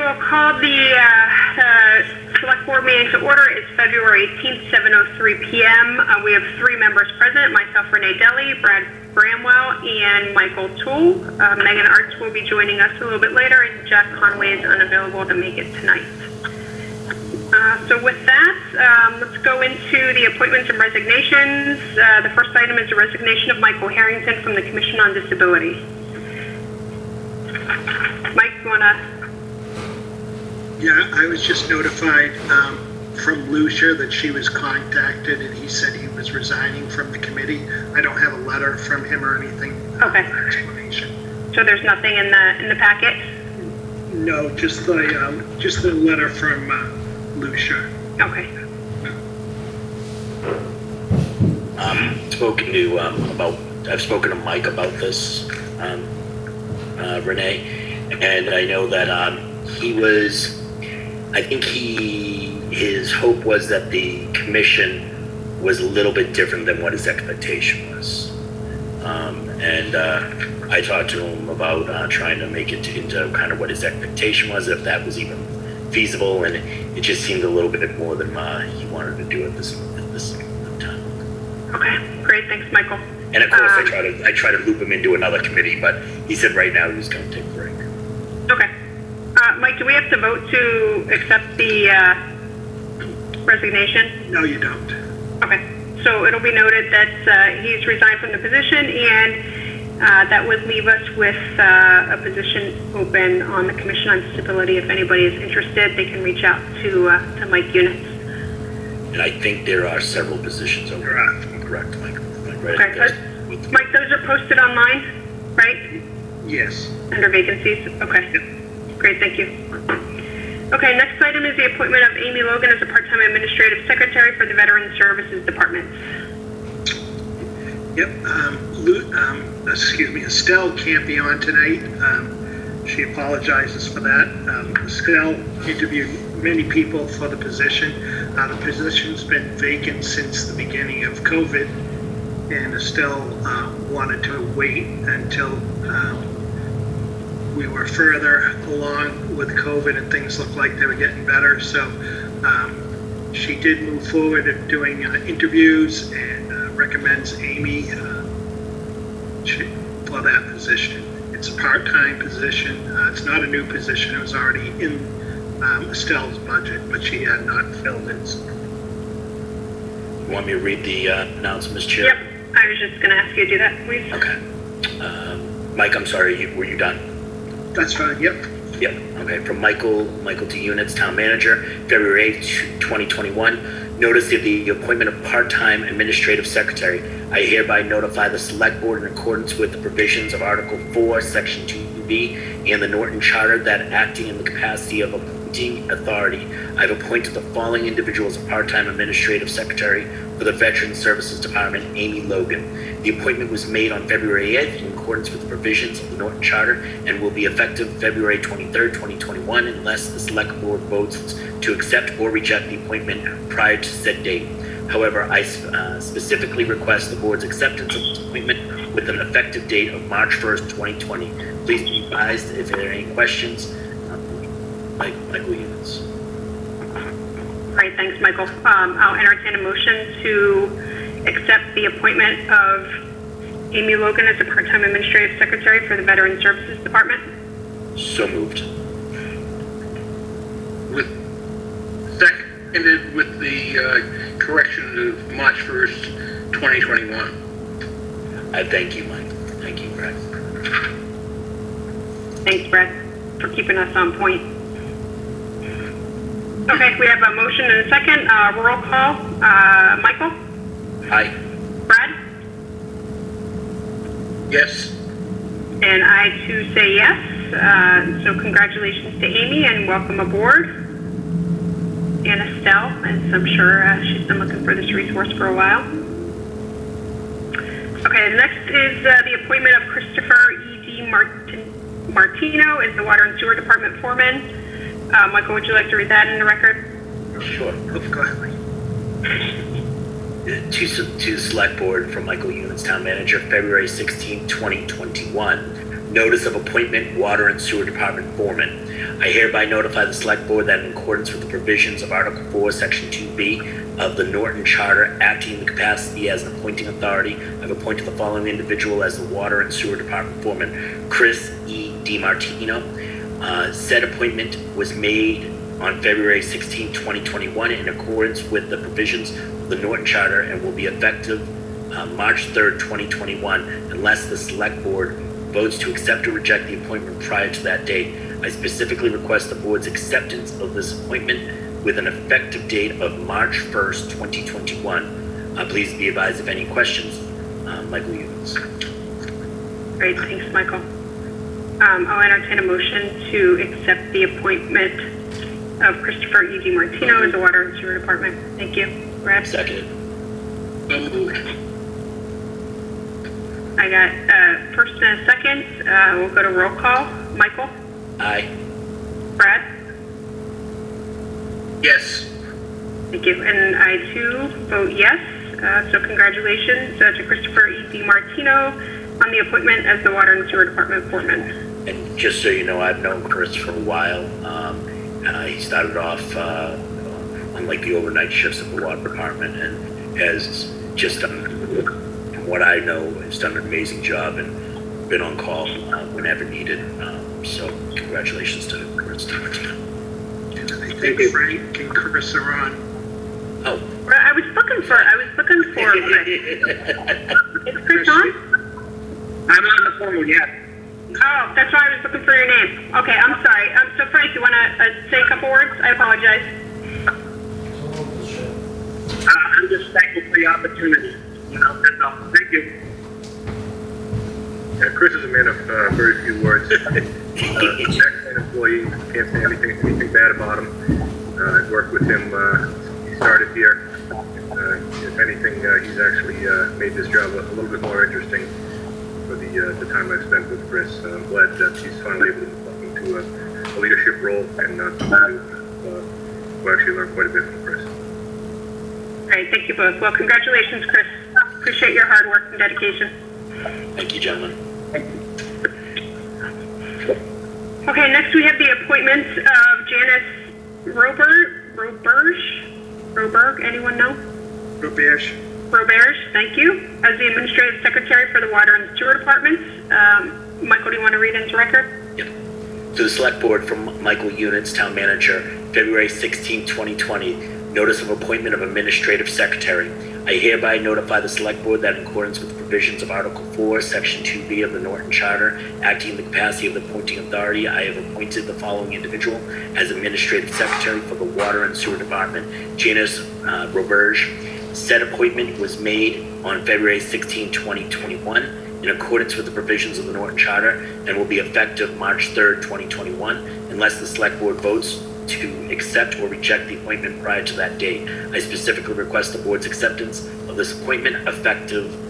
we'll call the Select Board meeting to order. It's February 18th, 7:03 p.m. We have 3 members present, myself, Renee Deli, Brad Bramwell, and Michael Toole. Megan Arts will be joining us a little bit later, and Jack Conway is unavailable to make it tonight. So with that, let's go into the appointments and resignations. The first item is the resignation of Michael Harrington from the Commission on Disability. Mike, you want to? Yeah, I was just notified from Lucia that she was contacted and he said he was resigning from the committee. I don't have a letter from him or anything. Okay. Explanation. So there's nothing in the packet? No, just the letter from Lucia. Okay. I've spoken to Mike about this, Renee, and I know that his hope was that the commission was a little bit different than what his expectation was. And I talked to him about trying to make it into kind of what his expectation was, if that was even feasible, and it just seemed a little bit more than he wanted to do at this time. Okay, great, thanks, Michael. And of course, I try to loop him into another committee, but he said right now he was going to take a break. Okay. Mike, do we have to vote to accept the resignation? No, you don't. Okay. So it'll be noted that he's resigned from the position, and that would leave us with a position open on the Commission on Disability. If anybody is interested, they can reach out to Mike Units. And I think there are several positions open. Correct, Mike. Right. Okay. Mike, those are posted online, right? Yes. Under vacancies? Okay. Yep. Great, thank you. Okay, next item is the appointment of Amy Logan as a part-time administrative secretary for the Veteran Services Department. Yep. Estelle can't be on tonight. She apologizes for that. Estelle interviewed many people for the position. The position's been vacant since the beginning of COVID, and Estelle wanted to wait until we were further along with COVID and things looked like they were getting better. So she did move forward at doing interviews and recommends Amy for that position. It's a part-time position. It's not a new position. It was already in Estelle's budget, but she had not filled it. You want me to read the announcements, Chair? Yep, I was just going to ask you to do that, please. Okay. Mike, I'm sorry, were you done? That's fine, yep. Yep, okay. From Michael T. Units, Town Manager, February 8th, 2021. Notice of the appointment of part-time administrative secretary. I hereby notify the Select Board in accordance with the provisions of Article 4, Section 2B, and the Norton Charter that acting in the capacity of appointing authority, I've appointed the following individuals as part-time administrative secretary for the Veteran Services Department, Amy Logan. The appointment was made on February 8th in accordance with the provisions of the Norton Charter and will be effective February 23rd, 2021, unless the Select Board votes to accept or reject the appointment prior to said date. However, I specifically request the Board's acceptance of this appointment with an effective date of March 1st, 2020. Please be advised if there are any questions. Michael Units. Great, thanks, Michael. I'll entertain a motion to accept the appointment of Amy Logan as a part-time administrative secretary for the Veteran Services Department. So moved. Seconded with the correction of March 1st, 2021. I thank you, Mike. Thank you, Brad. Thanks, Brad, for keeping us on point. Okay, we have a motion and a second. Roll call. Michael? Aye. Brad? Yes. And I too say yes. So congratulations to Amy and welcome aboard. And Estelle, as I'm sure she's been looking for this resource for a while. Okay, next is the appointment of Christopher E.D. Martino as the Water and Sewer Department Foreman. Michael, would you like to read that in the record? Sure. Oh, go ahead. To the Select Board from Michael Units, Town Manager, February 16, 2021. Notice of appointment, Water and Sewer Department Foreman. I hereby notify the Select Board that in accordance with the provisions of Article 4, Section 2B of the Norton Charter, acting in the capacity as an appointing authority, I've appointed the following individual as the Water and Sewer Department Foreman: Chris E. DiMartino. Said appointment was made on February 16, 2021, in accordance with the provisions of the Norton Charter and will be effective March 3rd, 2021, unless the Select Board votes to accept or reject the appointment prior to that date. I specifically request the Board's acceptance of this appointment with an effective date of March 1st, 2021. Please be advised of any questions. Michael Evans. Great, thanks, Michael. I'll entertain a motion to accept the appointment of Christopher E. DiMartino as the Water and Sewer Department. Thank you. Brad? Seconded. So moved. I got first and a second. We'll go to roll call. Michael? Aye. Brad? Yes. Thank you. And I too vote yes. So congratulations to Christopher E. DiMartino on the appointment as the Water and Sewer Department Foreman. And just so you know, I've known Chris for a while. He started off on like the overnight shifts of the water department and has just done, from what I know, has done an amazing job and been on call whenever needed. So congratulations to Chris. I think Frank and Chris are on. Oh. I was looking for Chris. Is Chris on? I'm on the phone, yeah. Oh, that's why I was looking for your name. Okay, I'm sorry. So Frank, you want to say a couple words? I apologize. I'm just thankful for the opportunity. That's all. Thank you. Yeah, Chris is a man of very few words. Excellent employee. Can't say anything bad about him. I've worked with him. He started here. If anything, he's actually made this job a little bit more interesting for the time I've spent with Chris. I'm glad that he's finally able to step into a leadership role and we'll actually learn quite a bit from Chris. Great, thank you both. Well, congratulations, Chris. Appreciate your hard work and dedication. Thank you, gentlemen. Okay, next we have the appointments of Janice Roberge, anyone know? Roberge. Roberge, thank you, as the Administrative Secretary for the Water and Sewer Departments. Michael, do you want to read into record? Yep. To the Select Board from Michael Units, Town Manager, February 16, 2020. Notice of appointment of Administrative Secretary. I hereby notify the Select Board that in accordance with the provisions of Article 4, Section 2B of the Norton Charter, acting in the capacity of the appointing authority, I have appointed the following individual as Administrative Secretary for the Water and Sewer Department: Janice Roberge. Said appointment was made on February 16, 2021, in accordance with the provisions of the Norton Charter, and will be effective March 3rd, 2021, unless the Select Board votes to accept or reject the appointment prior to that date. I specifically request the Board's acceptance of this appointment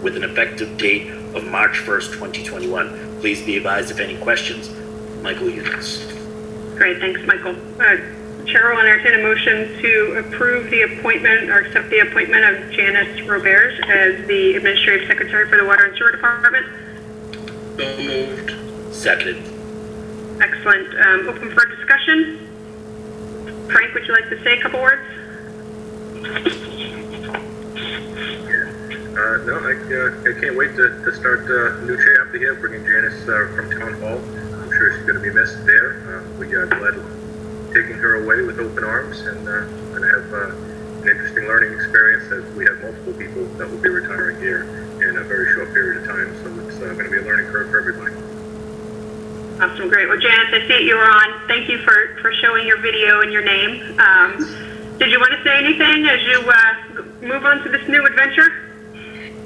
with an effective date of March 1st, 2021. Please be advised of any questions. Michael Units. Great, thanks, Michael. Chair will entertain a motion to approve the appointment or accept the appointment of Janice Roberge as the Administrative Secretary for the Water and Sewer Department. So moved. Seconded. Excellent. Open for discussion. Frank, would you like to say a couple words? No, I can't wait to start a new chapter here, bringing Janice from Town Hall. I'm sure she's going to be missed there. We are glad taking her away with open arms and going to have an interesting learning experience as we have multiple people that will be retiring here in a very short period of time. So it's going to be a learning curve for everybody. Awesome, great. Well, Janice, I see you were on. Thank you for showing your video and your name. Did you want to say anything as you move on to this new adventure?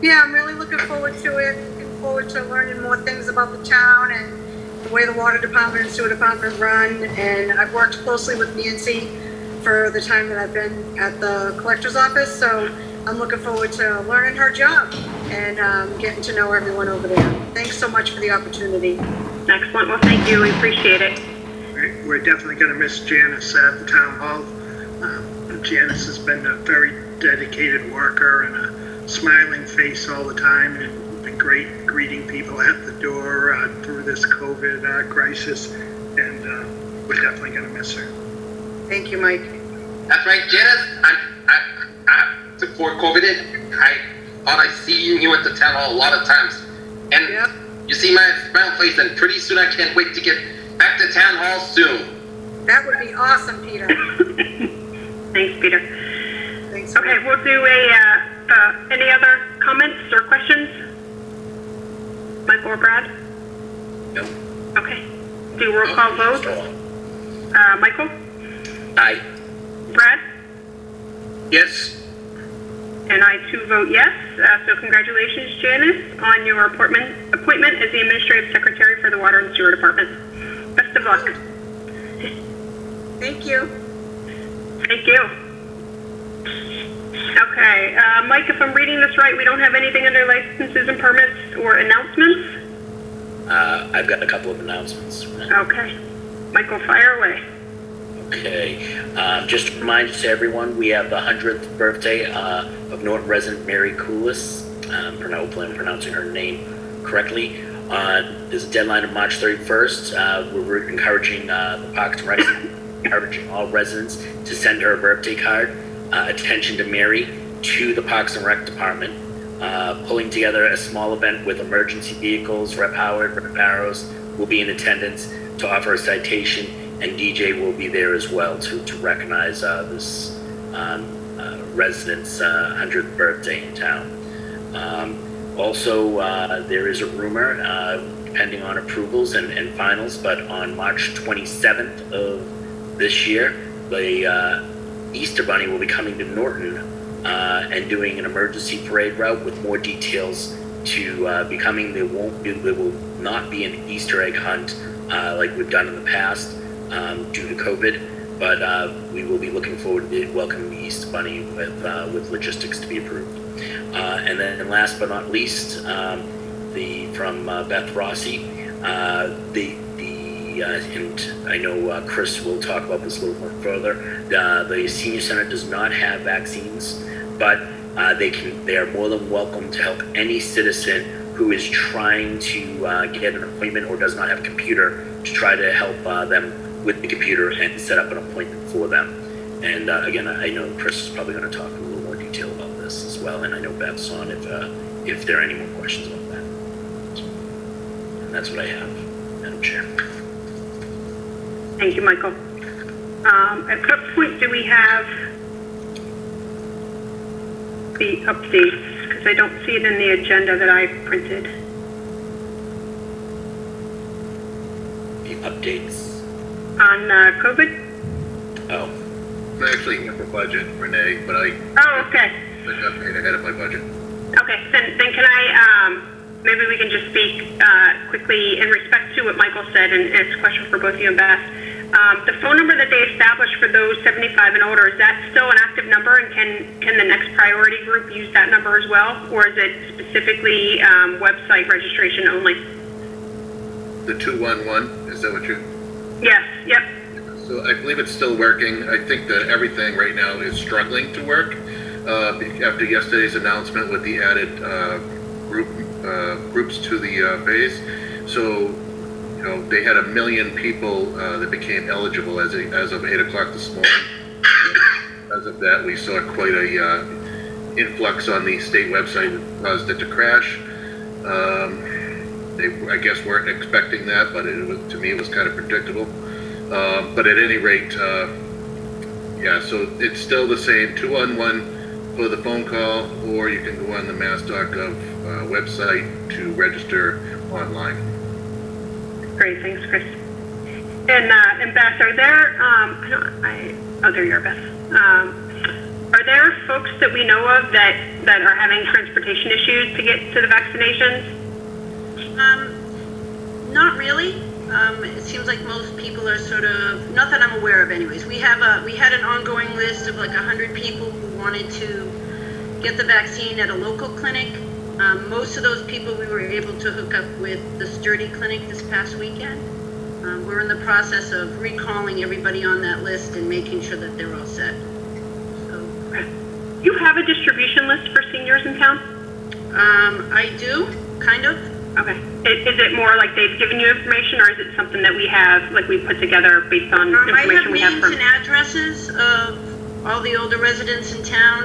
Yeah, I'm really looking forward to it. Looking forward to learning more things about the town and the way the water department and sewer department run. And I've worked closely with Nancy for the time that I've been at the collector's office. So I'm looking forward to learning her job and getting to know everyone over there. Thanks so much for the opportunity. Excellent. Well, thank you. We appreciate it. We're definitely going to miss Janice at the town hall. Janice has been a very dedicated worker and a smiling face all the time, and doing great, greeting people at the door through this COVID crisis, and we're definitely going to miss her. Thank you, Mike. That's right, Janice. Before COVID hit, I thought I see you at the town hall a lot of times, and Yep. you see my smile face, and pretty soon I can't wait to get back to town hall soon. That would be awesome, Peter. Thanks, Peter. Thanks. Okay, we'll do any other comments or questions? Michael or Brad? No. Okay. Do roll call vote. Michael? Aye. Brad? Yes. And I too vote yes. So congratulations, Janice, on your appointment as the Administrative Secretary for the Water and Sewer Department. Best of luck. Thank you. Thank you. Okay, Mike, if I'm reading this right, we don't have anything under licenses and permits or announcements? I've got a couple of announcements. Okay. Michael, fire away. Okay. Just a reminder to everyone, we have the 100th birthday of Norton resident Mary Coolis. Hopefully I'm pronouncing her name correctly. There's a deadline of March 31st. We're encouraging the Parks and Rec, encouraging all residents to send her a birthday card. Attention to Mary to the Parks and Rec Department. Pulling together a small event with emergency vehicles. Rep Howard, Rep Barrows will be in attendance to offer a citation, and DJ will be there as well to recognize this resident's 100th birthday in town. Also, there is a rumor, depending on approvals and finals, but on March 27th of this year, the Easter Bunny will be coming to Norton and doing an emergency parade route with more details to be coming. There will not be an Easter egg hunt like we've done in the past due to COVID, but we will be looking forward to welcoming the Easter Bunny with logistics to be approved. And then last but not least, from Beth Rossi, and I know Chris will talk about this a little more further. The senior center does not have vaccines, but they are more than welcome to help any citizen who is trying to get an appointment or does not have a computer to try to help them with the computer and set up an appointment for them. And again, I know Chris is probably going to talk in a little more detail about this as well, and I know Beth's on if there are any more questions about that. And that's what I have, Madam Chair. Thank you, Michael. At what point do we have the updates? Because I don't see it in the agenda that I printed. The updates. On COVID? Oh. I'm actually here for budget, Renee, but I Oh, okay. got paid ahead of my budget. Okay, then can I, maybe we can just speak quickly in respect to what Michael said, and it's a question for both you and Beth. The phone number that they established for those 75 and older, is that still an active number, and can the next priority group use that number as well, or is it specifically website registration only? The 211, is that what you? Yes, yep. So I believe it's still working. I think that everything right now is struggling to work after yesterday's announcement with the added groups to the phase. So, you know, they had 1 million people that became eligible as of 8 o'clock this morning. As of that, we saw quite a influx on the state website that caused it to crash. They, I guess, weren't expecting that, but to me, it was kind of predictable. But at any rate, yeah, so it's still the same, 211 for the phone call, or you can go on the mass.gov website to register online. Great, thanks, Chris. And Beth, are there, there you are, Beth. Are there folks that we know of that are having transportation issues to get to the vaccinations? Not really. It seems like most people are sort of, not that I'm aware of anyways. We had an ongoing list of like 100 people who wanted to get the vaccine at a local clinic. Most of those people we were able to hook up with the Sturdy Clinic this past weekend. We're in the process of recalling everybody on that list and making sure that they're all set. So, you have a distribution list for seniors in town? I do, kind of. Okay. Is it more like they've given you information, or is it something that we have, like we put together based on I have information we have names from? and addresses of all the older residents in town.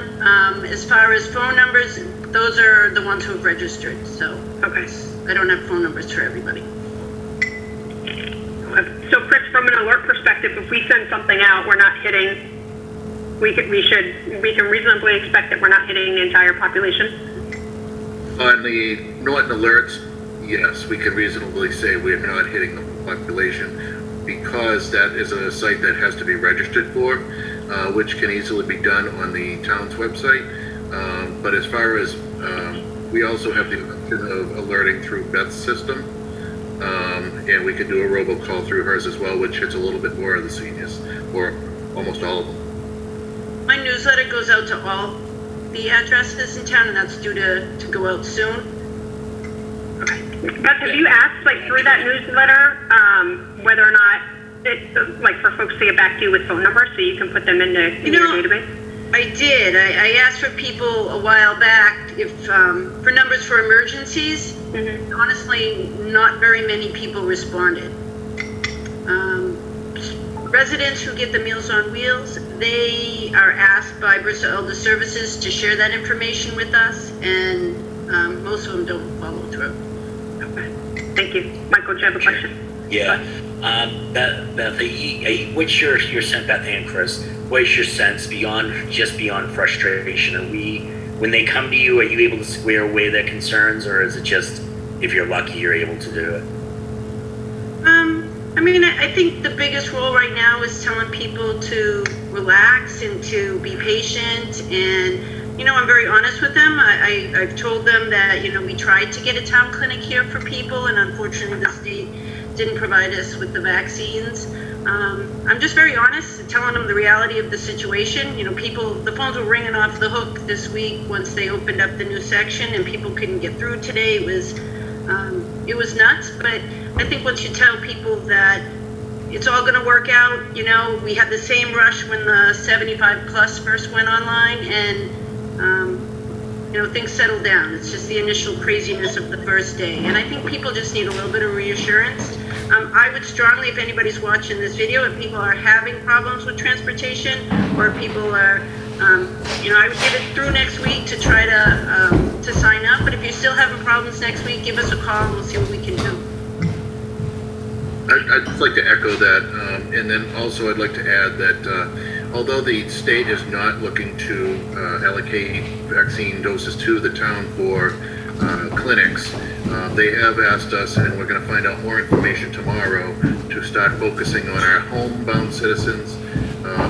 As far as phone numbers, those are the ones who have registered, so. Okay. I don't have phone numbers for everybody. So Chris, from an alert perspective, if we send something out, we're not hitting, we can reasonably expect that we're not hitting the entire population? On the Norton alerts, yes, we can reasonably say we're not hitting the population because that is a site that has to be registered for, which can easily be done on the town's website. But as far as, we also have the option of alerting through Beth's system. And we can do a robocall through hers as well, which hits a little bit more of the seniors, or almost all of them. My newsletter goes out to all the addresses in town, and that's due to go out soon. Okay. Beth, have you asked, like, through that newsletter, whether or not like, for folks to get back to you with phone numbers so you can put them into your database? I did. I asked for people a while back if for numbers for emergencies. Mm-hmm. Honestly, not very many people responded. Residents who get the Meals on Wheels, they are asked by Bristol Elder Services to share that information with us, and most of them don't follow through. Okay. Thank you. Michael, do you have a question? Yeah. Beth, what's your sense, Beth and Chris, what's your sense beyond frustration? When they come to you, are you able to square away their concerns, or is it just, if you're lucky, you're able to do it? I mean, I think the biggest role right now is telling people to relax and to be patient. And, I'm very honest with them. I've told them that, we tried to get a town clinic here for people, and unfortunately the state didn't provide us with the vaccines. I'm just very honest, telling them the reality of the situation. The phones were ringing off the hook this week once they opened up the new section, and people couldn't get through today. It was nuts, but I think once you tell people that it's all going to work out, we had the same rush when the 75 plus first went online, and things settled down. It's just the initial craziness of the first day, and I think people just need a little bit of reassurance. I would strongly, if anybody's watching this video, if people are having problems with transportation, or if people are, I would give it through next week to try to sign up. But if you're still having problems next week, give us a call and we'll see what we can do. I'd just like to echo that, and then also I'd like to add that although the state is not looking to allocate vaccine doses to the town for clinics, they have asked us, and we're going to find out more information tomorrow, to start focusing on our homebound citizens,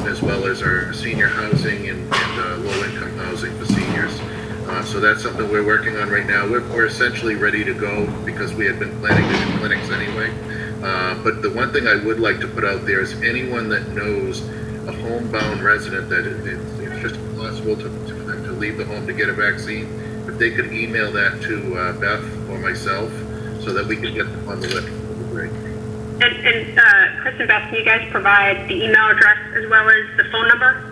as well as our senior housing and low-income housing for seniors. So that's something we're working on right now. We're essentially ready to go because we had been planning to do clinics anyway. But the one thing I would like to put out there is anyone that knows a homebound resident that it's just impossible for them to leave the home to get a vaccine, if they could email that to Beth or myself so that we can get them on the list, that would be great. And Chris and Beth, can you guys provide the email address as well as the phone number?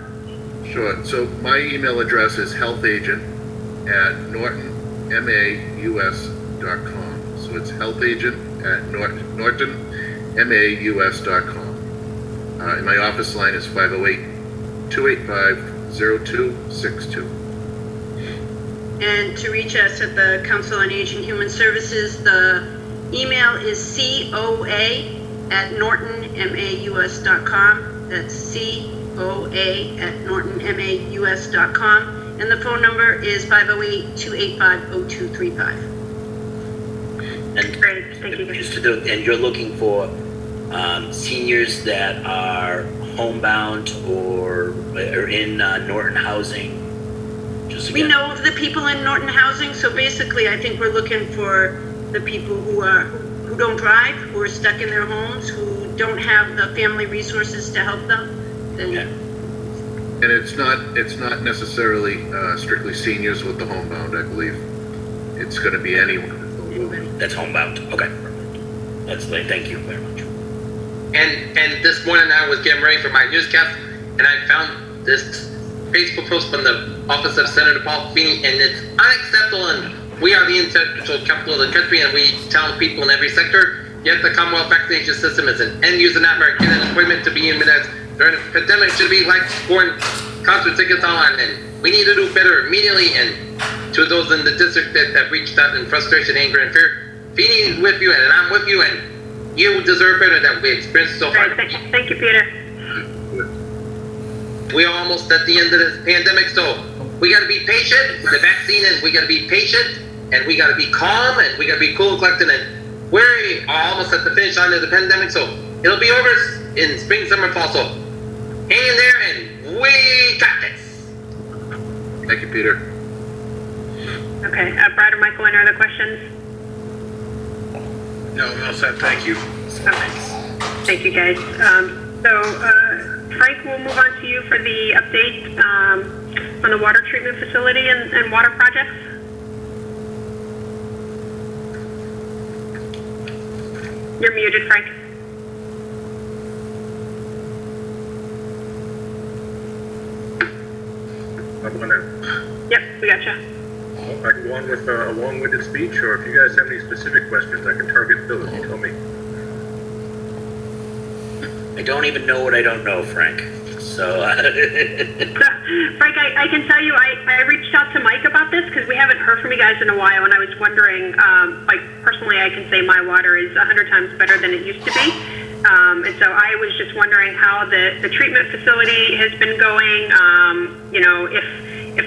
Sure. So my email address is healthagent@nortonmaus.com. So it's healthagent@nortonmaus.com. And my office line is 508-285-0262. And to reach us at the Council on Aging Human Services, the email is coa@nortonmaus.com. That's coa@nortonmaus.com. And the phone number is 508-285-0235. And Great, thank you. and you're looking for seniors that are homebound or are in Norton housing. We know of the people in Norton housing, so basically I think we're looking for the people who don't drive, who are stuck in their homes, who don't have the family resources to help them. Yeah. And it's not necessarily strictly seniors with the homebound, I believe. It's going to be anyone. That's homebound. Okay. Thank you very much. And this morning I was getting ready for my newscast, and I found this Facebook post from the Office of Senator Paul Feeney, and it's unacceptable and we are the intellectual capital of the country, and we tell people in every sector, yet the Commonwealth vaccination system is an end-user nightmare. Get an appointment to be immunized during a pandemic should be like scoring concert tickets online, and we need to do better immediately. And to those in the district that have reached out in frustration, anger, and fear, Feeny is with you, and I'm with you, and you deserve better than we experienced so far. Right, thank you, Peter. We are almost at the end of this pandemic, so we got to be patient with the vaccine, and we got to be patient, and we got to be calm, and we got to be cool and collected, and we're almost at the finish line of the pandemic, so it'll be over in spring, summer, fall, so hang in there, and we got this. Thank you, Peter. Okay, Brad or Michael, any other questions? No, I'm all set, thank you. Okay, thank you guys. Frank, we'll move on to you for the update on the water treatment facility and water projects. You're muted, Frank. I'm on now. Yep, we gotcha. I can go on with a long-winded speech, or if you guys have any specific questions, I can target Phil if you tell me. I don't even know what I don't know, Frank. So, Frank, I can tell you, I reached out to Mike about this because we haven't heard from you guys in a while, and I was wondering, like, personally, I can say my water is 100 times better than it used to be. And so I was just wondering how the treatment facility has been going, you know, if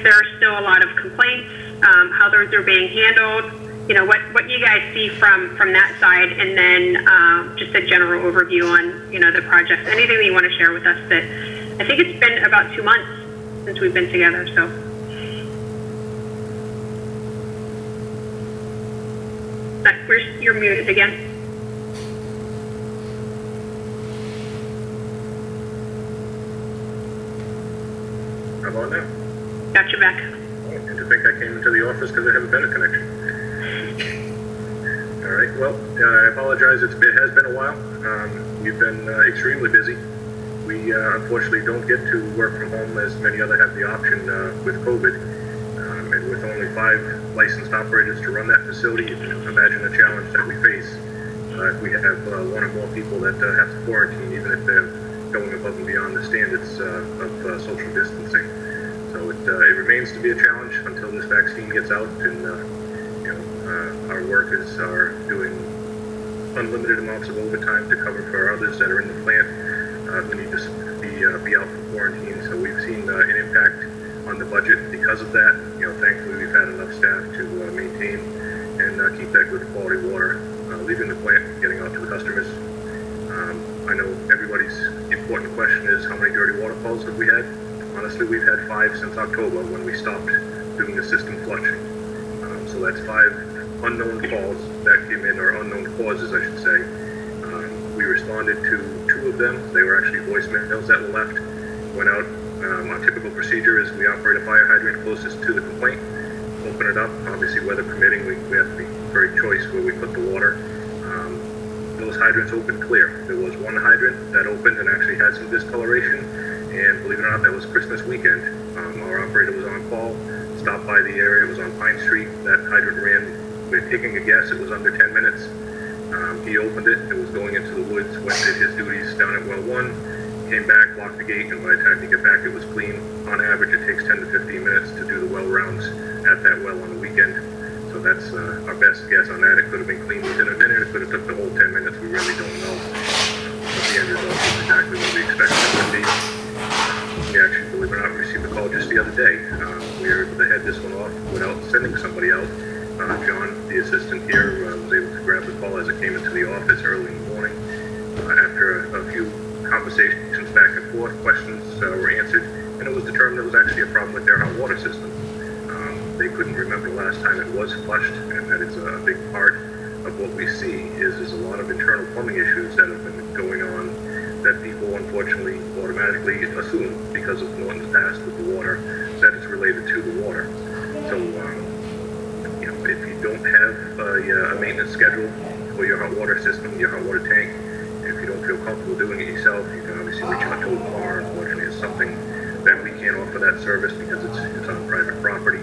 there are still a lot of complaints, how those are being handled, you know, what you guys see from that side, and then just a general overview on, you know, the project. Anything that you want to share with us that I think it's been about 2 months since we've been together, so. You're muted again. I'm on now. Got you back. And to think I came into the office because I have a better connection. All right, well, I apologize. It has been a while. We've been extremely busy. We unfortunately don't get to work from home as many other have the option with COVID. And with only 5 licensed operators to run that facility, you can imagine the challenge that we face if we have 1 or more people that have to quarantine, even if they're going above and beyond the standards of social distancing. So it remains to be a challenge until this vaccine gets out, and you know, our workers are doing unlimited amounts of overtime to cover for others that are in the plant who need to be out for quarantine. So we've seen an impact on the budget because of that. You know, thankfully we've had enough staff to maintain and keep that good quality water leaving the plant, getting out to the customers. I know everybody's important question is how many dirty water calls have we had? Honestly, we've had 5 since October when we stopped doing the system flushing. So that's 5 unknown calls that came in, or unknown causes, I should say. We responded to 2 of them. They were actually voicemails that were left. Went out. Our typical procedure is we operate a fire hydrant closest to the complaint, open it up. Obviously, weather permitting, we have to be very choice where we put the water. Those hydrants opened clear. There was 1 hydrant that opened and actually had some discoloration, and believe it or not, that was Christmas weekend. Our operator was on call, stopped by the area. It was on Pine Street. That hydrant ran, we're taking a guess, it was under 10 minutes. He opened it. It was going into the woods, went did his duties down at well 1, came back, locked the gate, and by the time he got back, it was clean. On average, it takes 10 to 15 minutes to do the well rounds at that well on the weekend. So that's our best guess on that. It could have been clean within a minute. It could have took the whole 10 minutes. We really don't know. But the end result is exactly what we expected it would be. We actually, believe it or not, received a call just the other day. We were able to head this one off without sending somebody out. John, the assistant here, was able to grab the call as it came into the office early in the morning. After a few conversations back and forth, questions were answered, and it was determined it was actually a problem with their hot water system. They couldn't remember the last time it was flushed, and that is a big part of what we see is a lot of internal plumbing issues that have been going on that people unfortunately automatically assume because of Norton's past with the water that it's related to the water. So you know, if you don't have a maintenance schedule for your hot water system, your hot water tank, if you don't feel comfortable doing it yourself, you can obviously reach out to a plumber. Unfortunately, it's something that we can't offer that service because it's on private property.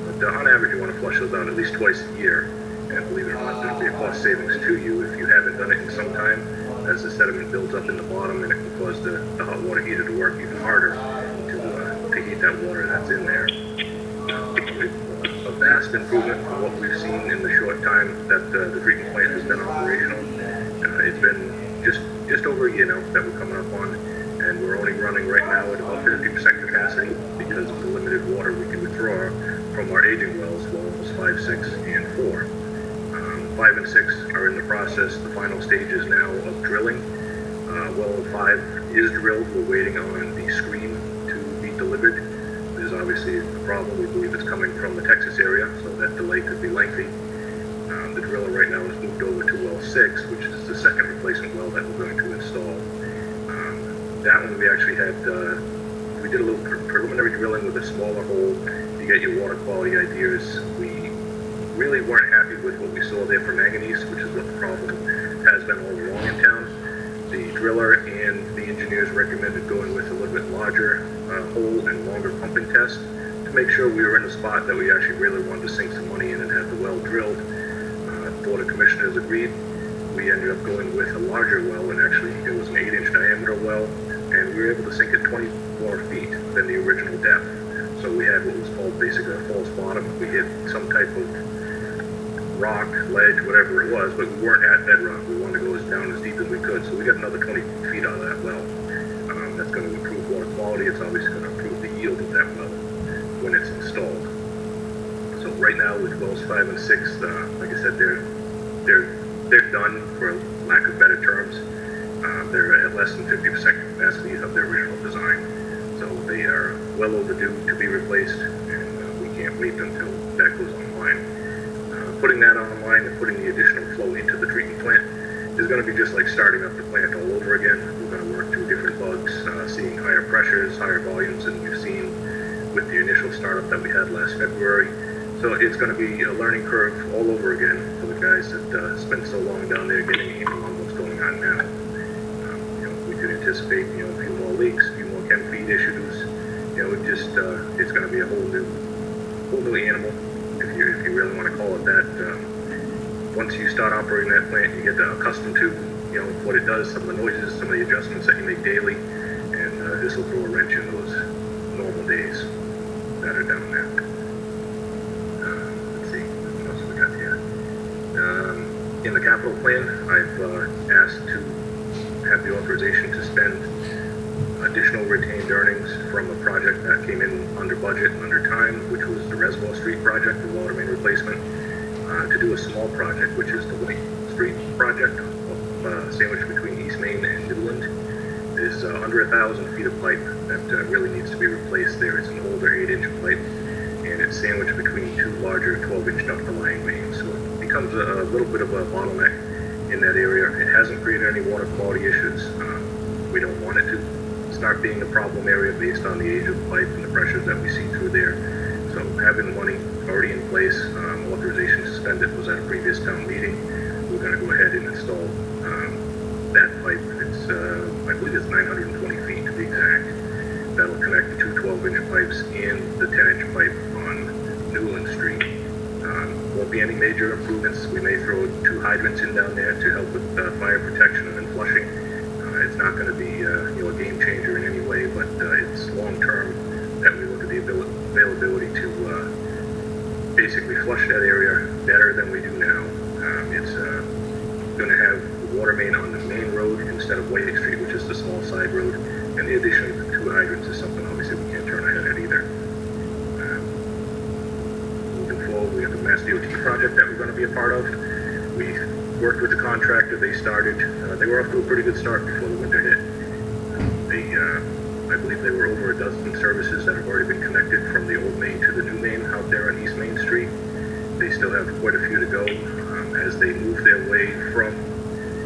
But on average, you want to flush those out at least twice a year. And believe it or not, there'll be a cost savings to you if you haven't done it in some time, as the sediment builds up in the bottom, and it can cause the hot water heater to work even harder to heat that water that's in there. A vast improvement from what we've seen in the short time that the treatment plant has been operational. It's been just over a year now that we're coming up on, and we're only running right now at about 50% capacity because of the limited water we can withdraw from our aging wells 5, 6, and 4. 5 and 6 are in the process, the final stages now of drilling. Well 5 is drilled. We're waiting on the screen to be delivered. There's obviously a problem. We believe it's coming from the Texas area, so that delay could be lengthy. The driller right now has moved over to well 6, which is the second replacement well that we're going to install. That one we actually had, we did a little preliminary drilling with a smaller hole to get your water quality ideas. We really weren't happy with what we saw there for manganese, which is what the problem has been all along in town. The driller and the engineers recommended going with a little bit larger hole and longer pumping test to make sure we were in a spot that we actually really wanted to sink some money in and have the well drilled. Board of Commissioners agreed. We ended up going with a larger well, and actually it was an 8-inch diameter well, and we were able to sink it 20 more feet than the original depth. So we had what was called basically a false bottom. We hit some type of rock, ledge, whatever it was, but we weren't at bedrock. We wanted to go as down as deep as we could, so we got another 20 feet out of that well. That's going to improve water quality. It's obviously going to improve the yield of that well when it's installed. So right now with wells 5 and 6, like I said, they're done, for lack of better terms. They're at less than 50% capacity of their original design, so they are well overdue to be replaced, and we can't wait until that goes online. Putting that online and putting the additional flow into the treatment plant is going to be just like starting up the plant all over again. We're going to work through different bugs, seeing higher pressures, higher volumes than we've seen with the initial startup that we had last February. So it's going to be a learning curve all over again for the guys that spent so long down there getting a handle on what's going on now. We could anticipate, a few more leaks, a few more chem feed issues. It's going to be a whole new animal, if you really want to call it that. Once you start operating that plant, you get accustomed to, what it does, some of the noises, some of the adjustments that you make daily, and this will throw a wrench in those normal days that are down there. Let's see, what else we got here? In the capital plan, I've asked to have the authorization to spend additional retained earnings from a project that came in under budget, under time, which was the Reservoir Street project, the water main replacement, to do a small project, which is the White Street project, sandwiched between East Main and Newland. There's under 1,000 feet of pipe that really needs to be replaced there. It's an older 8-inch pipe, and it's sandwiched between two larger 12-inch ductile mains. So it becomes a little bit of a bottleneck in that area. It hasn't created any water quality issues. We don't want it to start being a problem area based on the age of the pipe and the pressures that we see through there. So having the money already in place, authorization to spend it was at a previous town meeting. We're going to go ahead and install that pipe. It's, I believe it's 920 feet to be exact. That'll connect the two 12-inch pipes and the 10-inch pipe on Newland Street. Won't be any major improvements. We may throw 2 hydrants in down there to help with fire protection and then flushing. It's not going to be a game changer in any way, but it's long term that we look at the availability to basically flush that area better than we do now. It's going to have the water main on the main road instead of White Street, which is the small side road, and the addition of the 2 hydrants is something obviously we can't turn our head at either. Moving forward, we have the Mass DOT project that we're going to be a part of. We worked with the contractor. They started, they were off to a pretty good start before the winter hit. I believe there were over a dozen services that have already been connected from the old main to the new main out there on East Main Street. They still have quite a few to go. As they move their way from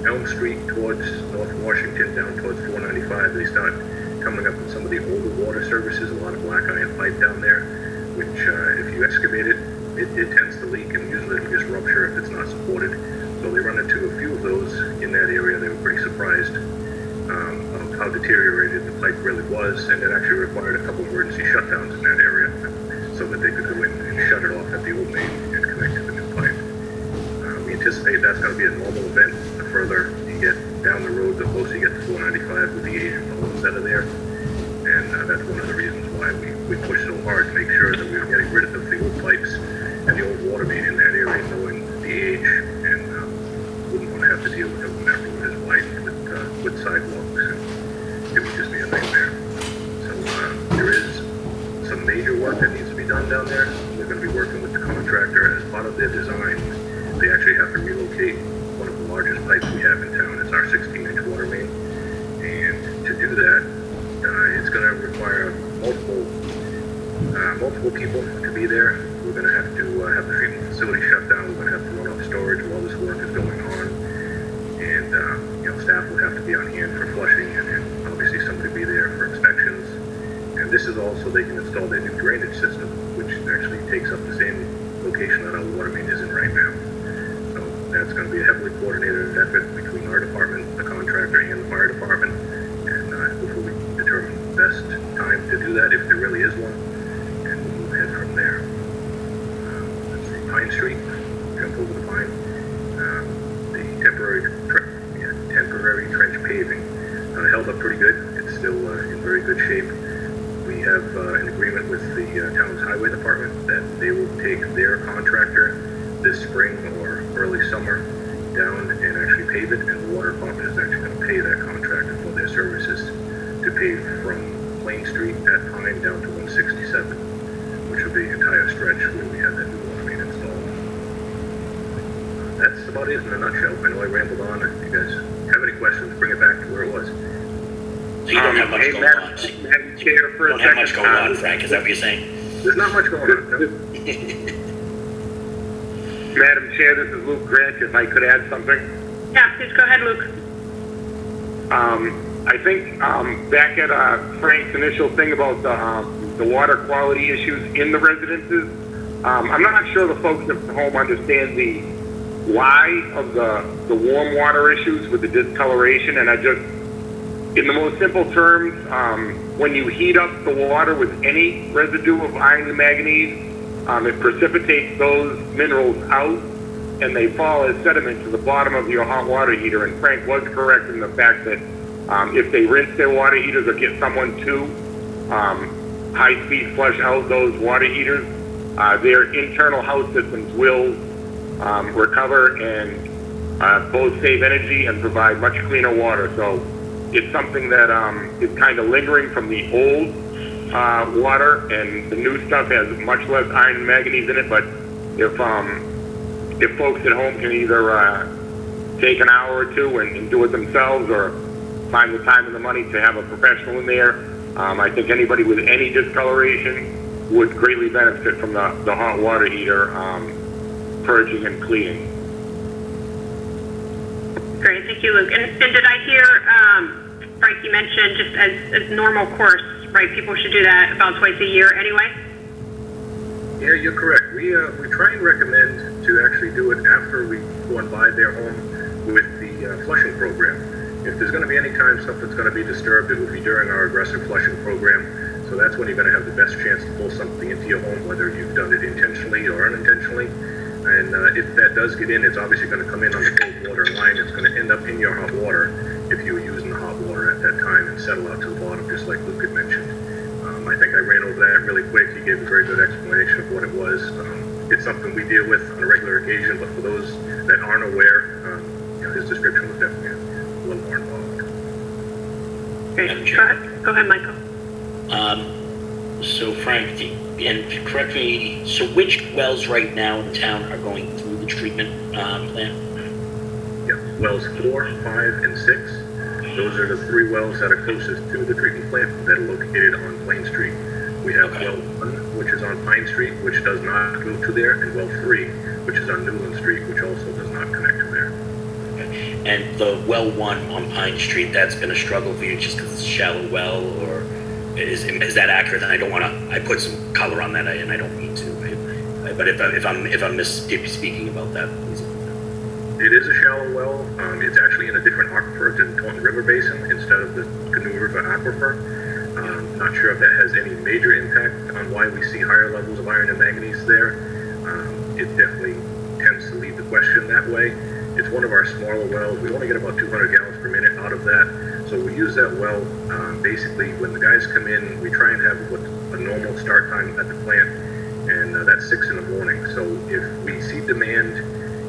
Elm Street towards North Washington down towards 495, they start coming up with some of the older water services, a lot of black iron pipe down there, which if you excavate it, it tends to leak, and usually it'll just rupture if it's not supported. So they run into a few of those in that area. They were pretty surprised of how deteriorated the pipe really was, and it actually required a couple of emergency shutdowns in that area so that they could go in and shut it off main and connect to the new pipe. We anticipate that's going to be a normal event. The further you get down the road, the closer you get to 495 with the age of the homes that are there. And that's one of the reasons why we push so hard to make sure that we were getting rid of the old pipes and the old water main in that area, knowing the age, and wouldn't want to have to deal with it when that road is widened with sidewalks. And it would just be a nightmare. So there is some major work that needs to be done down there. We're going to be working with the contractor. As part of their design, they actually have to relocate one of the largest pipes we have in town. It's our 16-inch water main. And to do that, it's going to require multiple people to be there. We're going to have the treatment facility shut down. We're going to have to run off storage while this work is going on. And, staff will have to be on hand for flushing and obviously somebody be there for inspections. And this is also, they can install their new drainage system, which actually takes up the same location that our water main is in right now. So that's going to be a heavily coordinated effort between our department, the contractor, and the fire department. And hopefully we can determine the best time to do that, if there really is one, and we'll move ahead from there. Let's see, Pine Street, jump over the Pine. The temporary trench paving held up pretty good. It's still in very good shape. We have an agreement with the town's highway department that they will take their contractor this spring or early summer down and actually pave it, and the water department is actually going to pay that contractor for their services to pave from Plain Street at Pine down to 167, which will be the entire stretch where we have that new water main installed. That's about it in a nutshell. I know I rambled on. If you guys have any questions, bring it back to where it was. So you don't have much going on. Madam Chair, for You a don't have second. much going on, Frank. Is that what you're saying? There's not much going on. No. Madam Chair, this is Luke Grant, if I could add something. Yeah, please go ahead, Luke. I think back at Frank's initial thing about the water quality issues in the residences, I'm not sure the folks at home understand the why of the warm water issues with the discoloration, and in the most simple terms, when you heat up the water with any residue of iron and manganese, it precipitates those minerals out, and they fall as sediment to the bottom of your hot water heater. And Frank was correct in the fact that if they rinse their water heaters or get someone to high-speed flush out those water heaters, their internal house systems will recover and both save energy and provide much cleaner water. So it's something that is kind of lingering from the old water, and the new stuff has much less iron and manganese in it. But if folks at home can either take an hour or two and do it themselves, or find the time and the money to have a professional in there, I think anybody with any discoloration would greatly benefit from the hot water heater purging and cleaning. Great, thank you, Luke. And did I hear, Frank, you mentioned just as normal course, right? People should do that about twice a year anyway? Yeah, you're correct. We try and recommend to actually do it after we go and buy their home with the flushing program. If there's going to be any time something's going to be disturbed, it will be during our aggressive flushing program. So that's when you're going to have the best chance to pull something into your home, whether you've done it intentionally or unintentionally. And if that does get in, it's obviously going to come in on the cold water line. It's going to end up in your hot water if you were using the hot water at that time, and settle out to the bottom, just like Luke had mentioned. I think I ran over that really quick. He gave a very good explanation of what it was. It's something we deal with on a regular occasion, but for those that aren't aware, his description was definitely a little more involved. Great, go ahead, Michael. So Frank, and correct me, so which wells right now in town are going through the treatment plant? Yeah, wells 4, 5, and 6. Those are the 3 wells that are closest to the treatment plant that are located on Plain Street. We have well 1, which is on Pine Street, which does not go to there, and well 3, which is on Newland Street, which also does not connect to there. Okay. And the well 1 on Pine Street, that's been a struggle for you just because it's a shallow well, or is that accurate? And I don't want to, I put some color on that, and I don't mean to. But if I'm misspeaking about that, please. It is a shallow well. It's actually in a different aquifer. It's in the Taunton River Basin instead of the Canoe River aquifer. Not sure if that has any major impact on why we see higher levels of iron and manganese there. it definitely tends to lead the question that way. It's one of our smaller wells. We only get about 200 gallons per minute out of that. So we use that well, basically when the guys come in, we try and have what's a normal start time at the plant, and that's 6 in the morning. So if we see demand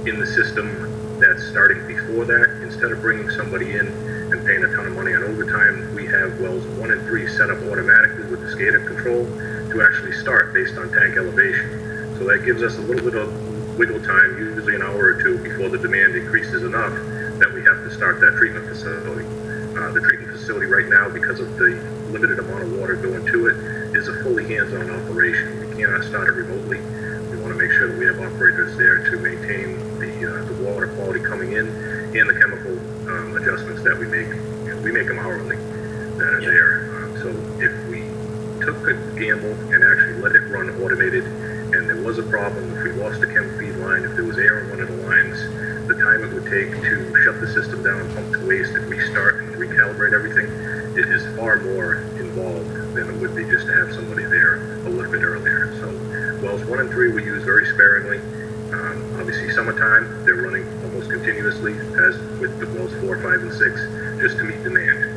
in the system that's starting before that, instead of bringing somebody in and paying a ton of money on overtime, we have wells 1 and 3 set up automatically with the SCADA control to actually start based on tank elevation. So that gives us a little bit of wiggle time, usually an hour or two before the demand increases enough that we have to start that treatment facility. The treatment facility right now, because of the limited amount of water going to it, is a fully hands-on operation. We cannot start it remotely. We want to make sure that we have operators there to maintain the water quality coming in and the chemical adjustments that we make. We make them hourly that are there. So if we took a gamble and actually let it run automated, and there was a problem, if we lost a chem feed line, if there was air in one of the lines, the time it would take to shut the system down, pump to waste, and restart and recalibrate everything, it is far more involved than it would be just to have somebody there a little bit earlier. So wells 1 and 3 we use very sparingly. Obviously summertime, they're running almost continuously, as with the wells 4, 5, and 6, just to meet demand.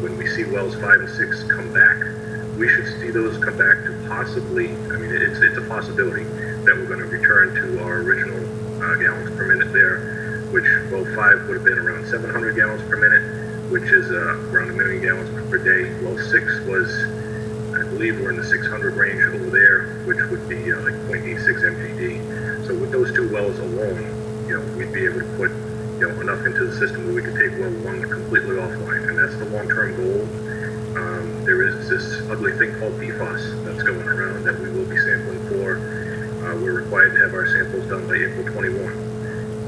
When we see wells 5 and 6 come back, we should see those come back to possibly, I mean, it's a possibility that we're going to return to our original gallons per minute there, which well 5 would have been around 700 gallons per minute, which is around 1 million gallons per day. Well 6 was, I believe we're in the 600 range over there, which would be like 0.86 MGD. So with those 2 wells alone, we'd be able to put enough into the system where we could take well 1 completely offline, and that's the long-term goal. There is this ugly thing called PFAS that's going around that we will be sampling for. We're required to have our samples done by April 21.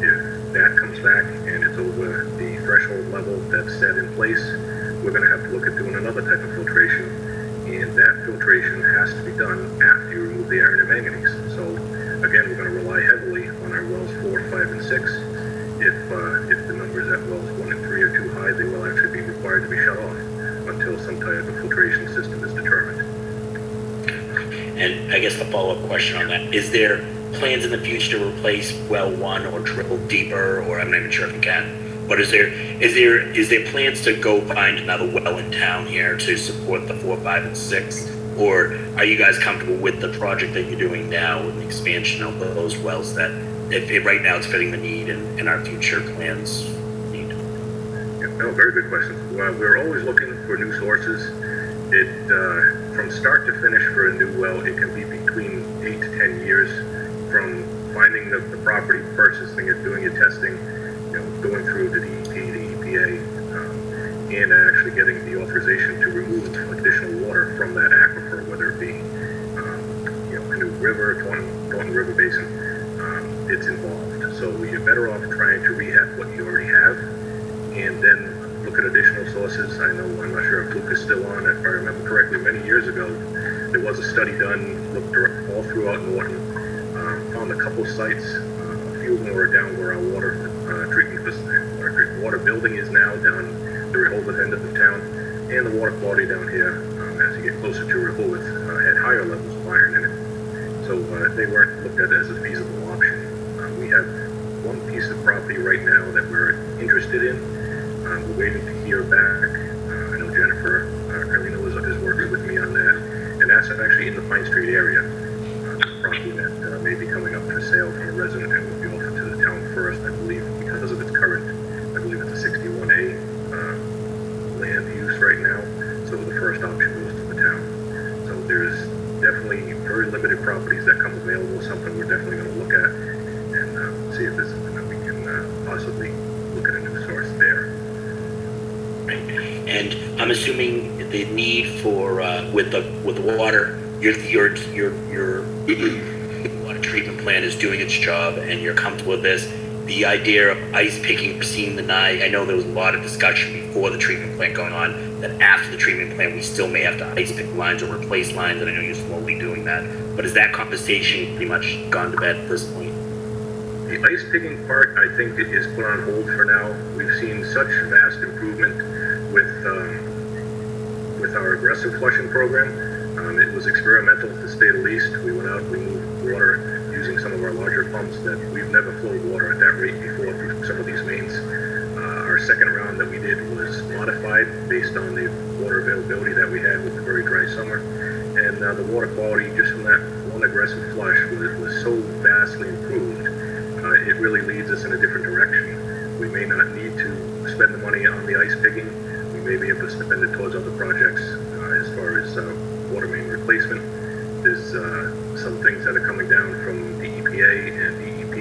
If that comes back and it's over the threshold level that's set in place, we're going to have to look at doing another type of filtration, and that filtration has to be done after you remove the iron and manganese. So again, we're going to rely heavily on our wells 4, 5, and 6. If the numbers at wells 1 and 3 are too high, they will actually be required to be shut off until some type of filtration system is determined. And I guess the follow-up question on that, is there plans in the future to replace well 1 or drill deeper, or I'm not even sure if you can, but is there plans to go find another well in town here to support the 4, 5, and 6? Or are you guys comfortable with the project that you're doing now and the expansion of those wells that if right now it's fitting the need and our future plans need? No, very good question. We're always looking for new sources. From start to finish for a new well, it can be between 8 to 10 years from finding the property, purchasing it, doing your testing, going through the DEP, the EPA, and actually getting the authorization to remove additional water from that aquifer, whether it be Canoe River, Taunton River Basin. It's involved. So you're better off trying to rehab what you already have, and then look at additional sources. I'm not sure if Luke is still on. If I remember correctly, many years ago, there was a study done, looked all throughout Norton, found a couple sites. A few of them were down where our water treatment facility, our water building is now, down the Rehoboth end of the town, and the water quality down here, as you get closer to Rehoboth, had higher levels of iron in it. So they weren't looked at as a feasible option. We have one piece of property right now that we're interested in. We're waiting to hear back. I know Jennifer Carlino is working with me on that, and that's actually in the Pine Street area. Property that may be coming up for sale from a resident and will be offered to the town first, I believe, because of its current, I believe it's a 61A land use right now. So the first option goes to the town. So there's definitely very limited properties that come available, something we're definitely going to look at and see if this is something that we can possibly look at a new source there. And I'm assuming the need for with the water, your water treatment plant is doing its job, and you're comfortable with this. The idea of ice picking, seeing the night. I know there was a lot of discussion before the treatment plant going on that after the treatment plant we still may have to ice pick lines or replace lines, and I know you're slowly doing that. But is that conversation pretty much gone to bed at this point? The ice picking part, I think, is put on hold for now. We've seen such vast improvement with our aggressive flushing program. It was experimental, to say the least. We went out, we moved water using some of our larger pumps that we've never flowed water at that rate before through some of these mains. Our second round that we did was modified based on the water availability that we had with the very dry summer. And the water quality just from that one aggressive flush was so vastly improved. It really leads us in a different direction. We may not need to spend the money on the ice pigging. We may be able to spend it towards other projects as far as water main replacement. There's some things that are coming down from the EPA and DEP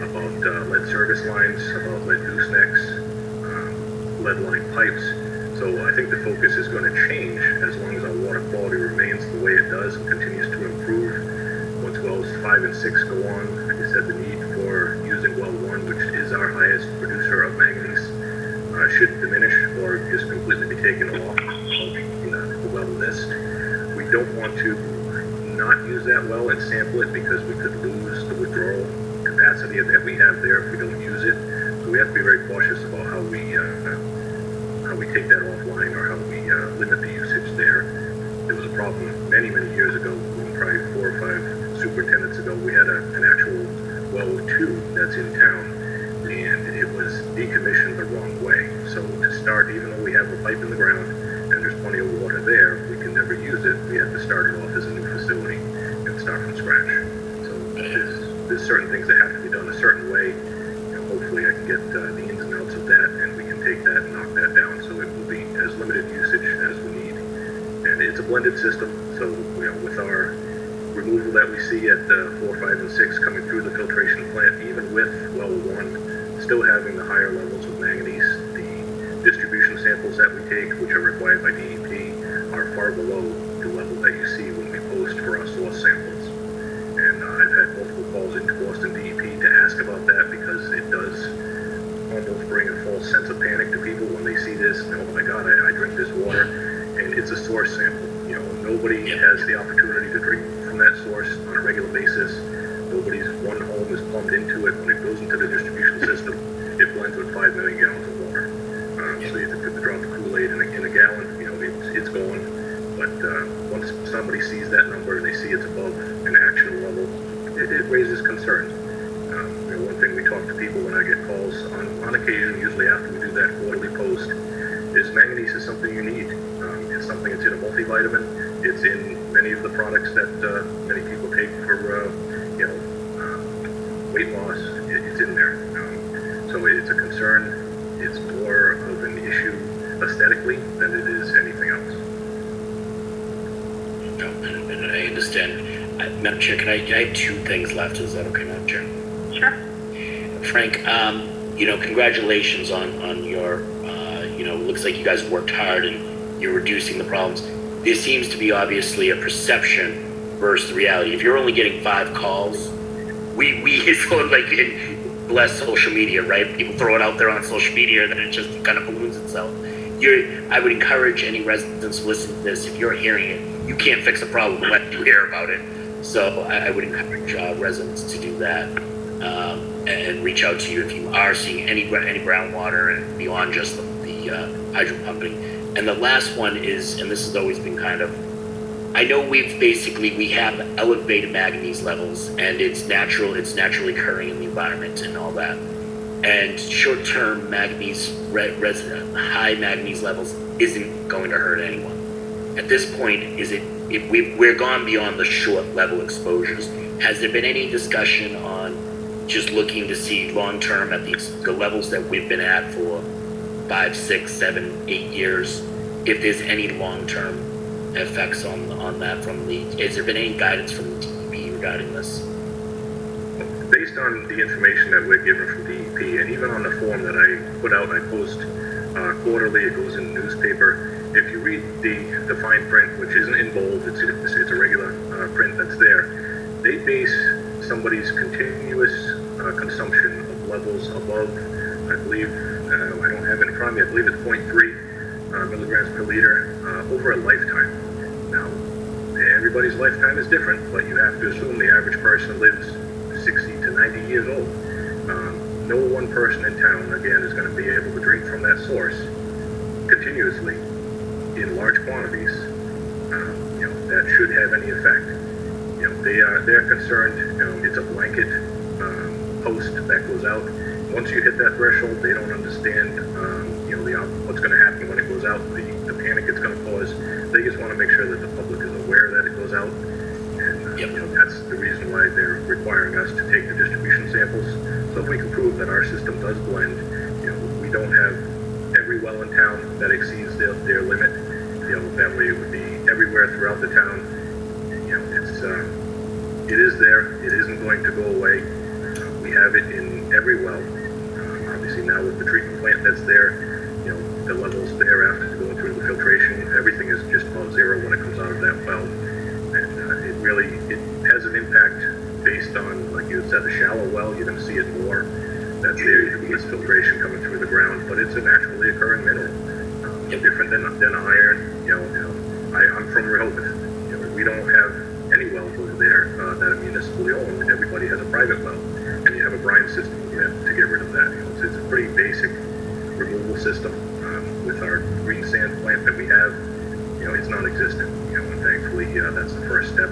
about lead service lines, about lead goosenecks, lead line pipes. So I think the focus is going to change as long as our water quality remains the way it does and continues to improve. Once wells 5 and 6 go on, like I said, the need for using well 1, which is our highest producer of manganese, should diminish or just completely be taken off the well list. We don't want to not use that well and sample it because we could lose the withdrawal capacity that we have there if we don't use it. So we have to be very cautious about how we take that offline or how we limit the usage there. There was a problem many years ago, probably 4 or 5 superintendents ago. We had an actual well 2 that's in town, and it was decommissioned the wrong way. So to start, even though we have the pipe in the ground and there's plenty of water there, we can never use it. We have to start it off as a new facility and start from scratch. So there's certain things that have to be done a certain way. Hopefully I can get the ins and outs of that, and we can take that and knock that down so it will be as limited usage as we need. And it's a blended system, so with our removal that we see at 4, 5, and 6 coming through the filtration plant, even with well 1 still having the higher levels of manganese, the distribution samples that we take, which are required by DEP, are far below the level that you see when we post for our source samples. And I've had multiple calls into Boston DEP to ask about that because it does almost bring a false sense of panic to people when they see this. Oh my God, I drink this water, and it's a source sample. Nobody has the opportunity to drink from that source on a regular basis. Nobody's one home is plumbed into it. When it goes into the distribution system, it blends with 5 million gallons of water. So you have to drop the Kool-Aid in a gallon. It's going. But once somebody sees that number and they see it's above an actual level, it raises concern. One thing we talk to people when I get calls on occasion, usually after we do that quarterly post, is manganese is something you need. It's something that's in a multivitamin. It's in many of the products that many people take for weight loss. It's in there. So it's a concern. It's more of an issue aesthetically than it is anything else. No, and I understand. Madam Chair, I have 2 things left. Is that okay, Madam Chair? Sure. Frank, congratulations on your, looks like you guys worked hard and you're reducing the problems. There seems to be obviously a perception versus reality. If you're only getting 5 calls, we sort of like bless social media, right? People throw it out there on social media and then it just kind of balloons itself. I would encourage any residents to listen to this. If you're hearing it, you can't fix a problem unless you hear about it. So I would encourage residents to do that and reach out to you if you are seeing any groundwater and beyond just the hydro pumping. And the last one is, and this has always been kind of, I know we have elevated manganese levels and it's naturally occurring in the environment and all that. And short-term manganese, high manganese levels isn't going to hurt anyone. At this point, we're gone beyond the short-level exposures. Has there been any discussion on just looking to see long-term at the levels that we've been at for 5, 6, 7, 8 years, if there's any long-term effects on that has there been any guidance from the DEP regarding this? Based on the information that we're given from DEP, and even on the form that I put out, I post quarterly, it goes in the newspaper. If you read the fine print, which isn't in bold, it's a regular print that's there, they base somebody's continuous consumption of levels above, I believe, I don't have it in front of me, I believe it's 0.3 milligrams per liter over a lifetime. Now, everybody's lifetime is different, but you have to assume the average person lives 60 to 90 years old. No one person in town, again, is going to be able to drink from that source continuously in large quantities. That should have any effect. they're concerned. It's a blanket post that goes out. Once you hit that threshold, they don't understand, what's going to happen when it goes out, the panic it's going to cause. They just want to make sure that the public is aware that it goes out. And, that's the reason why they're requiring us to take the distribution samples. So if we can prove that our system does blend, we don't have every well in town that exceeds their limit. That way it would be everywhere throughout the town. It is there. It isn't going to go away. We have it in every well. Obviously now with the treatment plant that's there, the levels there after going through the filtration, everything is just about zero when it comes out of that well. And it has an impact based on, like you said, the shallow well. You're going to see it more. That's there, less filtration coming through the ground, but it's a naturally occurring mineral. Different than iron. I'm from Rehoboth. We don't have any wells over there that are municipally owned. Everybody has a private well, and you have a brine system to get rid of that. It's a pretty basic removal system. With our green sand plant that we have, it's non-existent. And thankfully, that's the first step.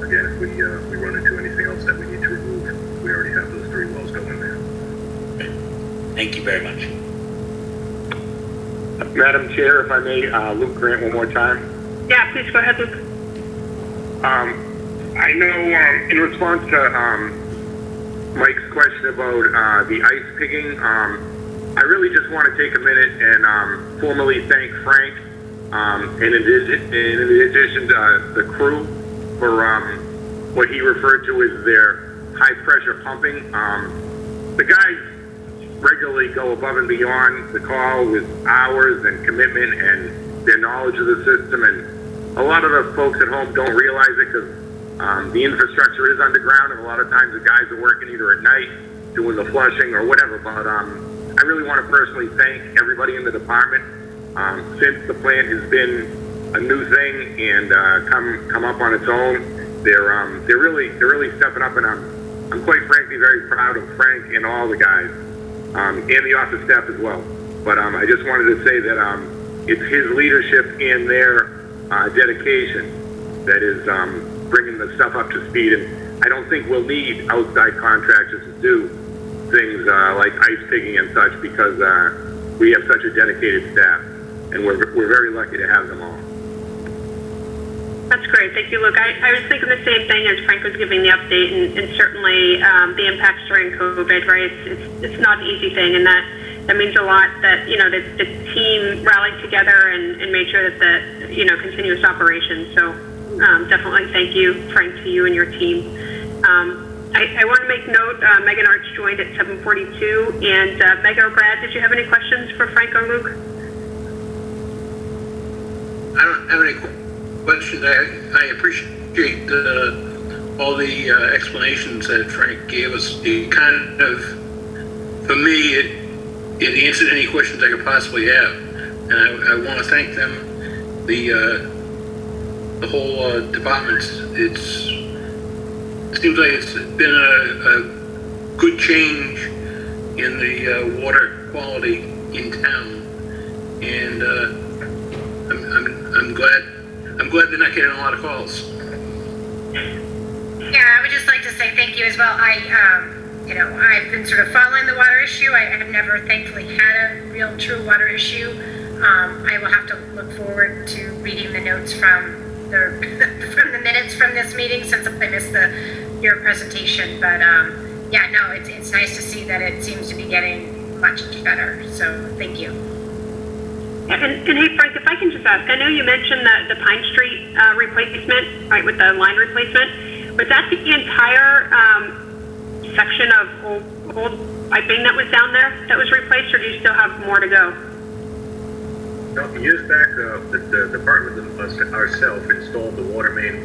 Again, if we run into anything else that we need to remove, we already have those 3 wells going there. Thank you very much. Madam Chair, if I may, Luke Grant one more time. Yeah, please go ahead, Luke. I know in response to Mike's question about the ice picking, I really just want to take a minute and formally thank Frank, in addition to the crew, for what he referred to as their high-pressure pumping. The guys regularly go above and beyond the call with hours and commitment and their knowledge of the system, and a lot of the folks at home don't realize it because the infrastructure is underground, and a lot of times the guys are working either at night doing the flushing or whatever. But I really want to personally thank everybody in the department. Since the plant has been a new thing and come up on its own, they're really stepping up, and I'm quite frankly very proud of Frank and all the guys, and the office staff as well. But I just wanted to say that it's his leadership and their dedication that is bringing the stuff up to speed. And I don't think we'll need outside contractors to do things like ice picking and such, because we have such a dedicated staff, and we're very lucky to have them all. That's great. Thank you, Luke. I was thinking the same thing as Frank was giving the update, and certainly the impacts during COVID, right? It's not an easy thing, and that means a lot that, the team rallied together and made sure that the, continuous operations. So definitely thank you, Frank, to you and your team. I want to make note, Megan Arch joined at 7:42, and Megan or Brad, did you have any questions for Frank or Luke? I don't have any questions. I appreciate all the explanations that Frank gave us. It kind of, for me, it answered any questions I could possibly have, and I want to thank them, the whole department. It seems like it's been a good change in the water quality in town, and I'm glad they're not getting a lot of calls. Yeah, I would just like to say thank you as well. I've been sort of following the water issue. I have never, thankfully, had a real true water issue. I will have to look forward to reading the notes from the minutes from this meeting, since I missed your presentation. But it's nice to see that it seems to be getting much better. So thank you. And hey, Frank, if I can just ask, I know you mentioned the Pine Street replacement, right, with the line replacement. Was that the entire section of old piping that was down there that was replaced, or do you still have more to go? No, years back, the department ourselves installed the water main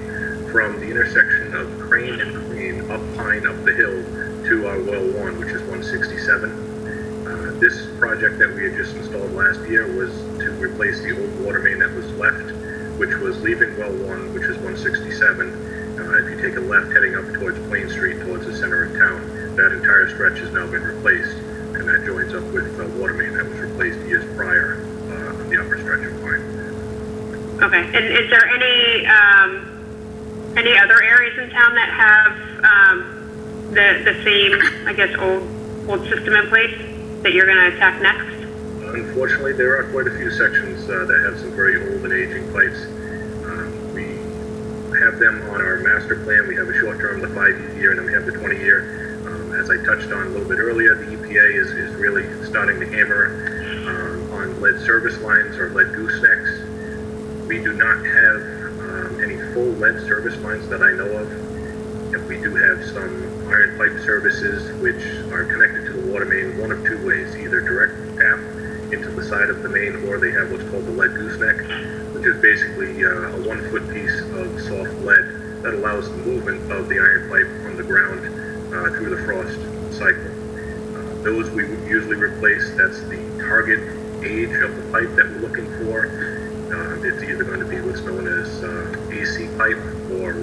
from the intersection of Crane and Crane up Pine up the hill to our well 1, which is 167. This project that we had just installed last year was to replace the old water main that was left, which was leaving well 1, which is 167. If you take a left heading up towards Plain Street, towards the center of town, that entire stretch has now been replaced, and that joins up with the water main that was replaced years prior on the upper stretch of Pine. Okay, and is there any Any other areas in town that have the same, I guess, old system in place that you're going to attack next? Unfortunately, there are quite a few sections that have some very old and aging pipes. We have them on our master plan. We have a short term, the 5-year, and then we have the 20-year. As I touched on a little bit earlier, the EPA is really starting to hammer on lead service lines or lead goosenecks. We do not have any full lead service lines that I know of. And we do have some iron pipe services which are connected to the water main one of two ways, either direct tap into the side of the main, or they have what's called the lead gooseneck, which is basically a 1-foot piece of soft lead that allows the movement of the iron pipe on the ground through the frost cycle. Those we would usually replace. That's the target age of the pipe that we're looking for. It's either going to be what's known as AC pipe, or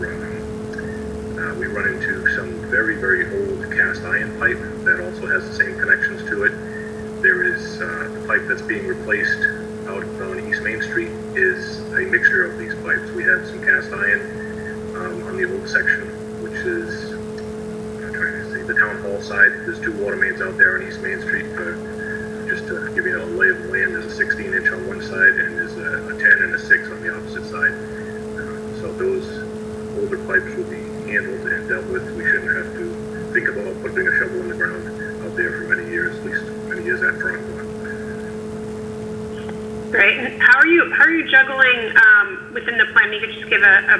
we run into some very, very old cast iron pipe that also has the same connections to it. There is the pipe that's being replaced out on East Main Street is a mixture of these pipes. We have some cast iron on the old section, which is, I'm trying to see, the town hall side. There's 2 water mains out there on East Main Street. Just to give you a lay of the land, there's a 16-inch on one side and there's a 10 and a 6 on the opposite side. So those older pipes will be handled and dealt with. We shouldn't have to think about putting a shovel in the ground out there for many years, at least many years after I'm gone. Great. And how are you juggling within the plan? You could just give a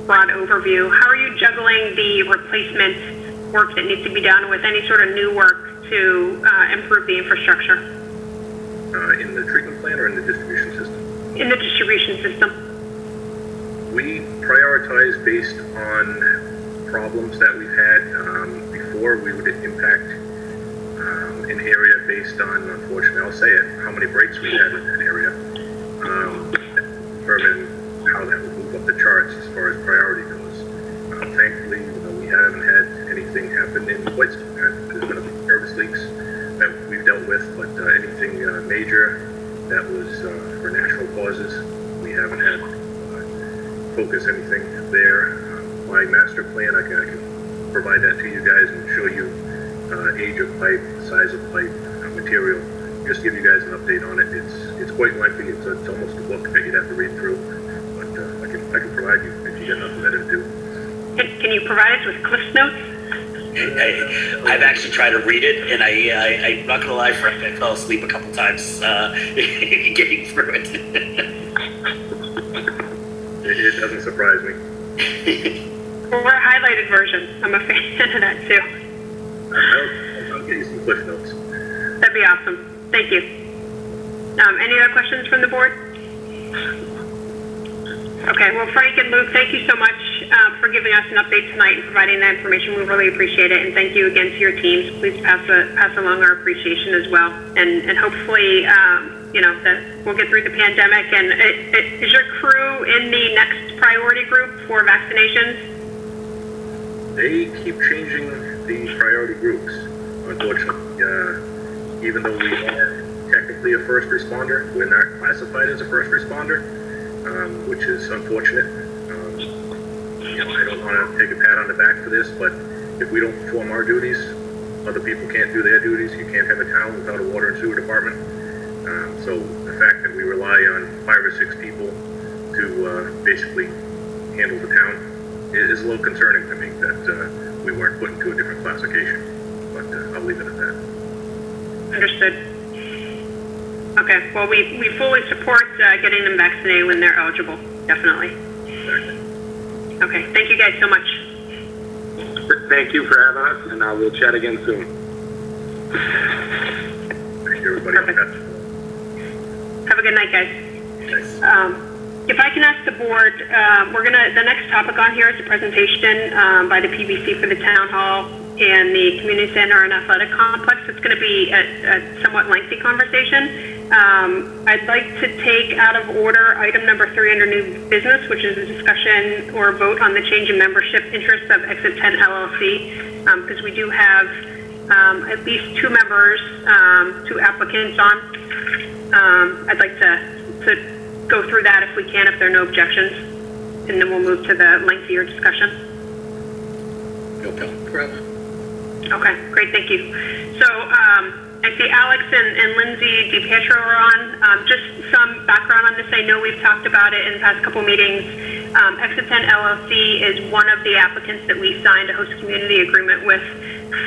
broad overview. How are you juggling the replacement work that needs to be done with any sort of new work to improve the infrastructure? In the treatment plant or in the distribution system? In the distribution system. We prioritize based on problems that we've had before. We would impact an area based on, unfortunately, I'll say it, how many breaks we had in that area. Determine how that would move up the charts as far as priority goes. Thankfully, we haven't had anything happen in quite some time. There's been a few service leaks that we've dealt with, but anything major that was for natural causes, we haven't had focus anything there. My master plan, I can provide that to you guys and show you age of pipe, size of pipe, material. Just give you guys an update on it. It's quite lengthy. It's almost a book that you'd have to read through, but I can provide you if you got nothing better to do. Can you provide us with Cliff Notes? I've actually tried to read it, and I'm not going to lie, Frank, I fell asleep a couple times getting through it. It doesn't surprise me. Or a highlighted version. I'm a fan of that too. I'll get you some Cliff Notes. That'd be awesome. Thank you. Any other questions from the board? Okay, well, Frank and Luke, thank you so much for giving us an update tonight and providing that information. We really appreciate it, and thank you again to your teams. Please pass along our appreciation as well, and hopefully, that we'll get through the pandemic. And is your crew in the next priority group for vaccinations? They keep changing the priority groups, unfortunately. Even though we are technically a first responder, we're not classified as a first responder, which is unfortunate. I don't want to take a pat on the back for this, but if we don't perform our duties, other people can't do their duties. You can't have a town without a water and sewer department. So the fact that we rely on 5 or 6 people to basically handle the town is a little concerning to me that we weren't put into a different classification. But I'll leave it at that. Understood. Okay, well, we fully support getting them vaccinated when they're eligible, definitely. Exactly. Okay, thank you guys so much. Thank you for having us, and we'll chat again soon. Thank you, everybody. Perfect. Have a good night, guys. Thanks. If I can ask the board, the next topic on here is a presentation by the PBC for the town hall and the community center and athletic complex. It's going to be a somewhat lengthy conversation. I'd like to take out of order item number 3 under new business, which is a discussion or vote on the change in membership interests of Exit 10 LLC, because we do have at least 2 members, 2 applicants on. I'd like to go through that if we can, if there are no objections. and then we'll move to the lengthier discussion. No problem. Okay, great, thank you. So, I see Alex and Lindsay DiPietro are on. Just some background on this. I know we've talked about it in the past couple meetings. Exit 10 LLC is one of the applicants that we signed a host community agreement with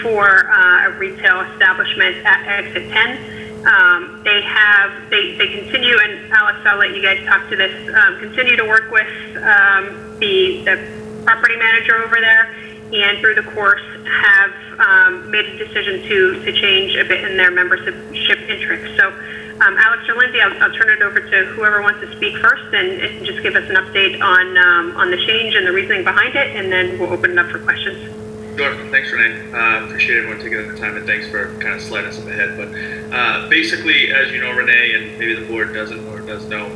for a retail establishment at Exit 10. They continue, and Alex, I'll let you guys talk to this, continue to work with the property manager over there, and through the course have made a decision to change a bit in their membership interest. So, Alex or Lindsay, I'll turn it over to whoever wants to speak first and just give us an update on the change and the reasoning behind it, and then we'll open it up for questions. Sure. Thanks, Renee. Appreciate everyone taking the time, and thanks for kind of sliding us up ahead. But basically, as you know, Renee, and maybe the board doesn't or does know,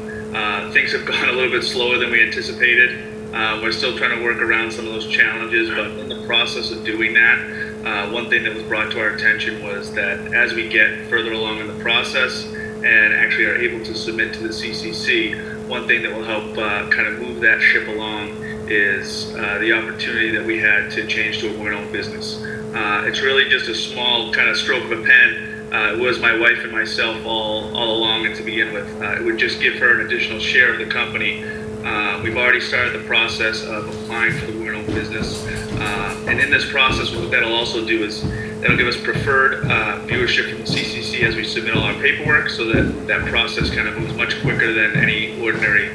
things have gone a little bit slower than we anticipated. We're still trying to work around some of those challenges, but in the process of doing that, one thing that was brought to our attention was that as we get further along in the process and actually are able to submit to the CCC, one thing that will help kind of move that ship along is the opportunity that we had to change to a women-owned business. It's really just a small kind of stroke of a pen. It was my wife and myself all along, and to begin with, it would just give her an additional share of the company. We've already started the process of applying for the women-owned business, and in this process, what that'll also do is that'll give us preferred viewership from the CCC as we submit all our paperwork, so that process kind of moves much quicker than any ordinary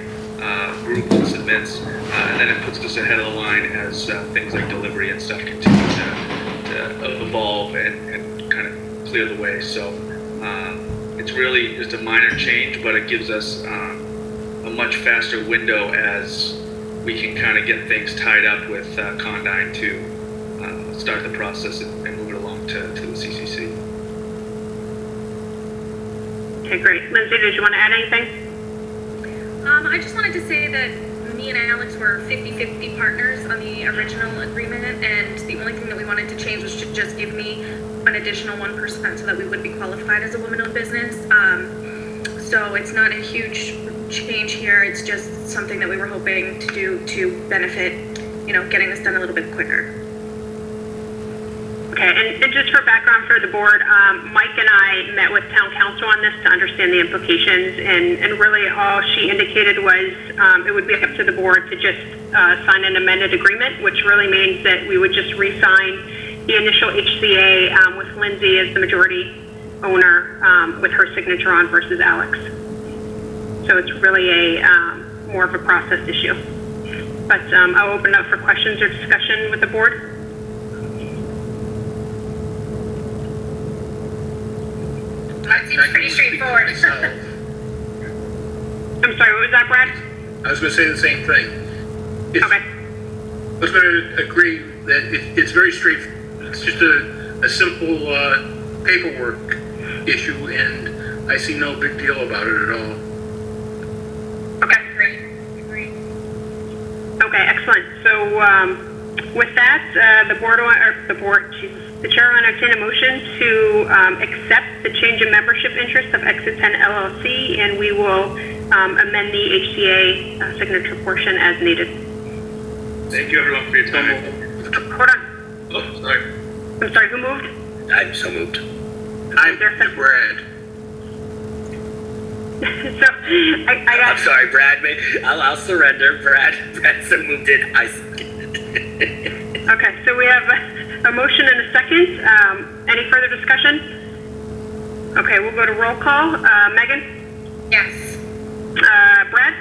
group that submits, and then it puts us ahead of the line as things like delivery and stuff continue to evolve and kind of clear the way. So it's really just a minor change, but it gives us a much faster window as we can kind of get things tied up with Condyne to start the process and move it along to the CCC. Okay, great. Lindsay, did you want to add anything? I just wanted to say that me and Alex were 50-50 partners on the original agreement, and the only thing that we wanted to change was to just give me an additional 1% so that we would be qualified as a woman-owned business. So it's not a huge change here. It's just something that we were hoping to do to benefit, getting this done a little bit quicker. Okay, and just for background for the board, Mike and I met with town council on this to understand the implications, and really all she indicated was it would be up to the board to just sign an amended agreement, which really means that we would just re-sign the initial HCA with Lindsay as the majority owner with her signature on versus Alex. So it's really a more of a process issue. But I'll open up for questions or discussion with the board. That seems pretty straightforward. I'm sorry, what was that, Brad? I was going to say the same thing. Okay. I was going to agree that it's very straightforward. It's just a simple paperwork issue, and I see no big deal about it at all. Okay. Agree. Okay, excellent. So with that, the chair will entertain a motion to accept the change in membership interest of Exit 10 LLC, and we will amend the HCA signature portion as needed. Thank you, everyone, for your time. Hold on. Oh, sorry. I'm sorry, who moved? I'm so moved. I'm there some- Brad. So I got. I'm sorry, Brad. I'll surrender. Brad so moved it. I seconded. Okay, so we have a motion and a second. Any further discussion? Okay, we'll go to roll call. Megan? Yes. Brad?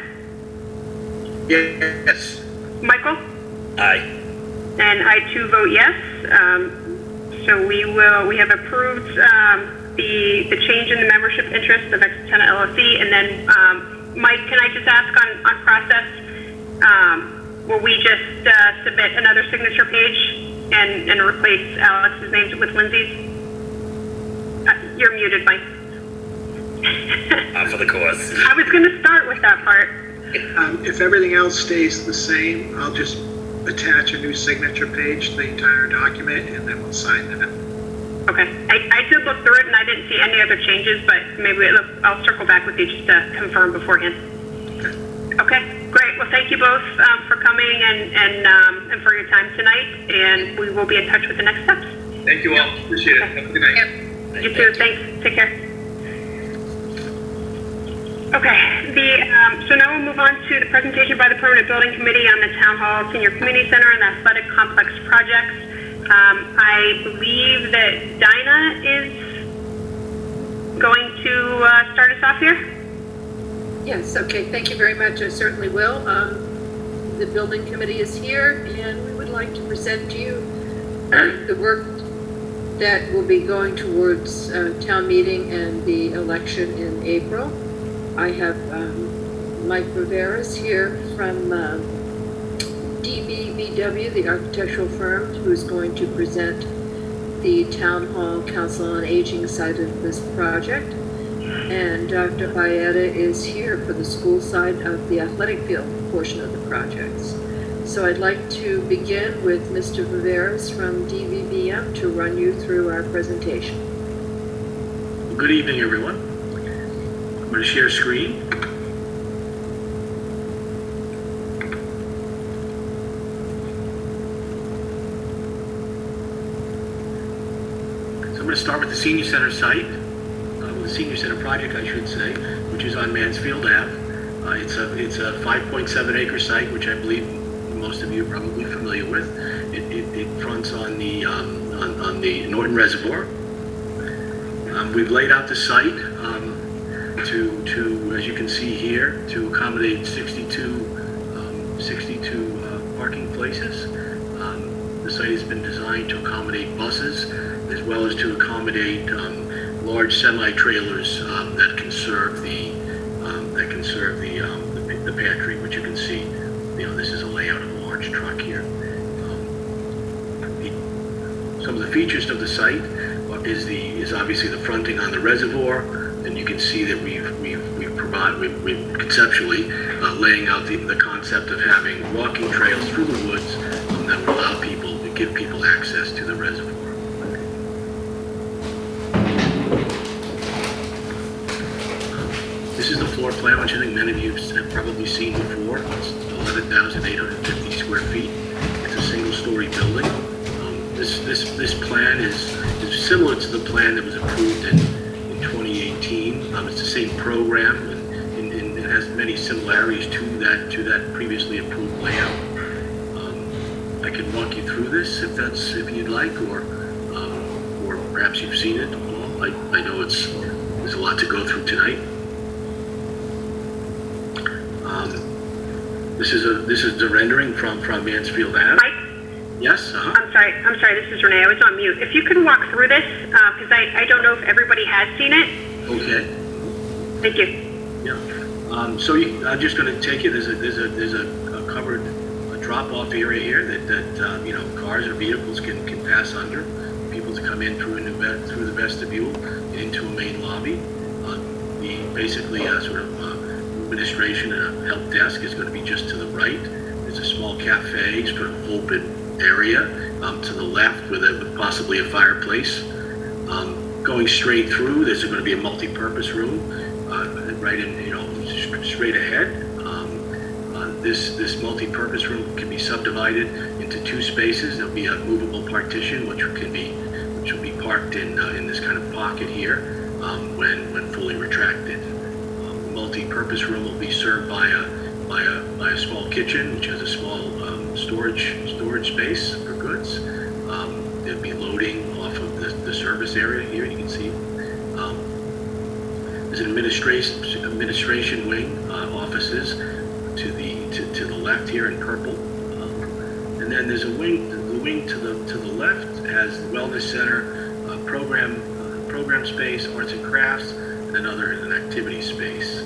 Yes. Michael? Aye. And I too vote yes. So we have approved the change in the membership interest of Exit 10 LLC. And then, Mike, can I just ask on process, will we just submit another signature page and replace Alex's name with Lindsay's? You're muted, Mike. For the course. I was going to start with that part. If everything else stays the same, I'll just attach a new signature page to the entire document, and then we'll sign that. Okay. I did look through it, and I didn't see any other changes, but maybe I'll circle back with you just to confirm beforehand. Okay. great. Well, thank you both for coming and for your time tonight, and we will be in touch with the next steps. Thank you all. Appreciate it. Have a good night. Yep. You too. Thanks. Take care. Okay. So now we'll move on to the presentation by the Permanent Building Committee on the Town Hall Senior Community Center and the Athletic Complex projects. I believe that Dinah is going to start us off here. Yes, okay, thank you very much, I certainly will. The building committee is here, and we would like to present to you the work that will be going towards town meeting and the election in April. I have Mike Riveras here from DBBW, the architectural firm, who's going to present the Town Hall Council on Aging side of this project. And Dr. Baeta is here for the school side of the athletic field portion of the projects. So I'd like to begin with Mr. Riveras from DBBM to run you through our presentation. Good evening, everyone. I'm going to share screen. So I'm going to start with the Senior Center site. The Senior Center project, I should say, which is on Mansfield Ave. It's a 5.7 acre site, which I believe most of you are probably familiar with. It fronts on the Norton Reservoir. We've laid out the site to as you can see here, to accommodate 62 parking places. The site has been designed to accommodate buses as well as to accommodate large semi-trailers that can serve the pantry, which you can see. This is a layout of a large truck here. Some of the features of the site is obviously the fronting on the reservoir, and you can see that we've conceptually laying out the concept of having walking trails through the woods that would allow people to give people access to the reservoir. This is the floor plan, which I think many of you have probably seen before. It's 11,850 square feet. It's a single-story building. This plan is similar to the plan that was approved in 2018. It's the same program, and it has many similarities to that previously approved layout. I can walk you through this if you'd like, or perhaps you've seen it. I know there's a lot to go through tonight. This is the rendering from Mansfield Ave. Mike? Yes. I'm sorry. This is Renee. I was on mute. If you could walk through this, because I don't know if everybody has seen it. Okay. Thank you. Yeah. So I'm just going to take you. There's a covered drop-off area here that cars or vehicles can pass under. People to come in through the vestibule and into a main lobby. Basically sort of administration and a help desk is going to be just to the right. There's a small cafe, sort of open area to the left with possibly a fireplace. Going straight through, there's going to be a multi-purpose room right in, straight ahead. This multi-purpose room can be subdivided into two spaces. There'll be a movable partition, which will be parked in this kind of pocket here when fully retracted. The multi-purpose room will be served by a small kitchen, which has a small storage space for goods. There'll be loading off of the service area here. You can see there's an administration wing, offices to the left here in purple, and then there's a wing. The wing to the left has the wellness center, program space, arts and crafts, and an activity space.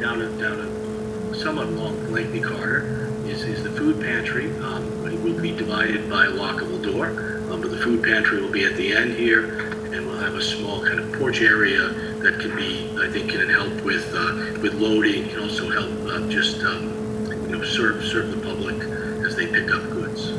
Down a somewhat lengthy corridor is the food pantry. It will be divided by a lockable door, but the food pantry will be at the end here, and we'll have a small kind of porch area that can help with loading, can also help serve the public as they pick up goods.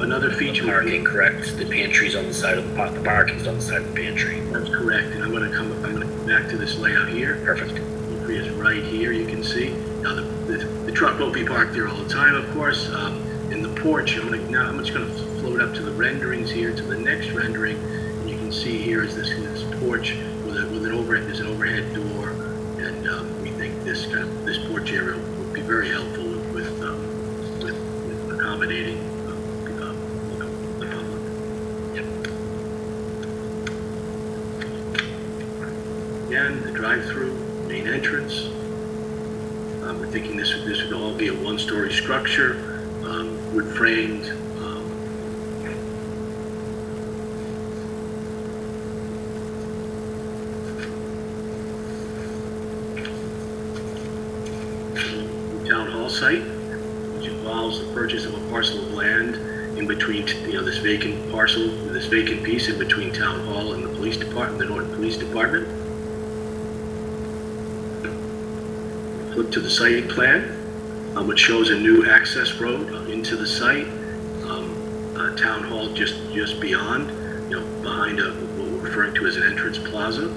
Another feature. Parking, correct? The pantry's on the side of the parking's on the side of the pantry. That's correct, and I'm gonna come back to this layout here. Perfect. Entry is right here, you can see. Now, the truck won't be parked there all the time, of course. In the porch, I'm just gonna float up to the renderings here, to the next rendering, and you can see here is this porch with an overhead, there's an overhead door, and we think this porch area would be very helpful with accommodating the public. Yep. Again, the drive-through, main entrance. We're thinking this would all be a one-story structure, wood framed. Town hall site, which involves the purchase of a parcel of land in between, this vacant parcel, this vacant piece in between town hall and the police department, the Norton Police Department. Flip to the site plan, which shows a new access road into the site. Town hall just beyond, behind what we're referring to as an entrance plaza.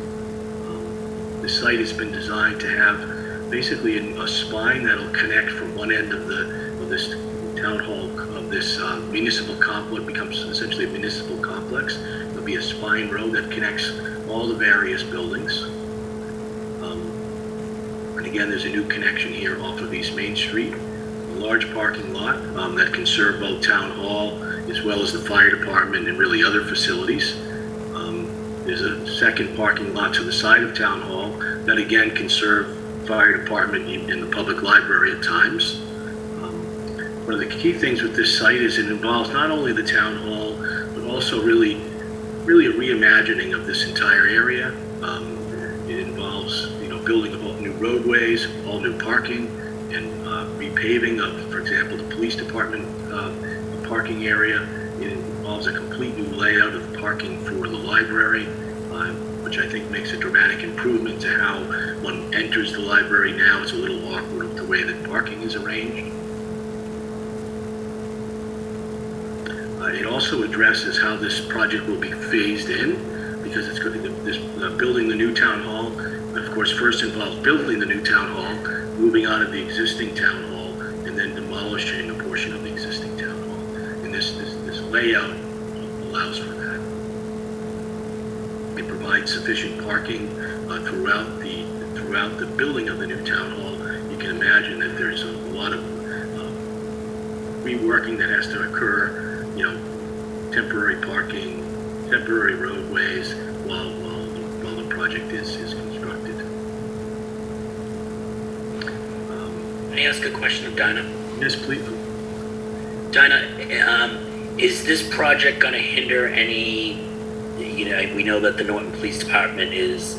The site has been designed to have basically a spine that'll connect from one end of this town hall, of this municipal complex, becomes essentially a municipal complex. There'll be a spine road that connects all the various buildings. And again, there's a new connection here off of East Main Street. A large parking lot that can serve both town hall as well as the fire department and really other facilities. There's a second parking lot to the side of town hall that again can serve fire department and the public library at times. One of the key things with this site is it involves not only the town hall, but also really a reimagining of this entire area. It involves, building of all new roadways, all new parking, and repaving of, for example, the police department parking area. It involves a complete new layout of parking for the library, which I think makes a dramatic improvement to how one enters the library now. It's a little awkward with the way that parking is arranged. It also addresses how this project will be phased in, because it's going to, building the new town hall, of course, first involves building the new town hall, moving out of the existing town hall, and then demolishing a portion of the existing town hall. And this layout allows for that. It provides sufficient parking throughout the building of the new town hall. You can imagine that there's a lot of reworking that has to occur, temporary parking, temporary roadways, while the project is constructed. Can I ask a question of Dinah? Yes, please. Dinah, is this project going to hinder any, we know that the Norton Police Department is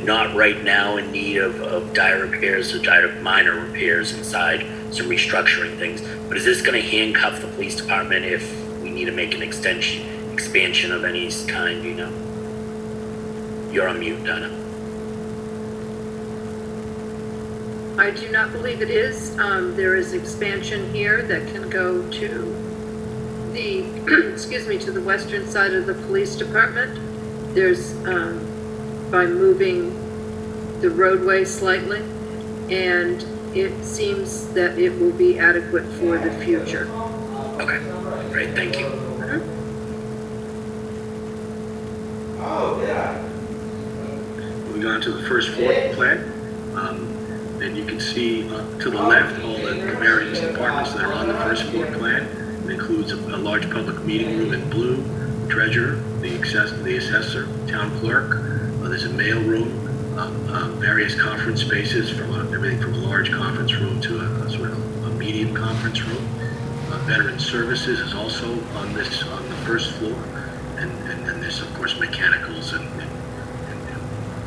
not right now in need of dire repairs or minor repairs inside, some restructuring things, but is this going to handcuff the police department if we need to make an expansion of any kind, You're on mute, Dinah. I do not believe it is. There is expansion here that can go to the, to the western side of the police department. There's, by moving the roadway slightly, and it seems that it will be adequate for the future. Okay, great, thank you. Moving on to the first floor plan. And you can see to the left all the various departments that are on the first floor plan. It includes a large public meeting room in blue, treasurer, the assessor, town clerk. There's a mail room, various conference spaces, from everything from a large conference room to a sort of a medium conference room. Veteran services is also on the first floor, and then there's of course mechanicals and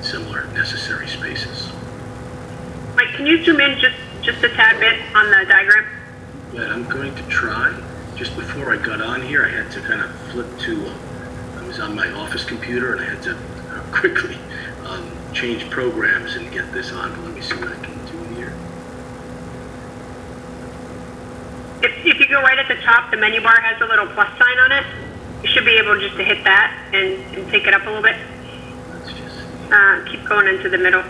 similar necessary spaces. Mike, can you zoom in just a tad bit on the diagram? Yeah, I'm going to try. Just before I got on here, I had to kind of flip to, I was on my office computer and I had to quickly change programs and get this on. Let me see what I can do here. If you you go right at the top, the menu bar has a little plus sign on it. You should be able just to hit that and take it up a little bit. Let's just, Keep going into the middle.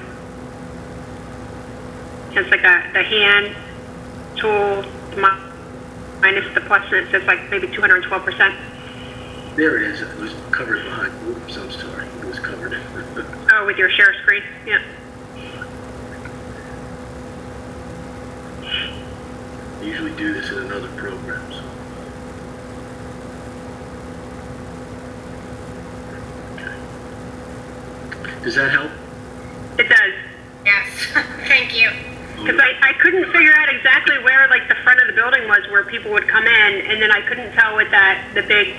It's like the hand tool minus the plus, and it says like maybe 212%. there it is. It was covered behind. Oops, I'm sorry. It was covered. Oh, with your share screen? Yeah. I usually do this in another program. So. Okay. Does that help? It does. Yes, thank you. Because I couldn't figure out exactly where like the front of the building was where people would come in, and then I couldn't tell what that big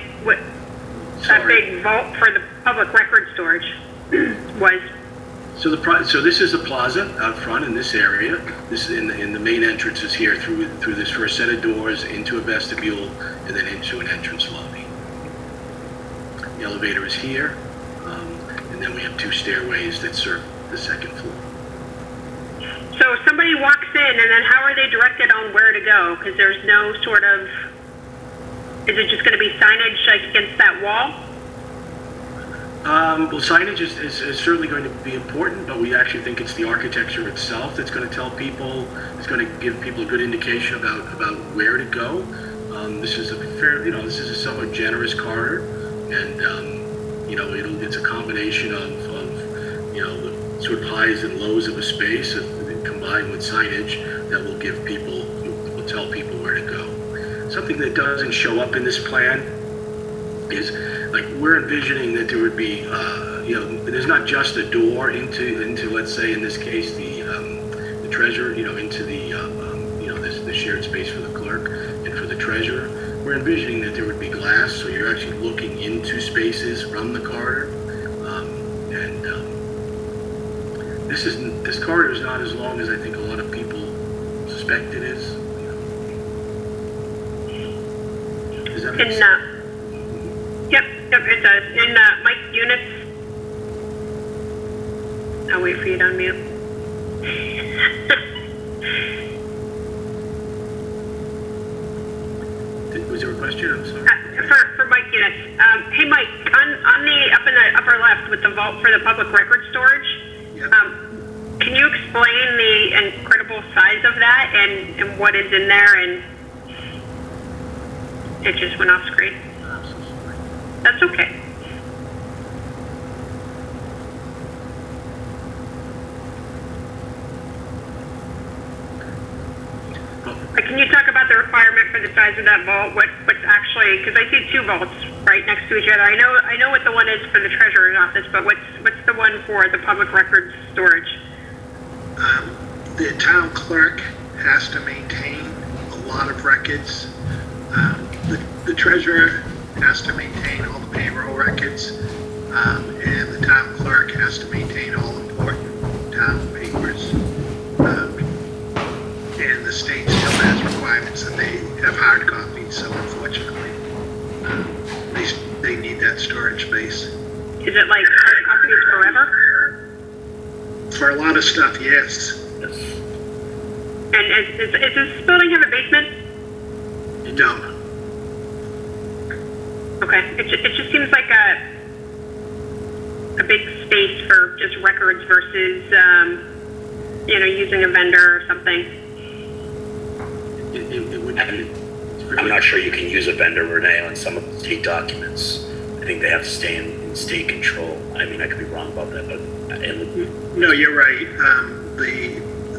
vault for the public record storage was. So so this is the plaza out front in this area. This is in the main entrance is here through this first set of doors into a vestibule and then into an entrance lobby. The elevator is here, and then we have 2 stairways that serve the second floor. So if somebody walks in, and then how are they directed on where to go? Because there's no sort of, is it just going to be signage like against that wall? Well, signage is certainly going to be important, but we actually think it's the architecture itself that's going to tell people, it's going to give people a good indication about where to go. This is this is a somewhat generous corridor, and it's a combination of the sort of highs and lows of a space combined with signage that will tell people where to go. Something that doesn't show up in this plan is, like, we're envisioning that there would be, there's not just a door into let's say in this case the treasurer, into the the shared space for the clerk and for the treasurer. We're envisioning that there would be glass, so you're actually looking into spaces from the corridor, this corridor is not as long as I think a lot of people suspect it is. Does that make sense? Yep, it does. In Mike units, I'll wait for you to unmute. Was there a question? I'm sorry. For Mike units. Hey Mike, on the up in the upper left with the vault for the public record storage, Yep. Can you explain the incredible size of that and what is in there? And it just went off screen. I'm so sorry. That's okay. Can you talk about the requirement for the size of that vault? What's actually, because I see 2 vaults right next to each other. I know what the one is for the treasurer's office, but what's the one for the public records storage? The town clerk has to maintain a lot of records. The treasurer has to maintain all the payroll records, and the town clerk has to maintain all important town papers. And the state still has requirements that they have hard copies, so unfortunately, they need that storage space. Is it like hard copies forever? For a lot of stuff, yes. And does this building have a basement? No. Okay, it just seems like a big space for just records versus using a vendor or something. I'm not sure you can use a vendor, Renee, on some of the state documents. I think they have to stay in state control. I mean, I could be wrong about that, but No, you're right.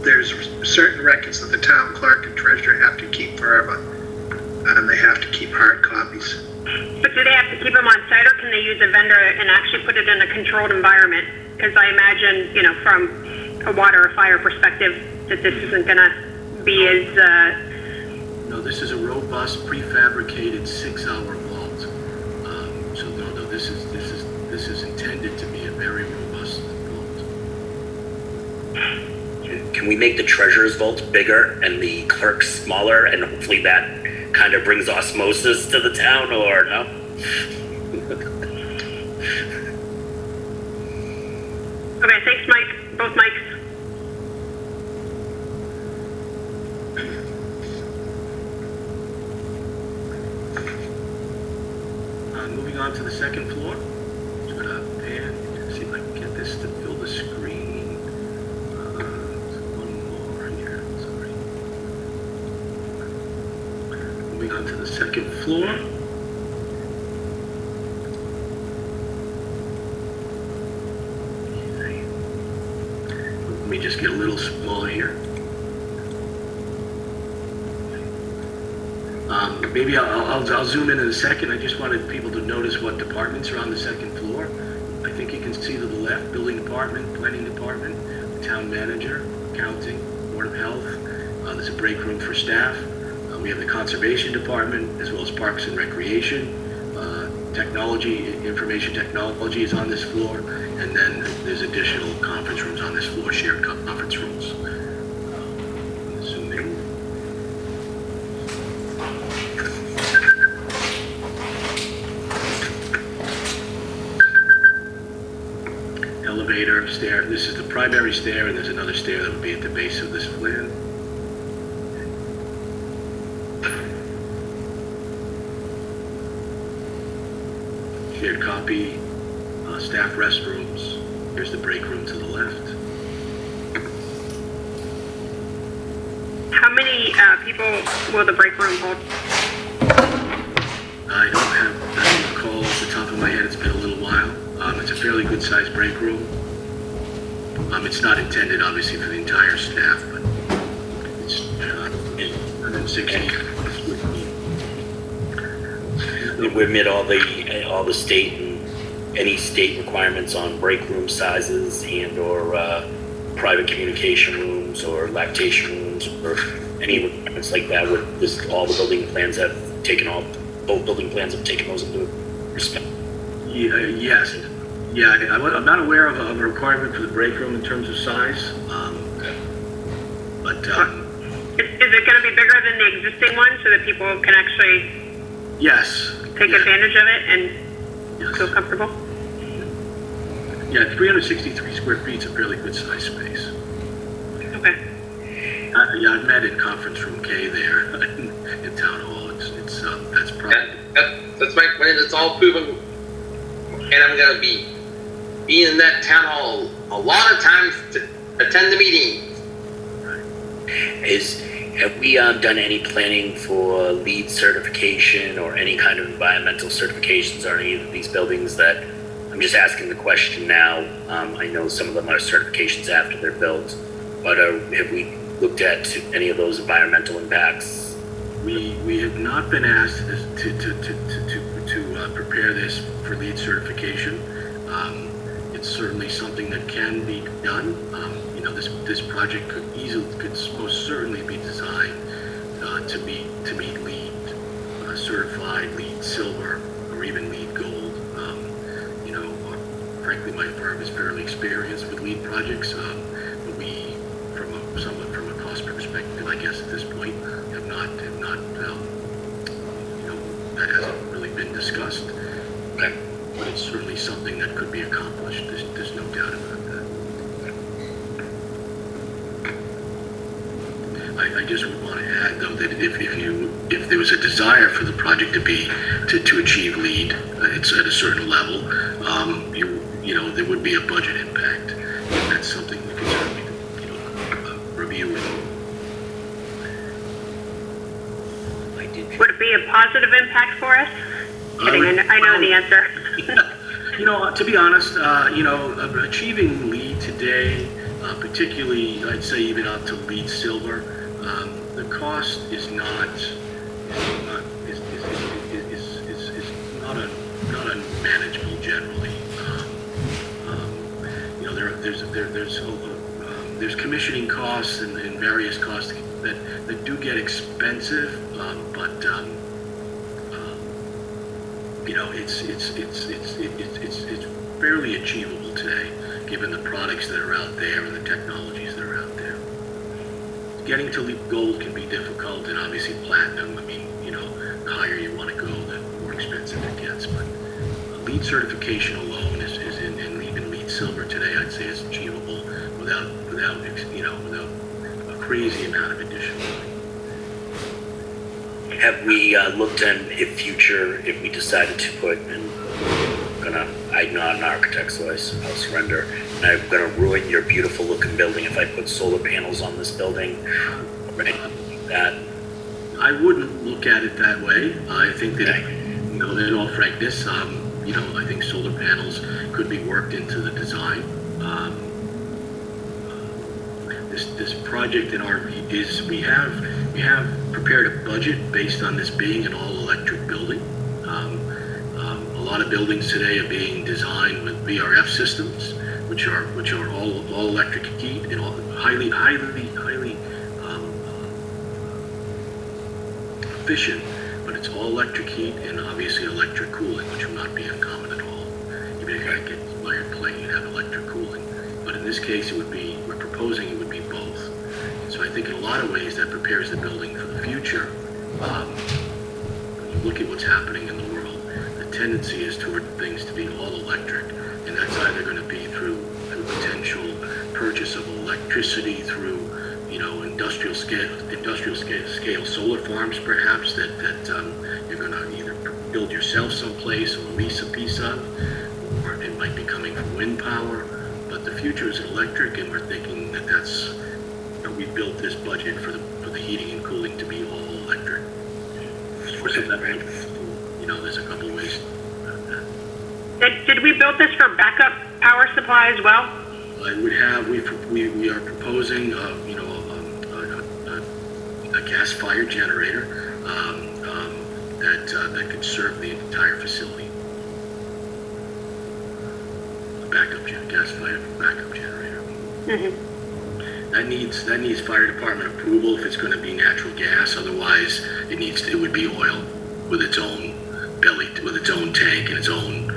There's certain records that the town clerk and treasurer have to keep forever, and they have to keep hard copies. But do they have to keep them on site, or can they use a vendor and actually put it in a controlled environment? Because I imagine, from a water or fire perspective, that this isn't going to be as... No, this is a robust, prefabricated 6-hour vault. So no, this is intended to be a very robust vault. can we make the treasurer's vault bigger and the clerk's smaller, and hopefully that kind of brings osmosis to the town, or no? Okay, thanks, Mike. Both Mikes. the second floor. Just gonna pan, see if I can get this to fill the screen. One more here, sorry. Moving on to the second floor. Okay. Let me just get a little small here. Maybe I'll zoom in a second. I just wanted people to notice what departments are on the second floor. I think you can see to the left, building department, planning department, the town manager, accounting, board of health. There's a break room for staff. We have the conservation department, as well as parks and recreation. Technology, information technology is on this floor. And then there's additional conference rooms on this floor, shared conference rooms. Zoom in. Elevator, stair. This is the primary stair, and there's another stair that would be at the base of this plan. Shared copy, staff restrooms. Here's the break room to the left. How many people will the break room hold? I don't recall off the top of my head. It's been a little while. It's a fairly good sized break room. It's not intended, obviously, for the entire staff, but it's 160. We met all the state and any state requirements on break room sizes and or private communication rooms or lactation rooms or any requirements like that. Where all the building plans have taken both building plans have taken those into respect. Yes. Yeah, I'm not aware of a requirement for the break room in terms of size. But is it going to be bigger than the existing one so that people can actually yes, take advantage of it and yes. feel comfortable? Yeah, 363 square feet is a fairly good size space. Okay. Yeah, I've met in conference room K there in town hall. That's probably that's right. When it's all proven, and I'm gonna be in that town hall a lot of times to attend the meeting. Have we done any planning for LEED certification or any kind of environmental certifications on any of these buildings? That I'm just asking the question now. I know some of them are certifications after they're built, but have we looked at any of those environmental impacts? We have not been asked to prepare this for LEED certification. It's certainly something that can be done. This project could most certainly be designed to meet LEED certified, LEED silver, or even LEED gold. Frankly, my firm is fairly experienced with LEED projects, but we, from a cost perspective, I guess at this point, have not. That hasn't really been discussed. Okay. But it's certainly something that could be accomplished. There's no doubt about that. I just would want to add, though, that if there was a desire for the project to achieve LEED, it's at a certain level, there would be a budget impact, and that's something we could certainly review. Would it be a positive impact for us? Kidding, I know the answer. To be honest, achieving LEED today, particularly, I'd say even up to LEED silver, the cost is not unmanageable generally. There's commissioning costs and various costs that do get expensive, but it's fairly achievable today, given the products that are out there and the technologies that are out there. Getting to LEED gold can be difficult, and obviously platinum. The higher you want to go, the more expensive it gets. But LEED certification alone is in even LEED silver today, I'd say is achievable without a crazy amount of additional money. Have we looked at if we decided to put in I'm not an architect, so I'll surrender. And I'm gonna ruin your beautiful looking building if I put solar panels on this building, or anything like that. I wouldn't look at it that way. I think that, in all frankness, I think solar panels could be worked into the design. This project we have prepared a budget based on this being an all-electric building. A lot of buildings today are being designed with VRF systems, which are all electric heat and all highly efficient, but it's all electric heat and obviously electric cooling, which will not be uncommon at all. Even if you get iron plate, you'd have electric cooling. But in this case, we're proposing it would be both. And so I think in a lot of ways that prepares the building for the future. When you look at what's happening in the world, the tendency is toward things to be all electric, and that's either going to be through potential purchase of electricity through industrial scale solar farms, perhaps that you're going to either build yourself someplace or lease a piece of, or it might be coming from wind power. But the future is electric, and we're thinking that's we built this budget for the heating and cooling to be all electric. There's a couple of ways about that. Did we build this for backup power supply as well? We are proposing a gas-fired generator that could serve the entire facility. A gas-fired backup generator. Mm-hmm. That needs fire department approval if it's going to be natural gas. Otherwise, it would be oil with its own belly, with its own tank and its own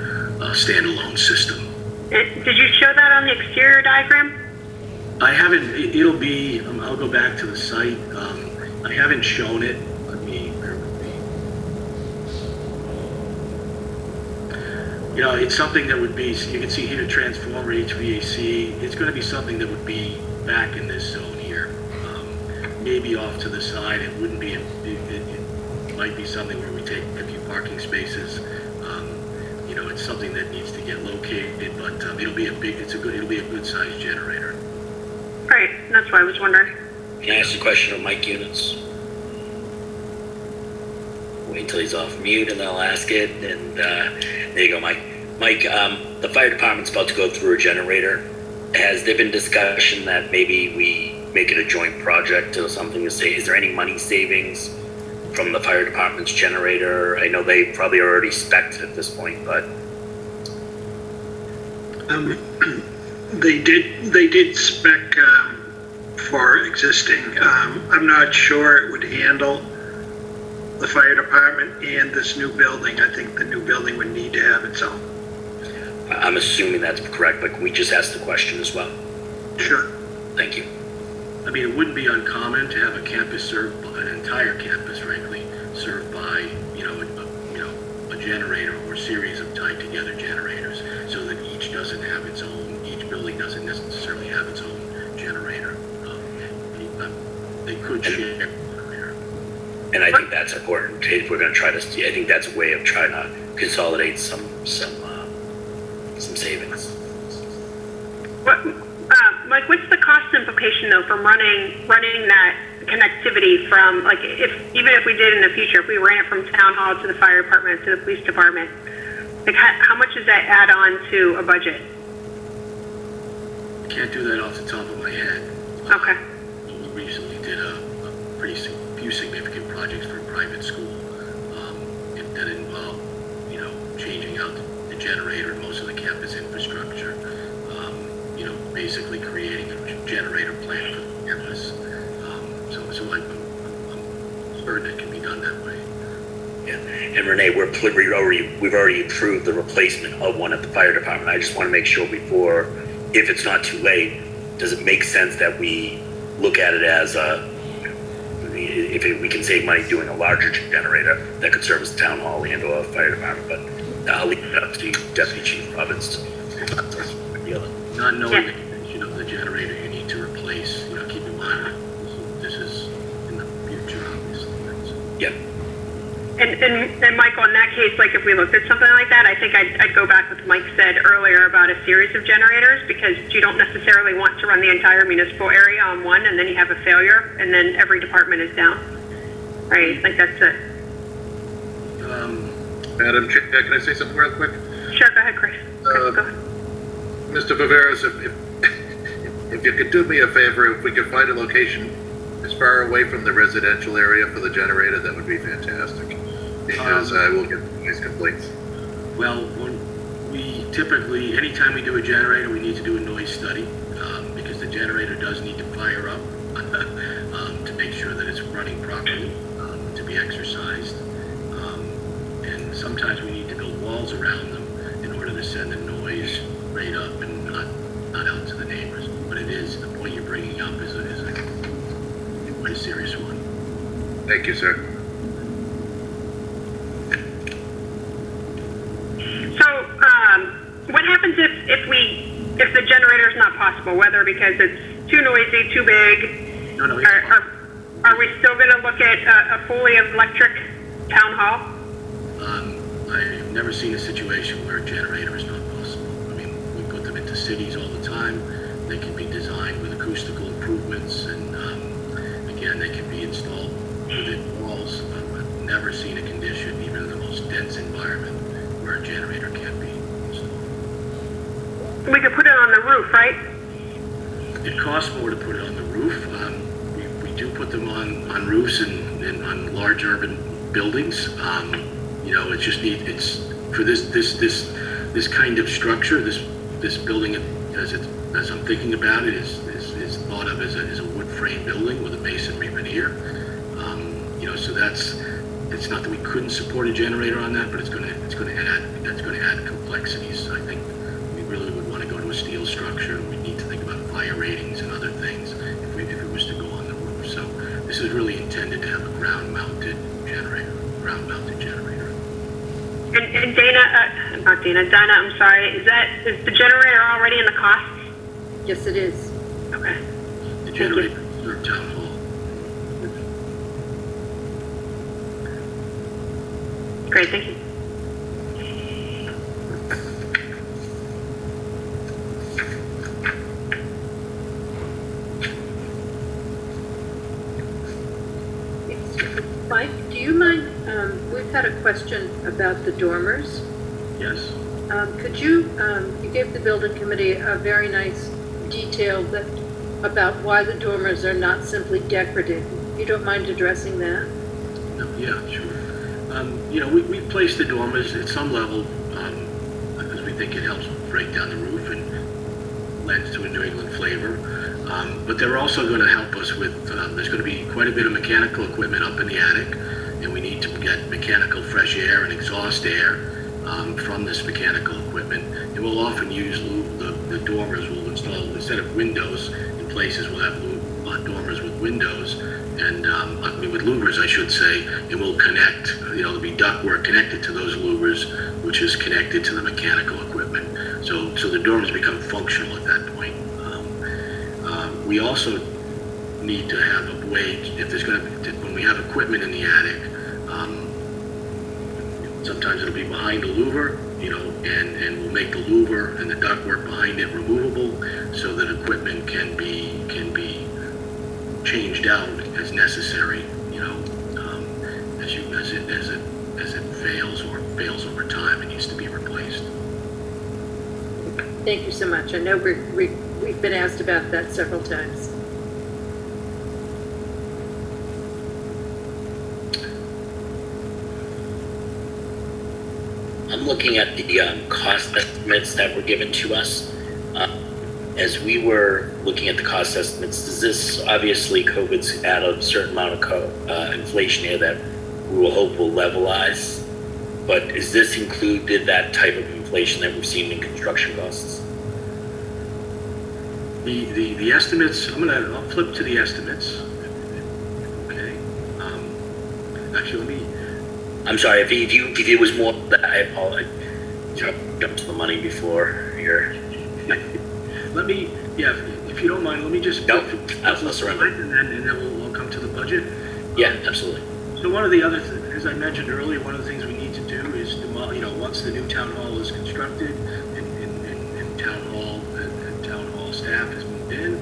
standalone system. Did you show that on the exterior diagram? I haven't. It'll be. I'll go back to the site. I haven't shown it. Let me. Bear with me. It's something that would be. You can see heater transformer, HVAC. It's going to be something that would be back in this zone here. Maybe off to the side. It wouldn't be. It might be something where we take a few parking spaces. It's something that needs to get located, but it'll be a good sized generator. Right, that's why I was wondering. Can I ask a question of Mike Units? Wait until he's off mute and then I'll ask it. And there you go, Mike. Mike, the fire department's about to go through a generator. Has there been discussion that maybe we make it a joint project or something to say, is there any money savings from the fire department's generator? I know they probably already spec'd it at this point, but they did spec for existing. I'm not sure it would handle the fire department and this new building. I think the new building would need to have its own. I'm assuming that's correct, but can we just ask the question as well? Sure. Thank you. I mean, it wouldn't be uncommon to have a campus served by an entire campus, frankly, served by a generator or series of tied together generators, so that each building doesn't necessarily have its own generator. They could share a generator. And I think that's important. If we're going to try to, I think that's a way of trying to consolidate some savings. Mike, what's the cost implication though from running that connectivity from, like, even if we did in the future, if we ran it from town hall to the fire department to the police department, like how much does that add on to a budget? I can't do that off the top of my head. Okay. We recently did a few significant projects for a private school that involved, changing out the generator and most of the campus infrastructure. Basically creating a generator plant for the campus. So I'm certain it can be done that way. Yeah. And Renee, we've already approved the replacement of one at the fire department. I just want to make sure before, if it's not too late, does it make sense that we look at it as we can save money doing a larger generator that could service the town hall and or fire department, but I'll leave it up to Deputy Chief Robbins to the other. Not knowing the condition of the generator you need to replace, keep in mind this is in the future, obviously. Yeah. And Michael, in that case, like if we looked at something like that, I think I'd go back with what Mike said earlier about a series of generators, because you don't necessarily want to run the entire municipal area on one and then you have a failure and then every department is down. Right? Like that's it. Madam Chair, can I say something real quick? Sure, go ahead, Chris. Go ahead. Mr. Viveras, if you could do me a favor, if we could find a location as far away from the residential area for the generator, that would be fantastic. Because I will get these complaints. Well, when we typically, anytime we do a generator, we need to do a noise study, because the generator does need to fire up to make sure that it's running properly, to be exercised. And sometimes we need to build walls around them in order to send the noise right up and not out to the neighbors. But it is, the point you're bringing up is quite a serious one. Thank you, sir. So, what happens if the generator is not possible, whether because it's too noisy, too big? No, are we still going to look at a fully electric town hall? I've never seen a situation where a generator is not possible. I mean, we put them into cities all the time. They can be designed with acoustical improvements, and again, they can be installed within walls. I've never seen a condition, even in the most dense environment, where a generator can't be installed. We could put it on the roof, right? It costs more to put it on the roof. We do put them on roofs and on large urban buildings. You know, it's just it's for this kind of structure. This building, as I'm thinking about it, is thought of as a wood frame building with a masonry veneer. You know, so it's not that we couldn't support a generator on that, but that's going to add complexities. I think we really would want to go to a steel structure. We need to think about fire ratings and other things if it was to go on the roof. So this is really intended to have a ground-mounted generator. And Dinah, I'm sorry, is the generator already in the cost? Yes, it is. Okay. The generator for town hall. Great, thank you. Mike, do you mind, we've had a question about the dormers. Yes. Could you gave the building committee a very nice detail about why the dormers are not simply decorative. You don't mind addressing that? No, yeah, sure. You know, we place the dormers at some level because we think it helps break down the roof and lends to a New England flavor. But they're also going to help us with, there's going to be quite a bit of mechanical equipment up in the attic, and we need to get mechanical fresh air and exhaust air from this mechanical equipment. And we'll often use the dormers. We'll install, instead of windows in places, we'll have dormers with windows, and with louvers, I should say, and we'll connect, you know, there'll be ductwork connected to those louvers, which is connected to the mechanical equipment. So the dormers become functional at that point. We also need to have a way, if there's going to, when we have equipment in the attic, sometimes it'll be behind a louver, you know, and we'll make the louver and the ductwork behind it removable so that equipment can be changed out as necessary, you know, as it fails or fails over time, it needs to be replaced. Thank you so much. I know we've been asked about that several times. I'm looking at the cost estimates that were given to us. As we were looking at the cost estimates, does this, obviously COVID's at a certain amount of inflation here that we will hope will levelize, but is this included that type of inflation that we've seen in construction costs? The estimates, I'll flip to the estimates. Okay. Actually, I'm sorry, if it was more, I apologize. Jump to the money before here. If you don't mind, let me just go through and then we'll come to the budget. Yeah, absolutely. So one of the other things, as I mentioned earlier, one of the things we need to do is, once the new town hall is constructed and town hall staff has moved in,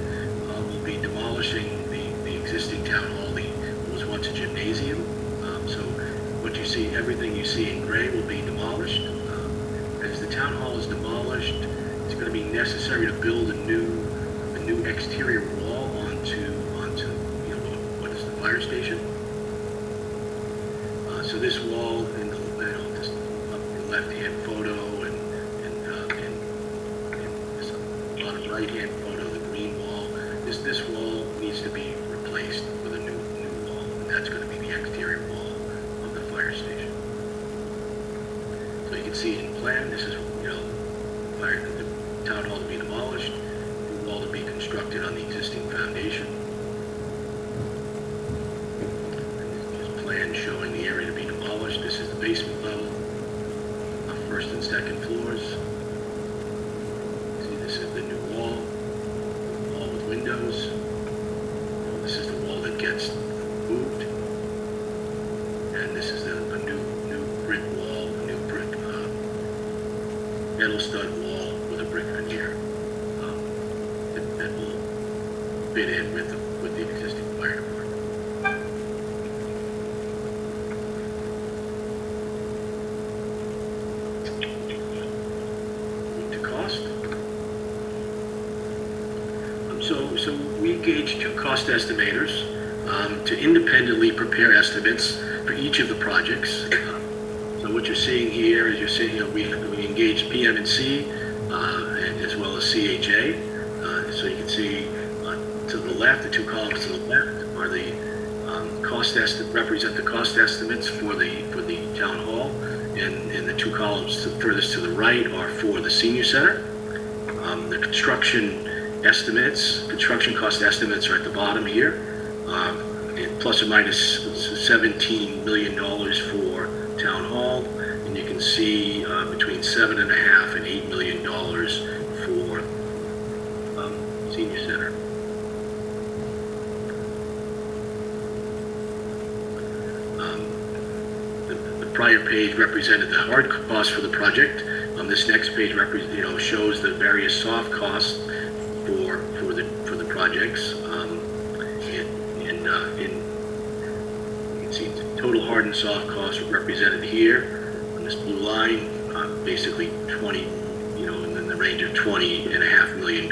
we'll be demolishing the existing town hall. It was once a gymnasium. So what you see, everything you see in gray will be demolished. As the town hall is demolished, it's going to be necessary to build a new exterior wall onto what is the fire station. So this wall in this left-hand photo and this bottom right-hand photo, the green wall, this wall needs to be replaced with a new wall, and that's going to be the exterior wall of the fire station. So you can see in plan, this is the town hall to be demolished, the wall to be constructed on the existing foundation. Plan showing the area to be demolished. This is the basement level, first and second floors. See, this is the new wall with windows. This is the wall that gets moved, and this is a new brick wall, a new brick metal stud wall with a brick veneer that will fit in with the existing fire department. So we engaged two cost estimators to independently prepare estimates for each of the projects. So what you're seeing here is we engaged PM&C and as well as CHA. So you can see to the left, the two columns to the left are the represent the cost estimates for the town hall, and the two columns furthest to the right are for the senior center. The construction cost estimates are at the bottom here, plus or minus $17 million for town hall, and you can see between $7.5 and $8 million for senior center. The prior page represented the hard cost for the project. This next page shows the various soft costs for the projects, you can see total hard and soft costs represented here on this blue line, basically 20, in the range of $20.5 million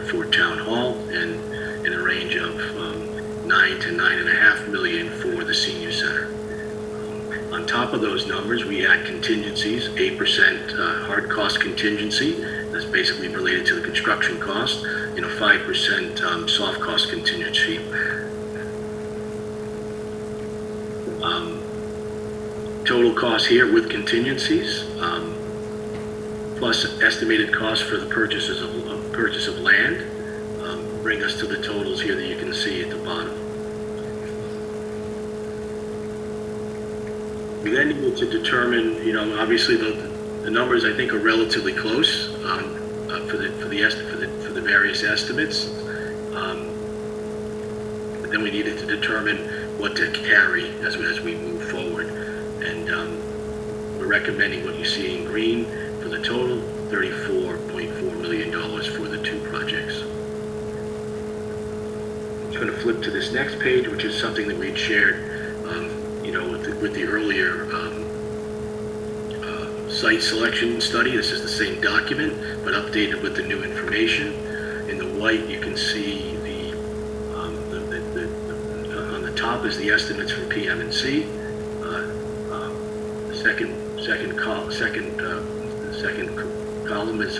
for town hall, and in a range of $9 to $9.5 million for the senior center. On top of those numbers, we add contingencies, 8% hard cost contingency. That's basically related to the construction cost, 5% soft cost contingency. Total cost here with contingencies, plus estimated cost for the purchase of land, bring us to the totals here that you can see at the bottom. We then need to determine, obviously the numbers I think are relatively close for the various estimates. But then we needed to determine what to carry as we move forward, and we're recommending what you see in green for the total, $34.4 million for the two projects. I'm going to flip to this next page, which is something that we'd shared with the earlier site selection study. This is the same document, but updated with the new information. In the white, you can see on the top is the estimates for PM&C. The second column is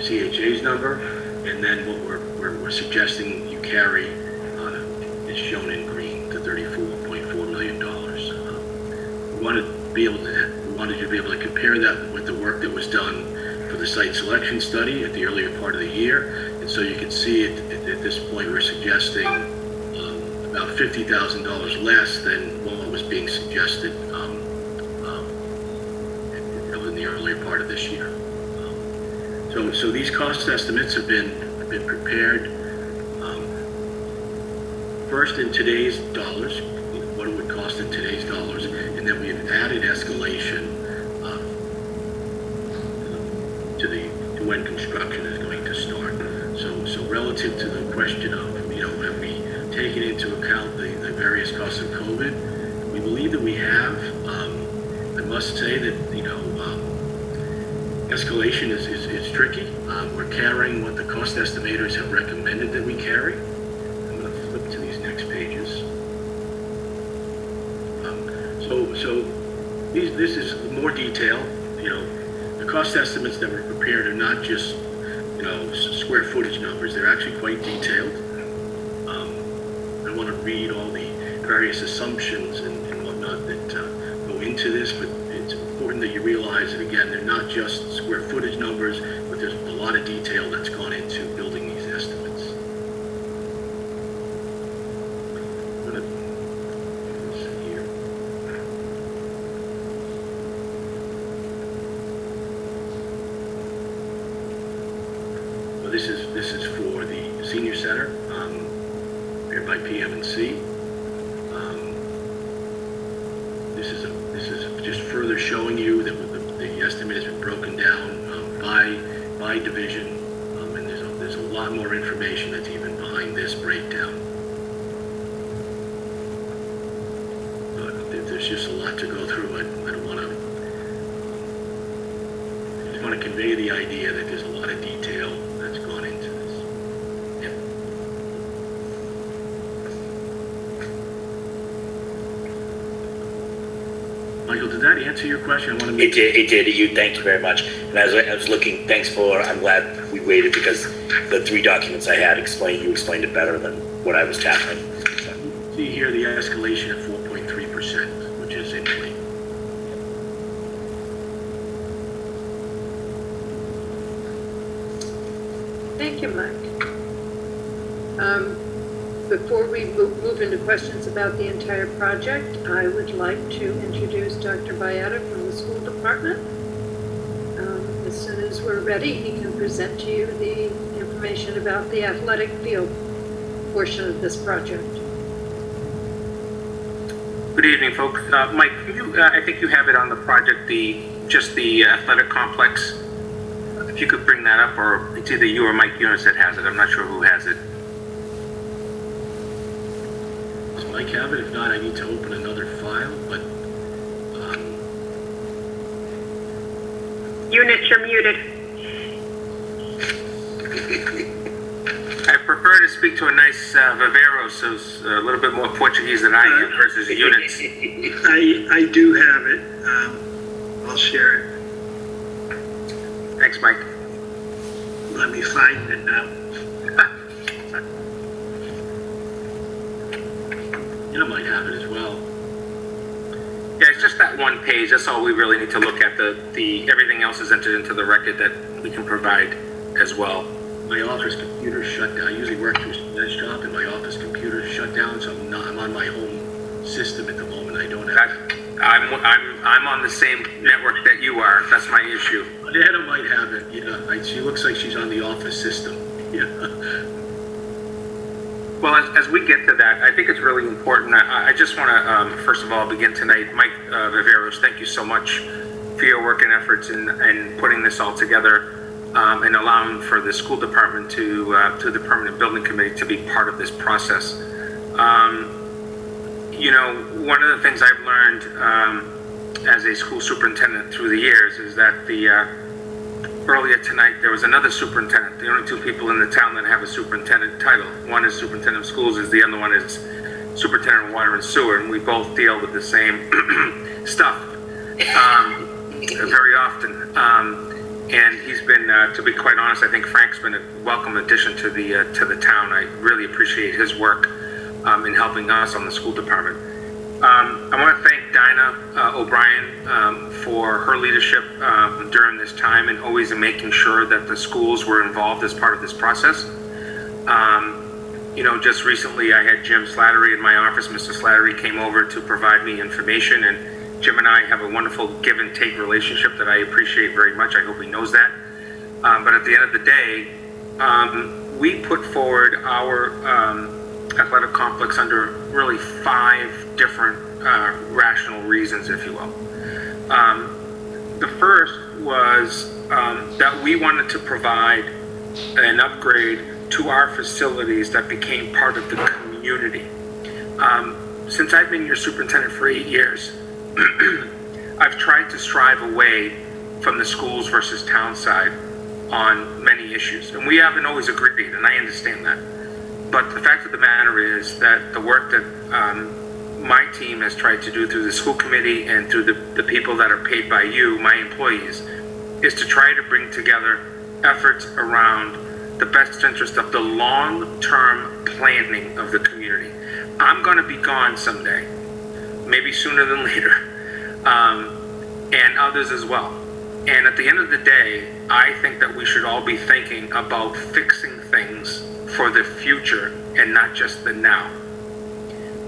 CHA's number, and then what we're suggesting you carry is shown in green, the $34.4 million. We wanted you to be able to compare that with the work that was done for the site selection study at the earlier part of the year, and so you can see at this point we're suggesting about $50,000 less than what was being suggested in the earlier part of this year. So these cost estimates have been prepared. first in today's dollars, what it would cost in today's dollars, and then we've added escalation to when construction is going to start. So relative to the question of, have we taken into account the various costs of COVID, we believe that we have. I must say that, escalation is tricky. We're carrying what the cost estimators have recommended that we carry. I'm going to flip to these next pages. So this is more detail. The cost estimates that were prepared are not just square footage numbers. They're actually quite detailed. I want to read all the various assumptions and whatnot that go into this, but it's important that you realize that, again, they're not just square footage numbers, but there's a lot of detail that's gone into building these estimates. I'm going to do this here. Well, this is for the senior center, prepared by PM&C. This is just further showing you that the estimate has been broken down by division, and there's a lot more information that's even behind this breakdown. But there's just a lot to go through. I don't want to. I just want to convey the idea that there's a lot of detail that's gone into this. Michael, did that answer your question? I want to make It did. Thank you very much. And as I was looking, I'm glad we waited, because the 3 documents I had you explained it better than what I was tackling. So. See here the escalation at 4.3%, which is inflated. Thank you, Mike. Before we move into questions about the entire project, I would like to introduce Dr. Bayetta from the school department. As soon as we're ready, he can present to you the information about the athletic field portion of this project. Good evening, folks. Mike, I think you have it on the project, the athletic complex. If you could bring that up, or it's either you or Mike Eunice that has it. I'm not sure who has it. Does Mike have it? If not, I need to open another file, but... Unit, you're muted. I prefer to speak to a nice Viveros, who's a little bit more Portuguese than I am, versus Units. I do have it. I'll share it. Thanks, Mike. Let me find it now. You might have it as well. Yeah, it's just that one page. That's all we really need to look at. The everything else is entered into the record that we can provide as well. My office computer shut down. I usually work through a desktop, and my office computer shut down, so I'm on my home system at the moment. I don't have. I'm on the same network that you are. That's my issue. Anna might have it. Yeah, she looks like she's on the office system. Yeah. Well, as we get to that, I think it's really important. I just want to, first of all, begin tonight. Mike Viveros, thank you so much for your work and efforts in putting this all together, and allowing for the school department to the permanent building committee to be part of this process. One of the things I've learned as a school superintendent through the years is that earlier tonight there was another superintendent. The only 2 people in the town that have a superintendent title. One is superintendent of schools, the other one is superintendent of water and sewer, and we both deal with the same stuff very often. And he's been, to be quite honest, I think Frank's been a welcome addition to the town. I really appreciate his work in helping us on the school department. I want to thank Dinah O'Brien for her leadership during this time, and always in making sure that the schools were involved as part of this process. Just recently I had Jim Slattery in my office. Mr. Slattery came over to provide me information, and Jim and I have a wonderful give and take relationship that I appreciate very much. I hope he knows that. But at the end of the day, we put forward our athletic complex under really 5 different rational reasons, if you will. The first was that we wanted to provide an upgrade to our facilities that became part of the community. Since I've been your superintendent for 8 years, I've tried to strive away from the schools versus town side on many issues. And we haven't always agreed, and I understand that. But the fact of the matter is that the work that my team has tried to do through the school committee and through the people that are paid by you, my employees, is to try to bring together efforts around the best interest of the long-term planning of the community. I'm going to be gone someday, maybe sooner than later, and others as well. And at the end of the day, I think that we should all be thinking about fixing things for the future and not just the now.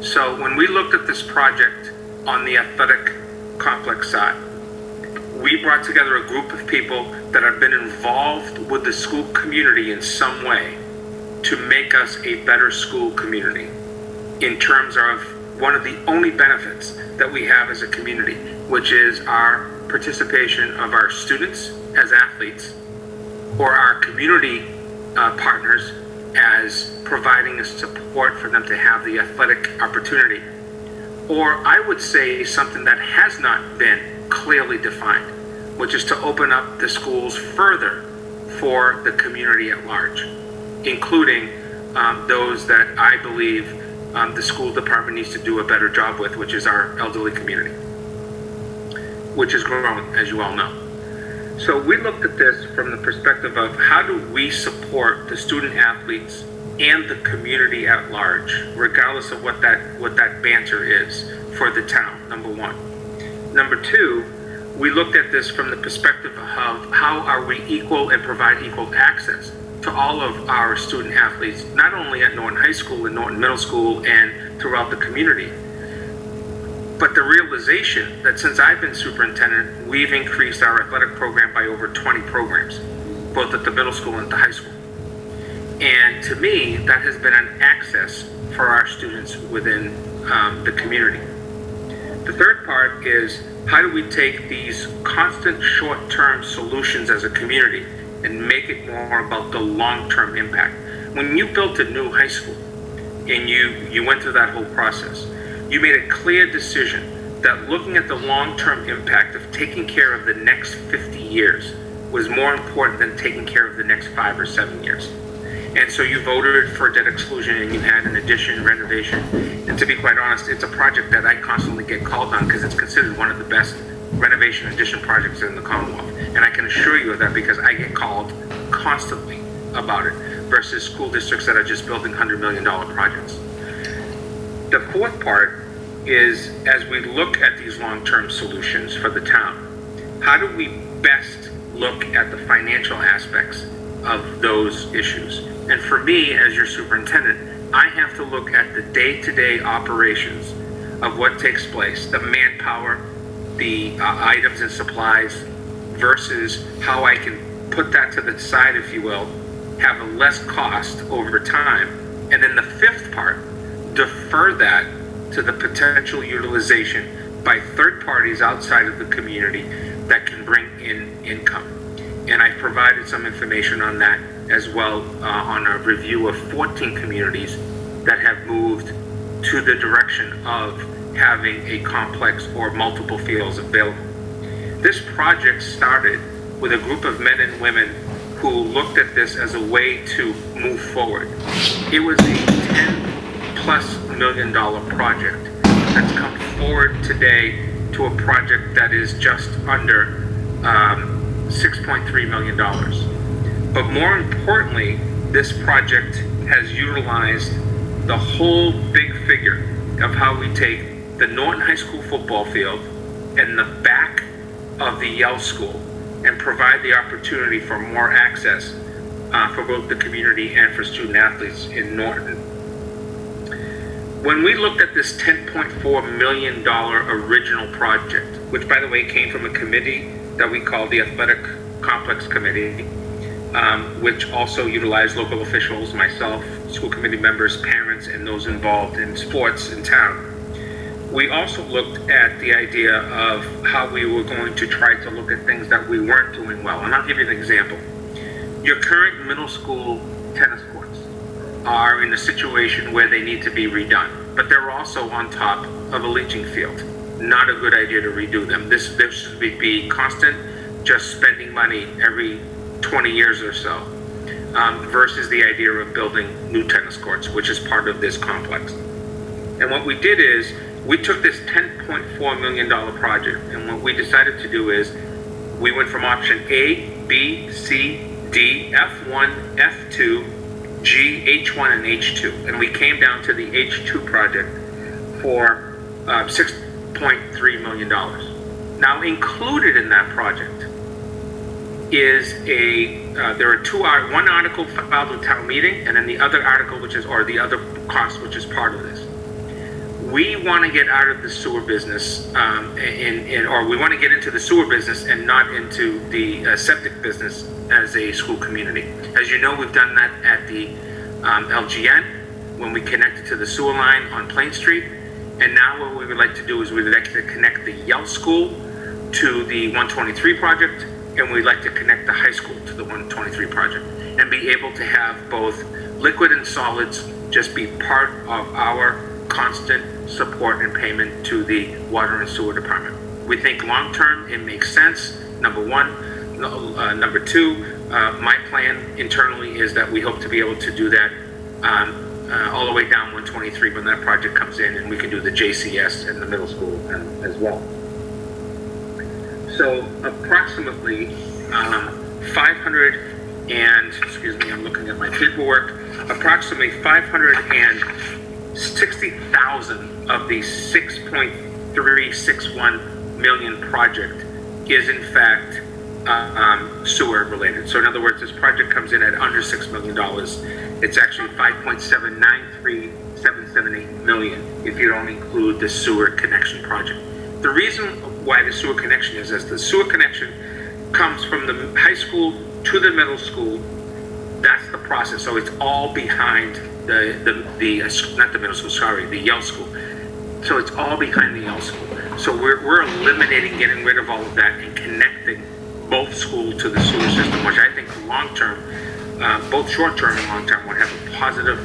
So when we looked at this project on the athletic complex side, we brought together a group of people that have been involved with the school community in some way to make us a better school community in terms of one of the only benefits that we have as a community, which is our participation of our students as athletes or our community partners as providing a support for them to have the athletic opportunity. Or I would say something that has not been clearly defined, which is to open up the schools further for the community at large, including those that I believe the school department needs to do a better job with, which is our elderly community, which is growing, as you all know. So we looked at this from the perspective of how do we support the student athletes and the community at large, regardless of what that banter is for the town, number one. Number two, we looked at this from the perspective of how are we equal and provide equal access to all of our student athletes, not only at Norton High School and Norton Middle School and throughout the community, but the realization that since I've been superintendent, we've increased our athletic program by over 20 programs, both at the middle school and the high school. And to me, that has been an access for our students within the community. The third part is how do we take these constant short-term solutions as a community and make it more about the long-term impact. When you built a new high school and you went through that whole process, you made a clear decision that looking at the long-term impact of taking care of the next 50 years was more important than taking care of the next 5 or 7 years. And so you voted for debt exclusion and you had an addition, renovation. And to be quite honest, it's a project that I constantly get called on because it's considered one of the best renovation addition projects in the Commonwealth. And I can assure you of that because I get called constantly about it versus school districts that are just building $100 million projects. The fourth part is, as we look at these long-term solutions for the town, how do we best look at the financial aspects of those issues? And for me, as your superintendent, I have to look at the day-to-day operations of what takes place, the manpower, the items and supplies, versus how I can put that to the side, if you will, have a less cost over time. And then the fifth part, defer that to the potential utilization by third parties outside of the community that can bring in income. And I provided some information on that as well on a review of 14 communities that have moved to the direction of having a complex or multiple fields available. This project started with a group of men and women who looked at this as a way to move forward. It was a $10+ million project that's come forward today to a project that is just under $6.3 million. But more importantly, this project has utilized the whole big figure of how we take the Norton High School football field and the back of the Yale School and provide the opportunity for more access for both the community and for student athletes in Norton. When we looked at this $10.4 million original project, which by the way came from a committee that we call the Athletic Complex Committee, which also utilized local officials, myself, school committee members, parents, and those involved in sports in town. We also looked at the idea of how we were going to try to look at things that we weren't doing well. And I'll give you an example. Your current middle school tennis courts are in a situation where they need to be redone, but they're also on top of a leaching field. Not a good idea to redo them. This would be constant, just spending money every 20 years or so, versus the idea of building new tennis courts, which is part of this complex. And what we did is, we took this $10.4 million project, and what we decided to do is, we went from option A, B, C, D, F1, F2, G, H1, and H2. And we came down to the H2 project for $6.3 million. Now, included in that project is there are one article filed with town meeting, and then the other article, the other cost, which is part of this. We want to get out of the sewer business, or we want to get into the sewer business and not into the septic business as a school community. As you know, we've done that at the LGN when we connected to the sewer line on Plain Street. And now what we would like to do is we'd like to connect the Yale School to the 123 project, and we'd like to connect the high school to the 123 project, and be able to have both liquid and solids just be part of our constant support and payment to the water and sewer department. We think long-term it makes sense, number one. Number two, my plan internally is that we hope to be able to do that all the way down 123 when that project comes in, and we can do the JCS in the middle school as well. So approximately I'm looking at my paperwork, approximately 560,000 of the 6.361 million project is in fact sewer related. So in other words, this project comes in at under $6 million. It's actually 5.793778 million if you don't include the sewer connection project. The reason why the sewer connection is the sewer connection comes from the high school to the middle school. That's the process. So it's all behind the Yale School. So it's all behind the Yale School. So we're eliminating, getting rid of all of that and connecting both schools to the sewer system, which I think long term, both short term and long term, would have a positive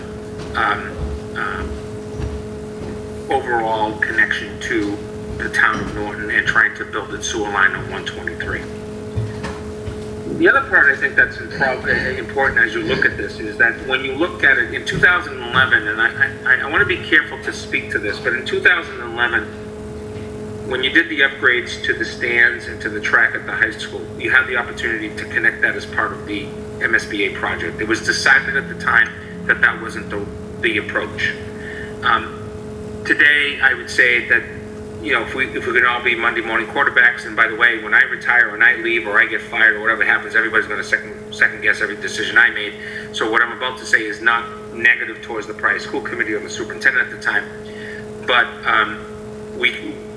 overall connection to the town of Norton and trying to build its sewer line on 123. The other part I think that's important as you look at this is that when you looked at it in 2011, and I want to be careful to speak to this, but in 2011, when you did the upgrades to the stands and to the track at the high school, you had the opportunity to connect that as part of the MSBA project. It was decided at the time that that wasn't the approach. Today, I would say that, you know, if we could all be Monday morning quarterbacks, and by the way, when I retire, when I leave, or I get fired, or whatever happens, everybody's going to second guess every decision I made. So what I'm about to say is not negative towards the prior school committee or the superintendent at the time, but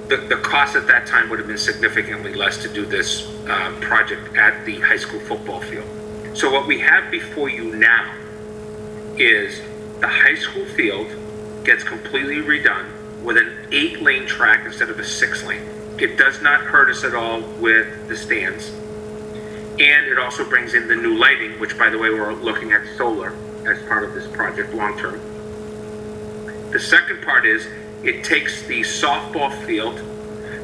the cost at that time would have been significantly less to do this project at the high school football field. So what we have before you now is the high school field gets completely redone with an 8-lane track instead of a 6-lane. It does not hurt us at all with the stands. And it also brings in the new lighting, which, by the way, we're looking at solar as part of this project long term. The second part is it takes the softball field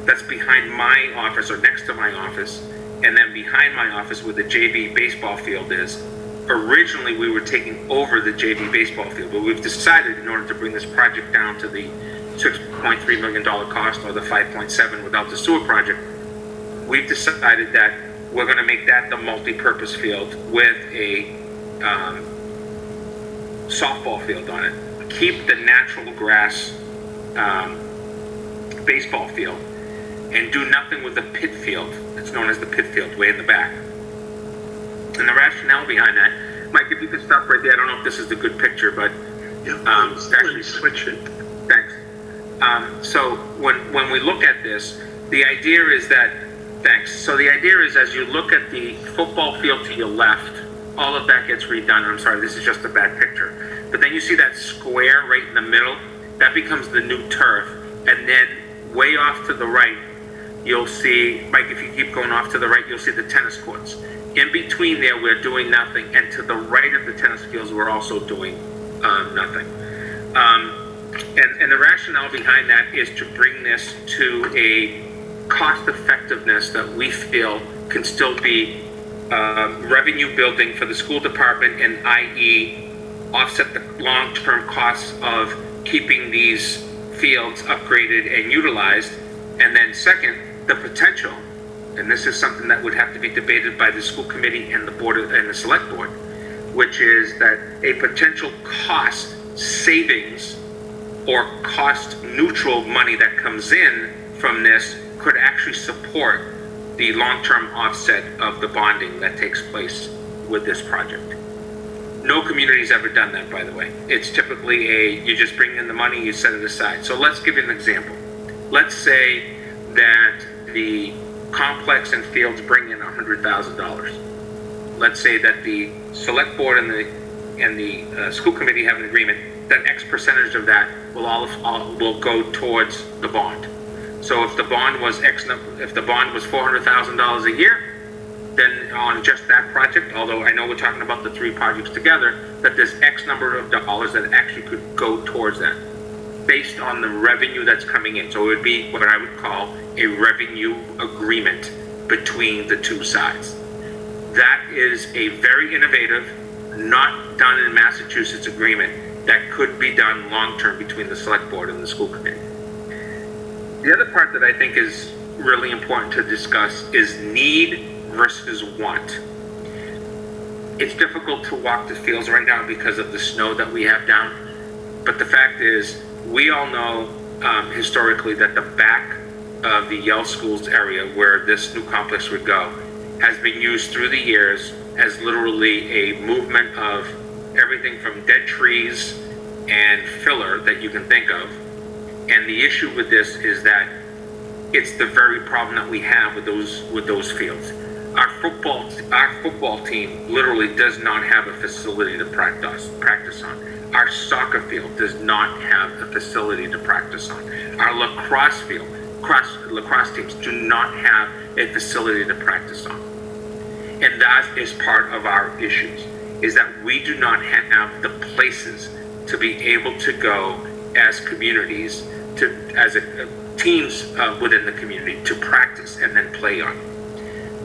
that's behind my office or next to my office, and then behind my office where the JV baseball field is. Originally, we were taking over the JV baseball field, but we've decided in order to bring this project down to the $6.3 million cost, or the 5.7 without the sewer project, we've decided that we're going to make that the multi-purpose field with a softball field on it. Keep the natural grass baseball field and do nothing with the pit field. It's known as the pit field way in the back. And the rationale behind that, Mike, if you could stop right there. I don't know if this is the good picture, but actually switch it. Thanks. So when we look at this, the idea is that, thanks. So the idea is, as you look at the football field to your left all of that gets redone. I'm sorry, this is just a bad picture. But then you see that square right in the middle, that becomes the new turf. And then way off to the right, you'll see, Mike, if you keep going off to the right, you'll see the tennis courts. In between there, we're doing nothing. And to the right of the tennis fields, we're also doing nothing. And the rationale behind that is to bring this to a cost effectiveness that we feel can still be revenue building for the school department, and i.e. offset the long-term costs of keeping these fields upgraded and utilized. And then second, the potential, and this is something that would have to be debated by the school committee and the board and the select board, which is that a potential cost savings or cost neutral money that comes in from this could actually support the long-term offset of the bonding that takes place with this project. No community's ever done that, by the way. It's typically you just bring in the money, you set it aside. So let's give you an example. Let's say that the complex and fields bring in $100,000. Let's say that the select board and the school committee have an agreement that X percentage of that will go towards the bond. So if the bond was $400,000 a year, then on just that project, although I know we're talking about the three projects together, that there's X number of dollars that actually could go towards that based on the revenue that's coming in. So it would be what I would call a revenue agreement between the two sides. That is a very innovative, not done in Massachusetts agreement that could be done long-term between the select board and the school committee. The other part that I think is really important to discuss is need versus want. It's difficult to walk the fields right now because of the snow that we have down, but the fact is, we all know historically that the back of the Yale Schools area where this new complex would go has been used through the years as literally a movement of everything from dead trees and filler that you can think of. And the issue with this is that it's the very problem that we have with those fields. Our football team literally does not have a facility to practice on. Our soccer field does not have a facility to practice on. Our lacrosse teams do not have a facility to practice on. And that is part of our issues, is that we do not have the places to be able to go as communities, as teams within the community to practice and then play on.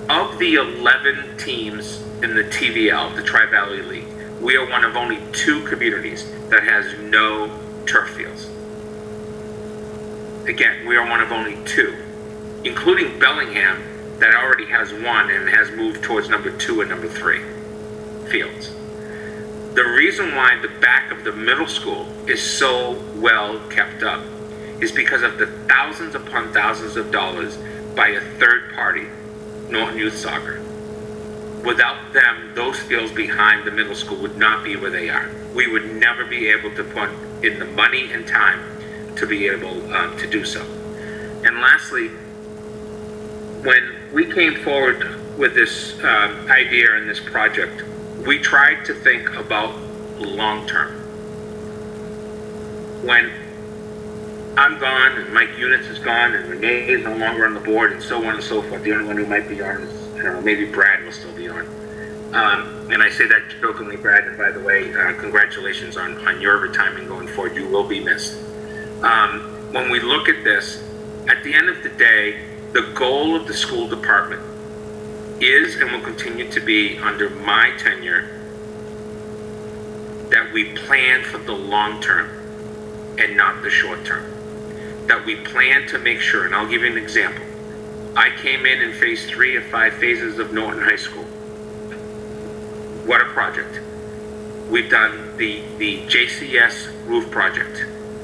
Of the 11 teams in the TVL, the Tri-Valley League, we are one of only 2 communities that has no turf fields. Again, we are one of only 2, including Bellingham, that already has 1 and has moved towards number 2 and number 3 fields. The reason why the back of the middle school is so well kept up is because of the thousands upon thousands of dollars by a third party, Norton Youth Soccer. Without them, those fields behind the middle school would not be where they are. We would never be able to put in the money and time to be able to do so. And lastly, when we came forward with this idea and this project, we tried to think about long term. When I'm gone and Mike Units is gone and Renee is no longer on the board and so on and so forth, the only one who might be on is, I don't know, maybe Brad will still be on. And I say that jokingly, Brad, and by the way, congratulations on your retirement going forward. You will be missed. When we look at this, at the end of the day, the goal of the school department is and will continue to be under my tenure that we plan for the long term and not the short term. That we plan to make sure, and I'll give you an example. I came in phase 3 of 5 phases of Norton High School. What a project. We've done the JCS roof project.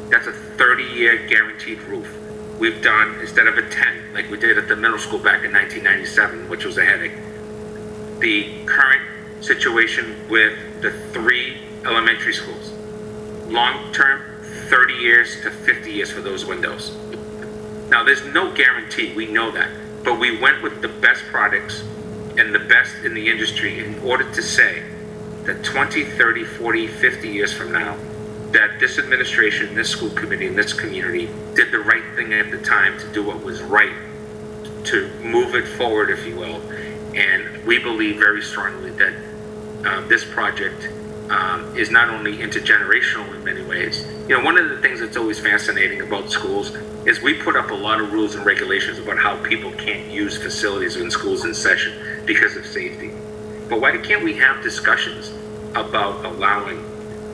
That's a 30-year guaranteed roof. We've done, instead of a tent, like we did at the middle school back in 1997, which was a headache, the current situation with the 3 elementary schools. Long-term, 30 years to 50 years for those windows. Now, there's no guarantee, we know that, but we went with the best products and the best in the industry in order to say that 20, 30, 40, 50 years from now, that this administration, this school committee, and this community did the right thing at the time to do what was right, to move it forward, if you will. And we believe very strongly that this project is not only intergenerational in many ways. You know, one of the things that's always fascinating about schools is we put up a lot of rules and regulations about how people can't use facilities in schools in session because of safety. But why can't we have discussions about allowing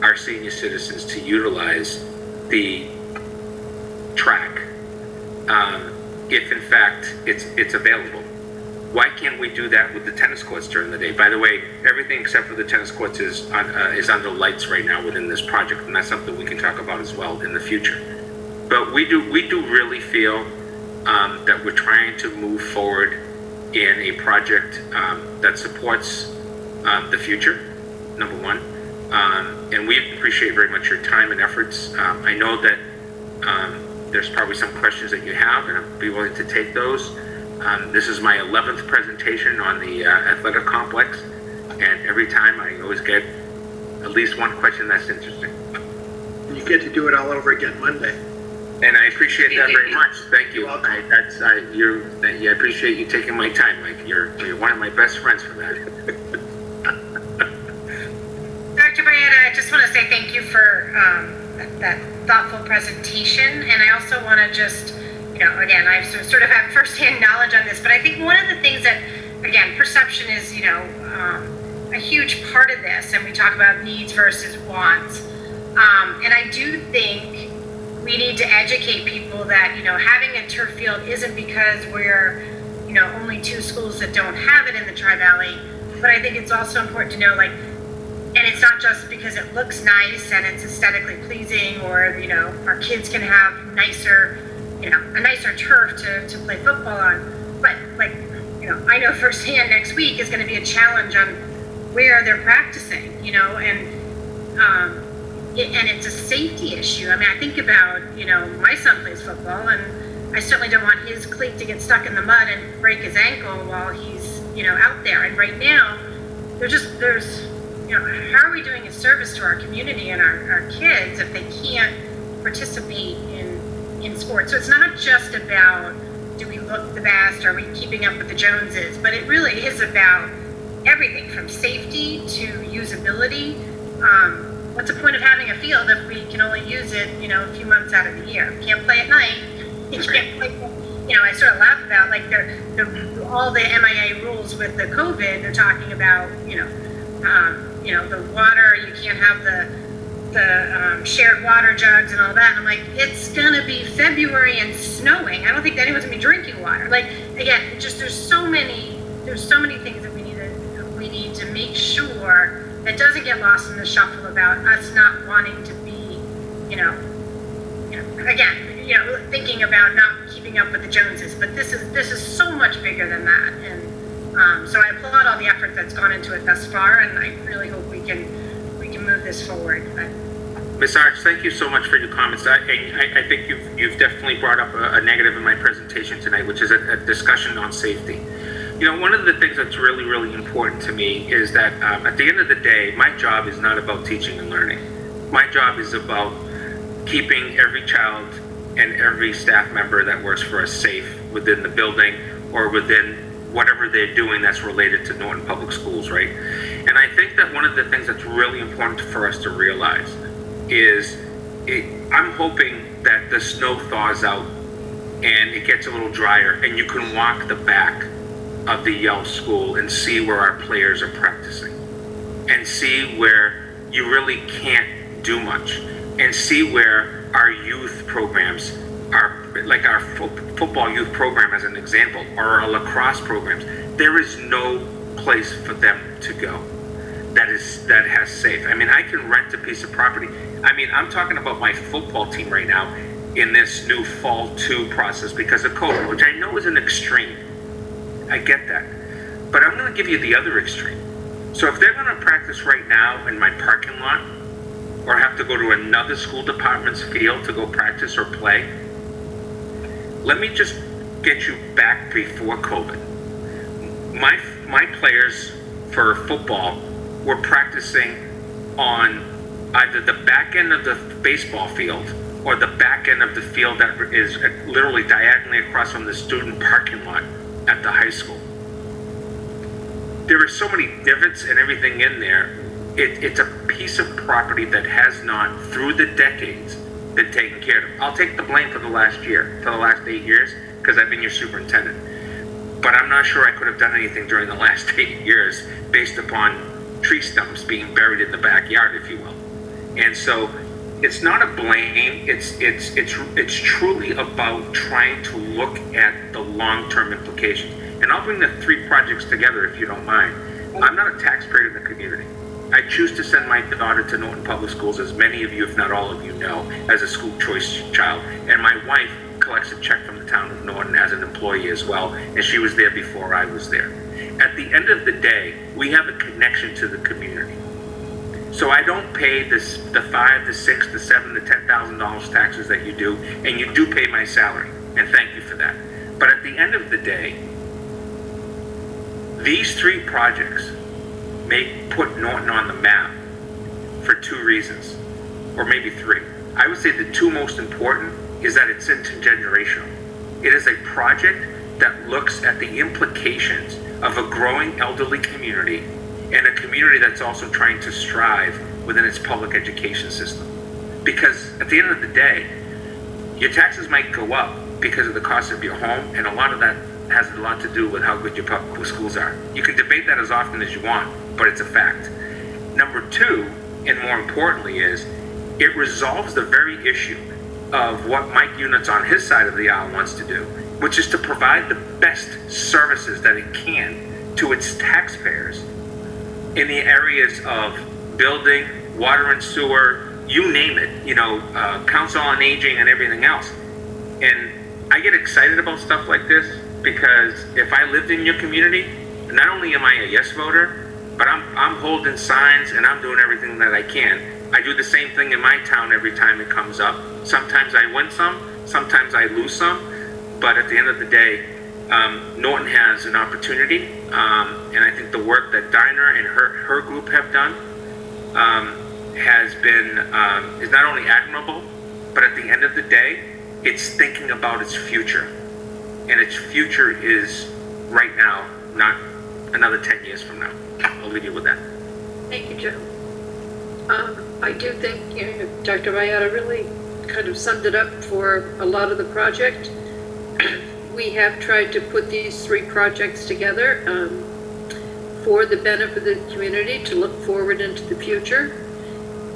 our senior citizens to utilize the track if in fact it's available? Why can't we do that with the tennis courts during the day? By the way, everything except for the tennis courts is under lights right now within this project, and that's something we can talk about as well in the future. But we do really feel that we're trying to move forward in a project that supports the future, number one. And we appreciate very much your time and efforts. I know that there's probably some questions that you have, and I'll be willing to take those. This is my 11th presentation on the athletic complex, and every time I always get at least one question that's interesting. And you get to do it all over again Monday. And I appreciate that very much. Thank you. I appreciate you taking my time, Mike. You're one of my best friends for that. Dr. Bayetta, I just want to say thank you for that thoughtful presentation, and I also want to just, again, I sort of have firsthand knowledge on this, but I think one of the things that, again, perception is, a huge part of this, and we talk about needs versus wants, and I do think we need to educate people that, having a turf field isn't because we're, only 2 schools that don't have it in the Tri-Valley, but I think it's also important to know, and it's not just because it looks nice and it's aesthetically pleasing, or, our kids can have a nicer turf to play football on. But I know firsthand next week is going to be a challenge on where they're practicing, and it's a safety issue. I mean, I think about, my son plays football, and I certainly don't want his cleat to get stuck in the mud and break his ankle while he's, out there. And right now, there's how are we doing a service to our community and our kids if they can't participate in sports? So it's not just about, do we look the best, are we keeping up with the Joneses, but it really is about everything from safety to usability. What's the point of having a field if we can only use it, a few months out of the year? You can't play at night. You can't play. I sort of laugh about all the MIA rules with the COVID. They're talking about the water. You can't have the shared water jugs and all that. And I'm like, it's gonna be February and snowing. I don't think anyone's gonna be drinking water. Again, just there's so many things that we need to make sure that doesn't get lost in the shuffle about us not wanting to be, thinking about not keeping up with the Joneses. But this is so much bigger than that, and so I applaud all the effort that's gone into it thus far, and I really hope we can move this forward. Ms. Arch, thank you so much for your comments. I think you've definitely brought up a negative in my presentation tonight, which is a discussion on safety. One of the things that's really, really important to me is that at the end of the day, my job is not about teaching and learning. My job is about keeping every child and every staff member that works for us safe within the building or within whatever they're doing that's related to Norton Public Schools, right? And I think that one of the things that's really important for us to realize is I'm hoping that the snow thaws out and it gets a little drier and you can walk the back of the Yale school and see where our players are practicing and see where you really can't do much and see where our youth programs are, like our football youth program as an example, or our lacrosse programs. There is no place for them to go that has safe. I mean, I can rent a piece of property. I mean, I'm talking about my football team right now in this new fall 2 process because of COVID, which I know is an extreme. I get that. But I'm going to give you the other extreme. So if they're going to practice right now in my parking lot or have to go to another school department's field to go practice or play, let me just get you back before COVID. My players for football were practicing on either the back end of the baseball field or the back end of the field that is literally diagonally across from the student parking lot at the high school. There are so many divots and everything in there. It's a piece of property that has not, through the decades, been taken care of. I'll take the blame for the last 8 years, because I've been your superintendent. But I'm not sure I could have done anything during the last 8 years based upon tree stumps being buried in the backyard, if you will. And so it's not a blame. It's truly about trying to look at the long-term implications. And I'll bring the 3 projects together if you don't mind. I'm not a taxpayer in the community. I choose to send my daughter to Norton Public Schools, as many of you, if not all of you, know, as a school choice child. And my wife collects a check from the town of Norton as an employee as well, and she was there before I was there. At the end of the day, we have a connection to the community. So I don't pay the $5,000, the $6,000, the $7,000, the $10,000 taxes that you do, and you do pay my salary, and thank you for that. But at the end of the day, these 3 projects may put Norton on the map for 2 reasons, or maybe 3. I would say the 2 most important is that it's intergenerational. It is a project that looks at the implications of a growing elderly community and a community that's also trying to strive within its public education system. Because at the end of the day, your taxes might go up because of the cost of your home, and a lot of that has a lot to do with how good your public schools are. You can debate that as often as you want, but it's a fact. Number 2, and more importantly, is it resolves the very issue of what Mike Units on his side of the aisle wants to do, which is to provide the best services that it can to its taxpayers in the areas of building, water and sewer, you name it, council on aging and everything else. And I get excited about stuff like this because if I lived in your community, not only am I a yes voter, but I'm holding signs and I'm doing everything that I can. I do the same thing in my town every time it comes up. Sometimes I win some, sometimes I lose some, but at the end of the day, Norton has an opportunity, and I think the work that Dinah and her group have done is not only admirable, but at the end of the day, it's thinking about its future, and its future is right now, not another 10 years from now. I'll leave you with that. Thank you, Joe. I do think Dr. Valletta really kind of summed it up for a lot of the project. We have tried to put these 3 projects together for the benefit of the community to look forward into the future.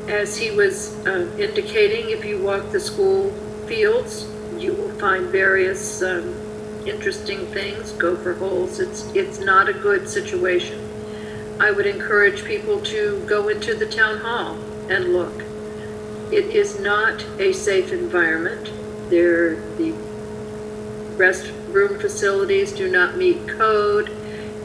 As he was indicating, if you walk the school fields, you will find various interesting things, gopher holes. It's not a good situation. I would encourage people to go into the town hall and look. It is not a safe environment. The restroom facilities do not meet code.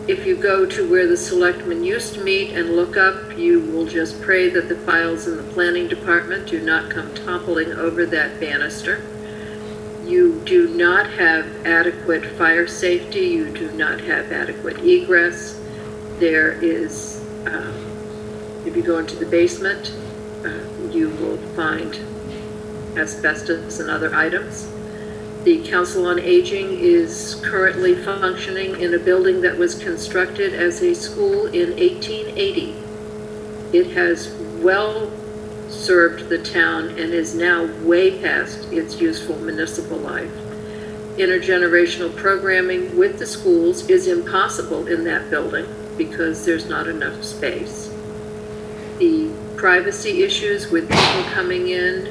If you go to where the selectmen used to meet and look up, you will just pray that the files in the planning department do not come toppling over that banister. You do not have adequate fire safety. You do not have adequate egress. There is, if you go into the basement, you will find asbestos and other items. The Council on Aging is currently functioning in a building that was constructed as a school in 1880. It has well served the town and is now way past its useful municipal life. Intergenerational programming with the schools is impossible in that building because there's not enough space. The privacy issues with people coming in,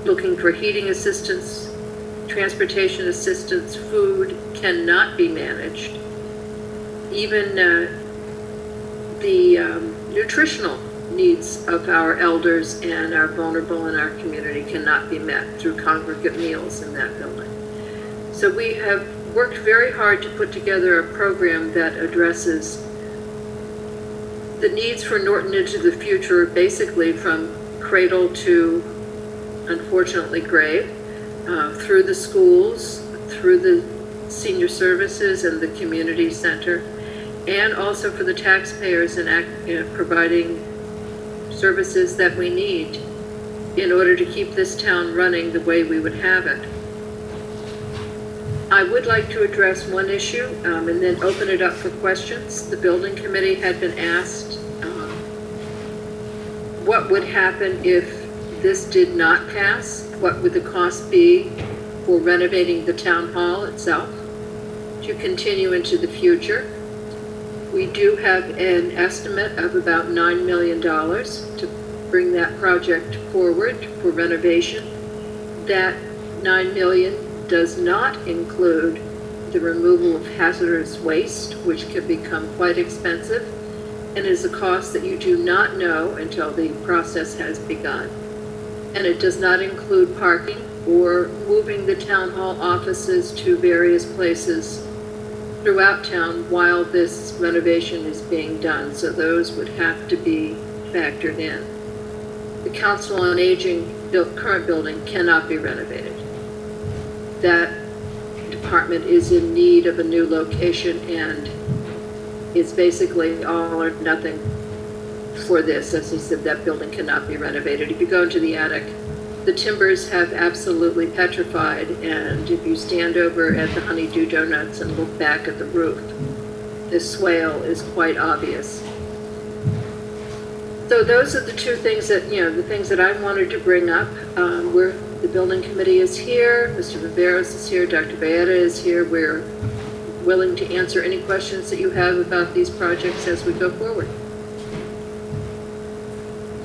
looking for heating assistance, transportation assistance, food cannot be managed. Even the nutritional needs of our elders and our vulnerable in our community cannot be met through congregate meals in that building. So we have worked very hard to put together a program that addresses the needs for Norton into the future, basically from cradle to, unfortunately, grave, through the schools, through the senior services and the community center, and also for the taxpayers in providing services that we need in order to keep this town running the way we would have it. I would like to address one issue and then open it up for questions. The building committee had been asked what would happen if this did not pass? What would the cost be for renovating the town hall itself to continue into the future? We do have an estimate of about $9 million to bring that project forward for renovation. That $9 million does not include the removal of hazardous waste, which can become quite expensive and is a cost that you do not know until the process has begun. And it does not include parking or moving the town hall offices to various places throughout town while this renovation is being done. So those would have to be factored in. The Council on Aging current building cannot be renovated. That department is in need of a new location, and it's basically all or nothing for this. As I said, that building cannot be renovated. If you go into the attic, the timbers have absolutely petrified, and if you stand over at the Honeydew Donuts and look back at the roof, the swale is quite obvious. So those are the two things that, the things that I wanted to bring up. The building committee is here, Mr. Viveros is here, Dr. Bayetta is here. We're willing to answer any questions that you have about these projects as we go forward.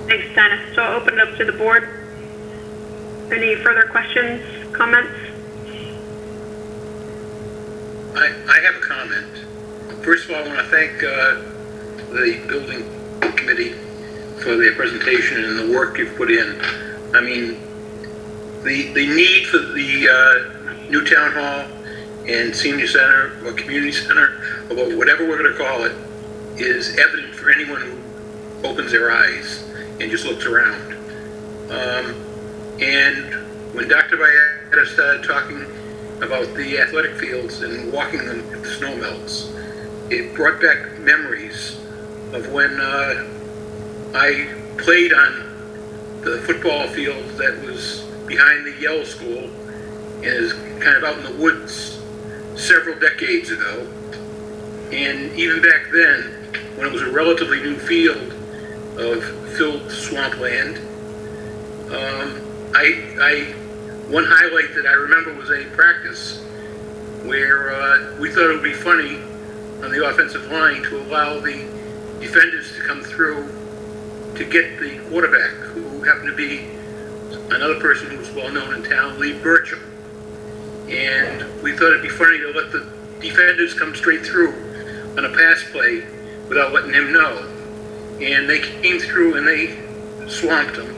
Thanks, Dana. So I'll open it up to the board. Any further questions, comments? I have a comment. First of all, I want to thank the building committee for their presentation and the work you've put in. I mean, the need for the new town hall and senior center or community center, or whatever we're going to call it, is evident for anyone who opens their eyes and just looks around. And when Dr. Bayetta started talking about the athletic fields and walking them if the snow melts, it brought back memories of when I played on the football field that was behind the Yale School and is kind of out in the woods several decades ago. And even back then, when it was a relatively new field of filled swampland, one highlight that I remember was a practice where we thought it would be funny on the offensive line to allow the defenders to come through to get the quarterback, who happened to be another person who was well known in town, Lee Burchell. And we thought it'd be funny to let the defenders come straight through on a pass play without letting him know. And they came through and they swamped him.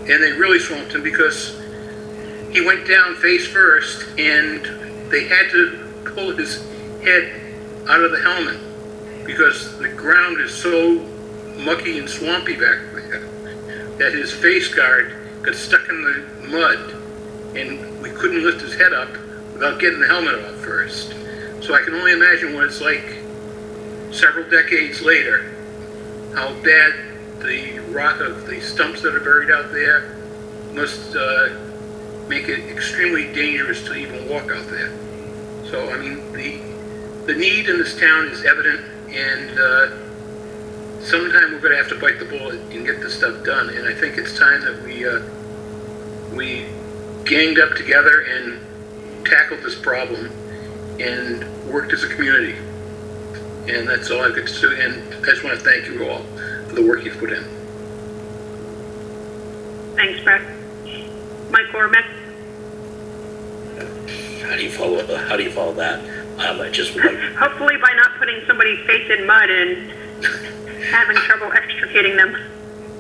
And they really swamped him because he went down face first, and they had to pull his head out of the helmet because the ground is so mucky and swampy back there that his face guard got stuck in the mud, and we couldn't lift his head up without getting the helmet off first. So I can only imagine what it's like several decades later, how bad the rot of the stumps that are buried out there must make it extremely dangerous to even walk out there. So, I mean, the need in this town is evident, and sometime we're going to have to bite the bullet and get this stuff done. And I think it's time that we ganged up together and tackled this problem and worked as a community. And that's all I've got to say. And I just want to thank you all for the work you've put in. Thanks, Brad. Mike Gorman. How do you follow that? I just would like... Hopefully by not putting somebody's face in mud and having trouble extricating them.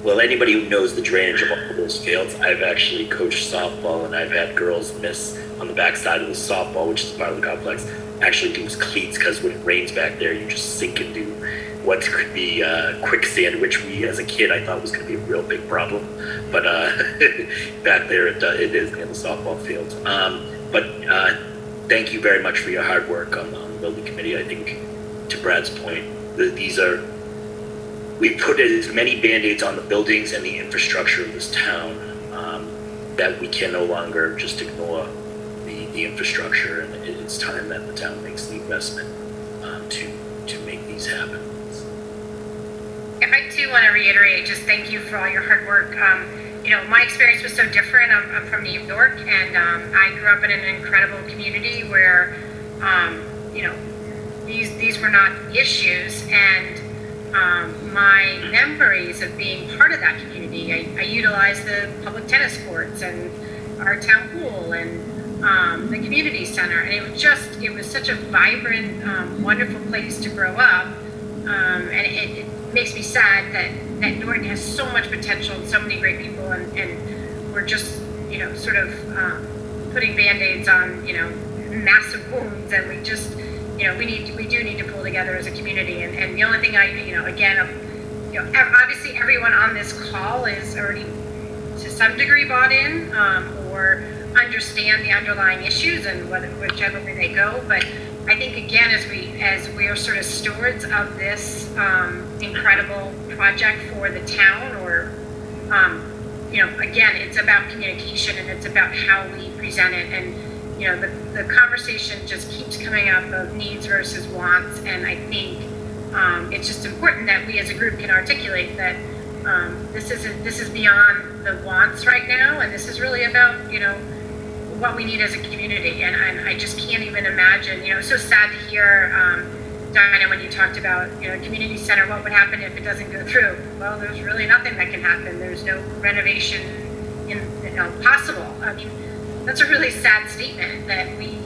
Well, anybody who knows the drainage of all of those fields, I've actually coached softball, and I've had girls miss on the backside of the softball, which is part of the complex, actually use cleats, because when it rains back there, you just sink into what could be quicksand, which we, as a kid, I thought was going to be a real big problem. But back there, it is in the softball field. But thank you very much for your hard work on the building committee. I think to Brad's point, we put as many Band-Aids on the buildings and the infrastructure of this town that we can no longer just ignore the infrastructure, and it's time that the town makes the investment to make these happen. I too want to reiterate, just thank you for all your hard work. My experience was so different. I'm from New York, and I grew up in an incredible community where, these were not issues, and my memories of being part of that community, I utilized the public tennis courts and our town pool and the community center, and it was such a vibrant, wonderful place to grow up, and it makes me sad that Norton has so much potential and so many great people, and we're just sort of putting Band-Aids on massive wounds, and we just we do need to pull together as a community, and the only thing obviously everyone on this call is already to some degree bought in or understand the underlying issues and whichever way they go, but I think again, as we are sort of stewards of this incredible project for the town, or again, it's about communication and it's about how we present it, and the conversation just keeps coming up of needs versus wants, and I think it's just important that we as a group can articulate that this is beyond the wants right now, and this is really about what we need as a community, and I just can't even imagine. It's so sad to hear, Diana, when you talked about community center, what would happen if it doesn't go through? Well, there's really nothing that can happen. There's no renovation possible. I mean, that's a really sad statement that we.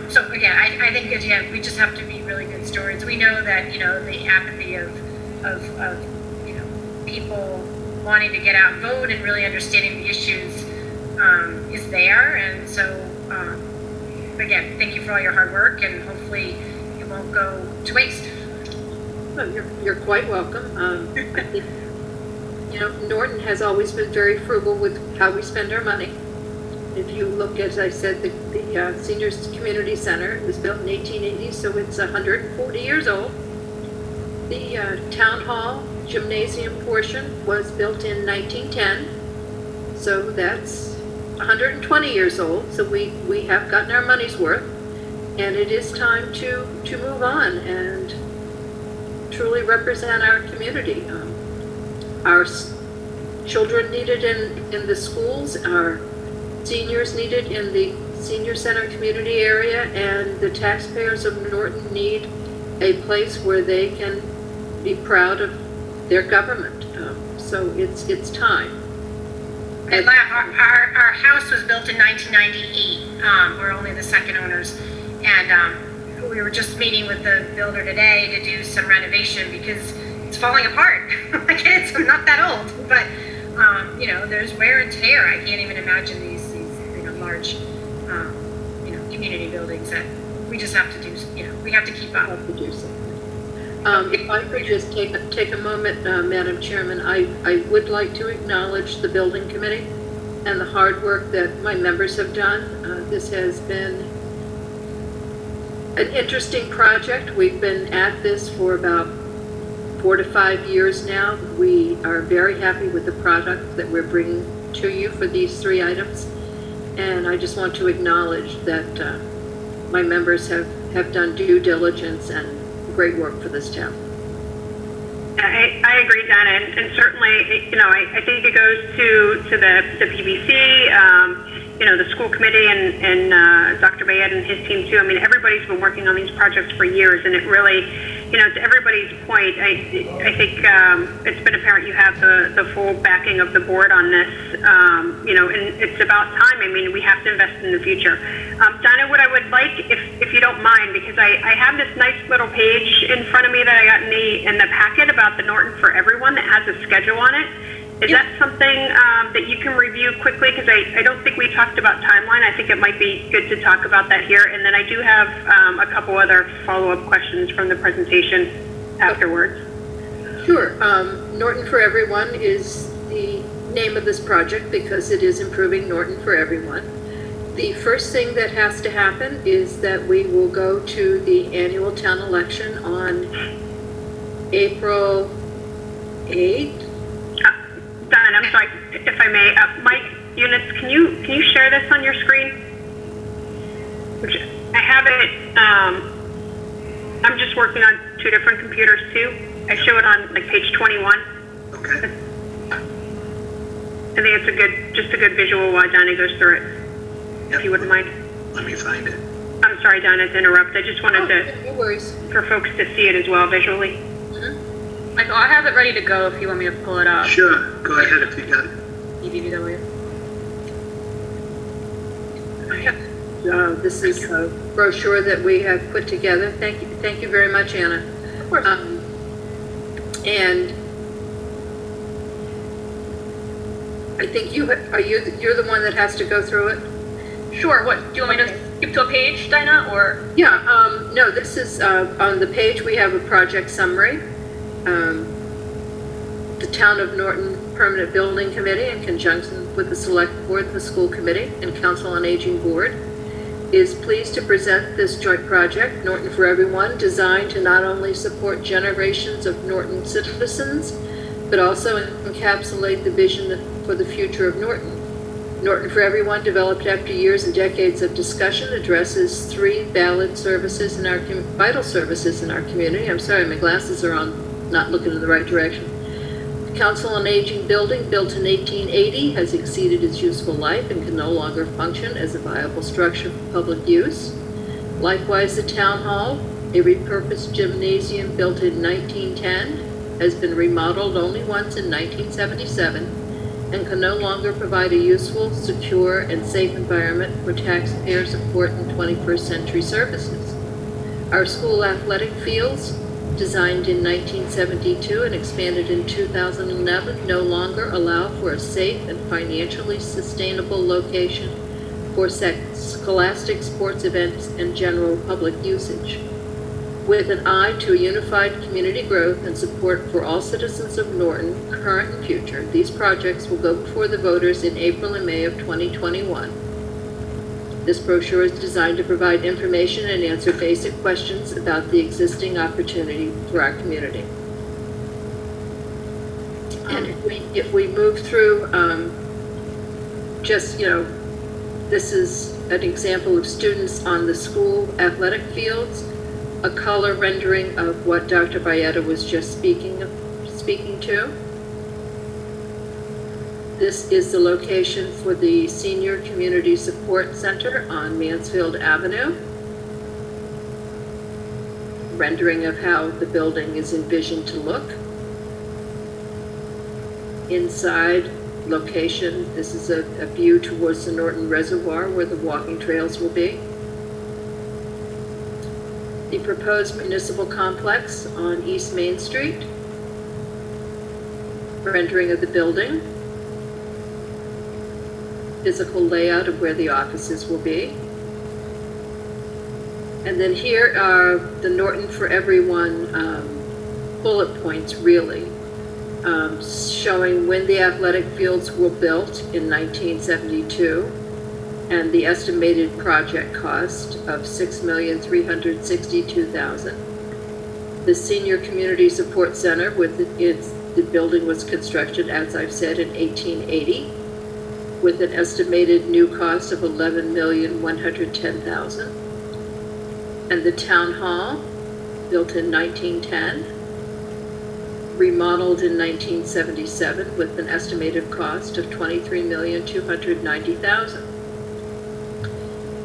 So again, I think again we just have to be really good stewards. We know that the apathy of people wanting to get out and vote and really understanding the issues is there, and so again, thank you for all your hard work, and hopefully it won't go to waste. Well, you're quite welcome. I think Norton has always been very frugal with how we spend our money. If you look, as I said, the Seniors Community Center was built in 1880, so it's 140 years old. The Town Hall gymnasium portion was built in 1910, so that's 120 years old, so we have gotten our money's worth, and it is time to move on and truly represent our community. Our children need it in the schools, our seniors need it in the senior center community area, and the taxpayers of Norton need a place where they can be proud of their government. So it's time. And our house was built in 1998. We're only the second owners, and we were just meeting with the builder today to do some renovation because it's falling apart. Like, it's not that old, but there's wear and tear. I can't even imagine these large community buildings that we just have to do. We have to keep up. Have to do something. If I could just take a moment, Madam Chairman, I would like to acknowledge the building committee and the hard work that my members have done. This has been an interesting project. We've been at this for about 4 to 5 years now. We are very happy with the product that we're bringing to you for these 3 items. And I just want to acknowledge that my members have done due diligence and great work for this town. I agree, Donna, and certainly, I think it goes to the PBC, the school committee, and Dr. Bayed and his team too. I mean, everybody's been working on these projects for years, and it really, to everybody's point, I think it's been apparent you have the full backing of the board on this, and it's about time. I mean, we have to invest in the future. Donna, what I would like, if you don't mind, because I have this nice little page in front of me that I got in the packet about the Norton for Everyone that has a schedule on it. Is that something that you can review quickly? Because I don't think we talked about timeline. I think it might be good to talk about that here. And then I do have a couple other follow-up questions from the presentation afterwards. Sure. Norton for Everyone is the name of this project because it is improving Norton for everyone. the first thing that has to happen is that we will go to the annual town election on April 8th. Don, I'm sorry, if I may, Mike Units, can you share this on your screen? Which I have it, I'm just working on two different computers too. I show it on like page 21. Okay. I think it's just a good visual while Donna goes through it, if you wouldn't mind. Let me find it. I'm sorry, Donna, to interrupt. I just wanted No worries. for folks to see it as well visually. Michael, I have it ready to go if you want me to pull it up. Sure, go ahead if you got it. EDVW. This is a brochure that we have put together. Thank you very much, Anna. Of course. And I think you're the one that has to go through it? Sure, what, do you want me to skip to a page, Dinah, or? Yeah, no, this is, on the page, we have a project summary. The Town of Norton Permanent Building Committee, in conjunction with the Select Board, the School Committee, and Council on Aging Board, is pleased to present this joint project, Norton for Everyone, designed to not only support generations of Norton citizens, but also encapsulate the vision for the future of Norton. Norton for Everyone, developed after years and decades of discussion, addresses three vital services in our community. I'm sorry, my glasses are on, not looking in the right direction. The Council on Aging building, built in 1880, has exceeded its useful life and can no longer function as a viable structure for public use. Likewise, the Town Hall, a repurposed gymnasium built in 1910, has been remodeled only once in 1977 and can no longer provide a useful, secure, and safe environment for taxpayers' important 21st century services. Our school athletic fields, designed in 1972 and expanded in 2011, no longer allow for a safe and financially sustainable location for scholastic sports events and general public usage. With an eye to a unified community growth and support for all citizens of Norton, current and future, these projects will go before the voters in April and May of 2021. This brochure is designed to provide information and answer basic questions about the existing opportunity for our community. And if we move through, this is an example of students on the school athletic fields, a color rendering of what Dr. Bayetta was just speaking to. This is the location for the Senior Community Support Center on Mansfield Avenue. Rendering of how the building is envisioned to look. Inside location, this is a view towards the Norton Reservoir where the walking trails will be. The proposed municipal complex on East Main Street. Rendering of the building. Physical layout of where the offices will be. And then here are the Norton for Everyone bullet points, really, showing when the athletic fields were built in 1972 and the estimated project cost of $6,362,000. The Senior Community Support Center, the building was constructed, as I've said, in 1880. With an estimated new cost of $11,110,000. And the Town Hall, built in 1910, remodeled in 1977 with an estimated cost of $23,290,000.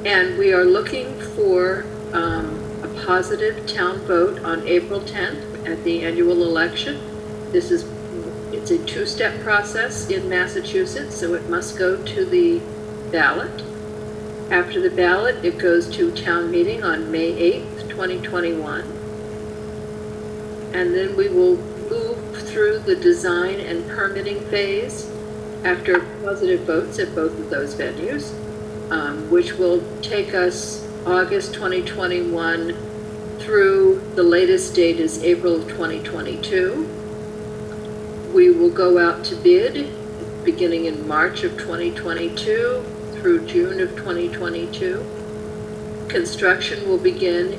And we are looking for a positive town vote on April 10th at the annual election. It's a two-step process in Massachusetts, so it must go to the ballot. After the ballot, it goes to town meeting on May 8th, 2021. And then we will move through the design and permitting phase after positive votes at both of those venues, which will take us August 2021 through the latest date is April of 2022. We will go out to bid beginning in March of 2022 through June of 2022. Construction will begin,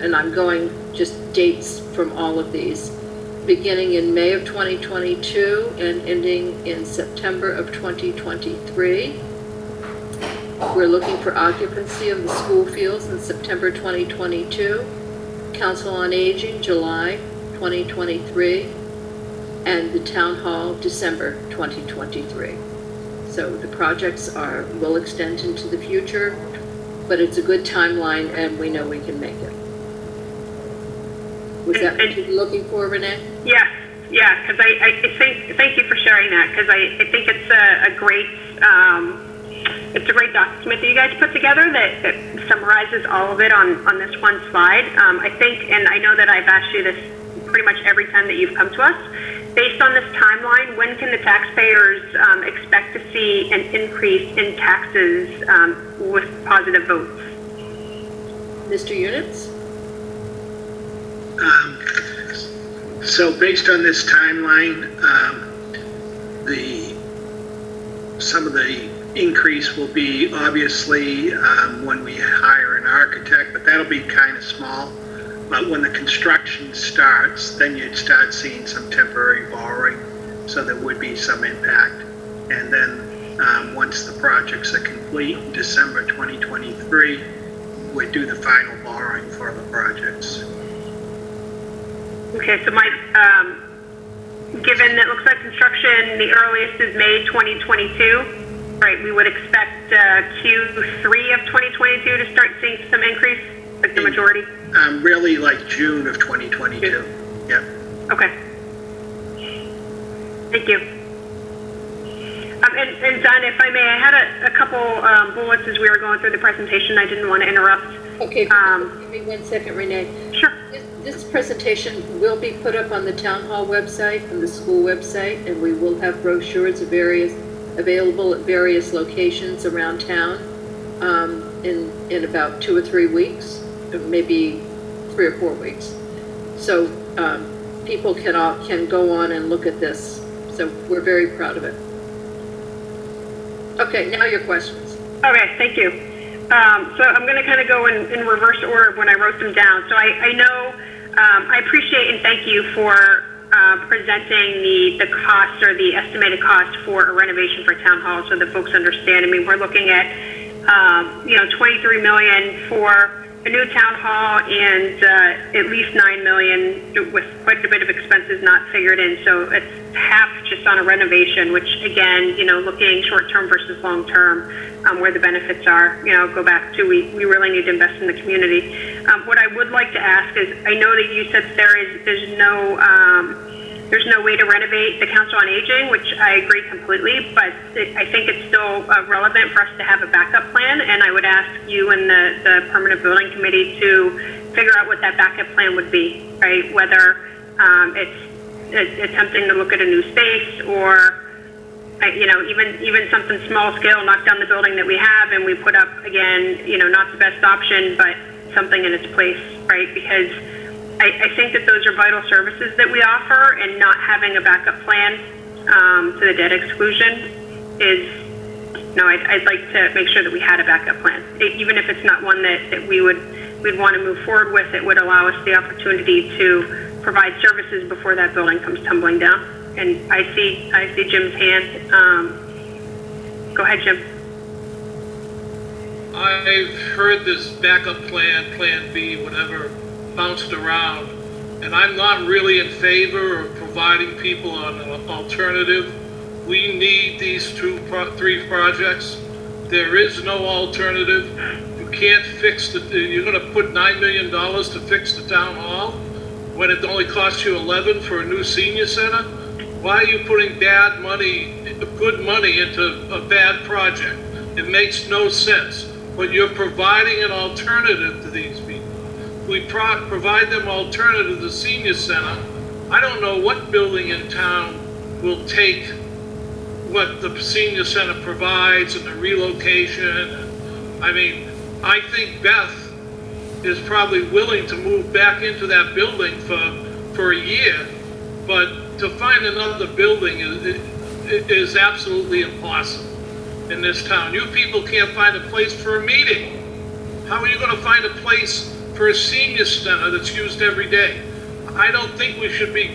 and I'm going just dates from all of these, beginning in May of 2022 and ending in September of 2023. We're looking for occupancy of the school fields in September 2022, Council on Aging, July 2023, and the Town Hall, December 2023. So the projects will extend into the future, but it's a good timeline and we know we can make it. Was that what you were looking for, Renee? Yeah, because I think, thank you for sharing that, because I think it's a great document that you guys put together that summarizes all of it on this one slide. I think, and I know that I've asked you this pretty much every time that you've come to us, based on this timeline, when can the taxpayers expect to see an increase in taxes with positive votes? Mr. Units? So based on this timeline, some of the increase will be obviously when we hire an architect, but that'll be kind of small. But when the construction starts, then you'd start seeing some temporary borrowing, so there would be some impact. And then once the projects are complete in December 2023, we'd do the final borrowing for the projects. Okay, so Mike, given it looks like construction, the earliest is May 2022, right? We would expect Q3 of 2022 to start seeing some increase, like the majority? Really like June of 2022. Yep. Okay. Thank you. And Don, if I may, I had a couple bullets as we were going through the presentation. I didn't want to interrupt. Okay, give me 1 second, Renee. Sure. This presentation will be put up on the Town Hall website and the school website, and we will have brochures available at various locations around town in about 2 or 3 weeks, maybe 3 or 4 weeks. So people can go on and look at this. So we're very proud of it. Okay, now your questions. Okay, thank you. So I'm going to kind of go in reverse order of when I wrote them down. So I know, I appreciate and thank you for presenting the cost or the estimated cost for a renovation for Town Hall so that folks understand. I mean, we're looking at, $23 million for a new Town Hall and at least $9 million with quite a bit of expenses not figured in. So it's half just on a renovation, which again, looking short-term versus long-term, where the benefits are, go back to we really need to invest in the community. What I would like to ask is, I know that you said there's no way to renovate the Council on Aging, which I agree completely, but I think it's still relevant for us to have a backup plan, and I would ask you and the Permanent Building Committee to figure out what that backup plan would be, right? Whether it's attempting to look at a new space or even something small scale, knock down the building that we have and we put up again, not the best option, but something in its place, right? Because I think that those are vital services that we offer, and not having a backup plan to the debt exclusion is, I'd like to make sure that we had a backup plan. Even if it's not one that we'd want to move forward with, it would allow us the opportunity to provide services before that building comes tumbling down. And I see Jim's hand. Go ahead, Jim. I've heard this backup plan, Plan B, whatever, bounced around, and I'm not really in favor of providing people an alternative. We need these 3 projects. There is no alternative. You can't fix you're going to put $9 million to fix the Town Hall when it only costs you 11 for a new senior center? Why are you putting good money into a bad project? It makes no sense. But you're providing an alternative to these people. We provide them alternative to the senior center. I don't know what building in town will take what the senior center provides and the relocation. I mean, I think Beth is probably willing to move back into that building for a year, but to find another building is absolutely impossible. in this town. You people can't find a place for a meeting. How are you gonna find a place for a senior center that's used every day? I don't think we should be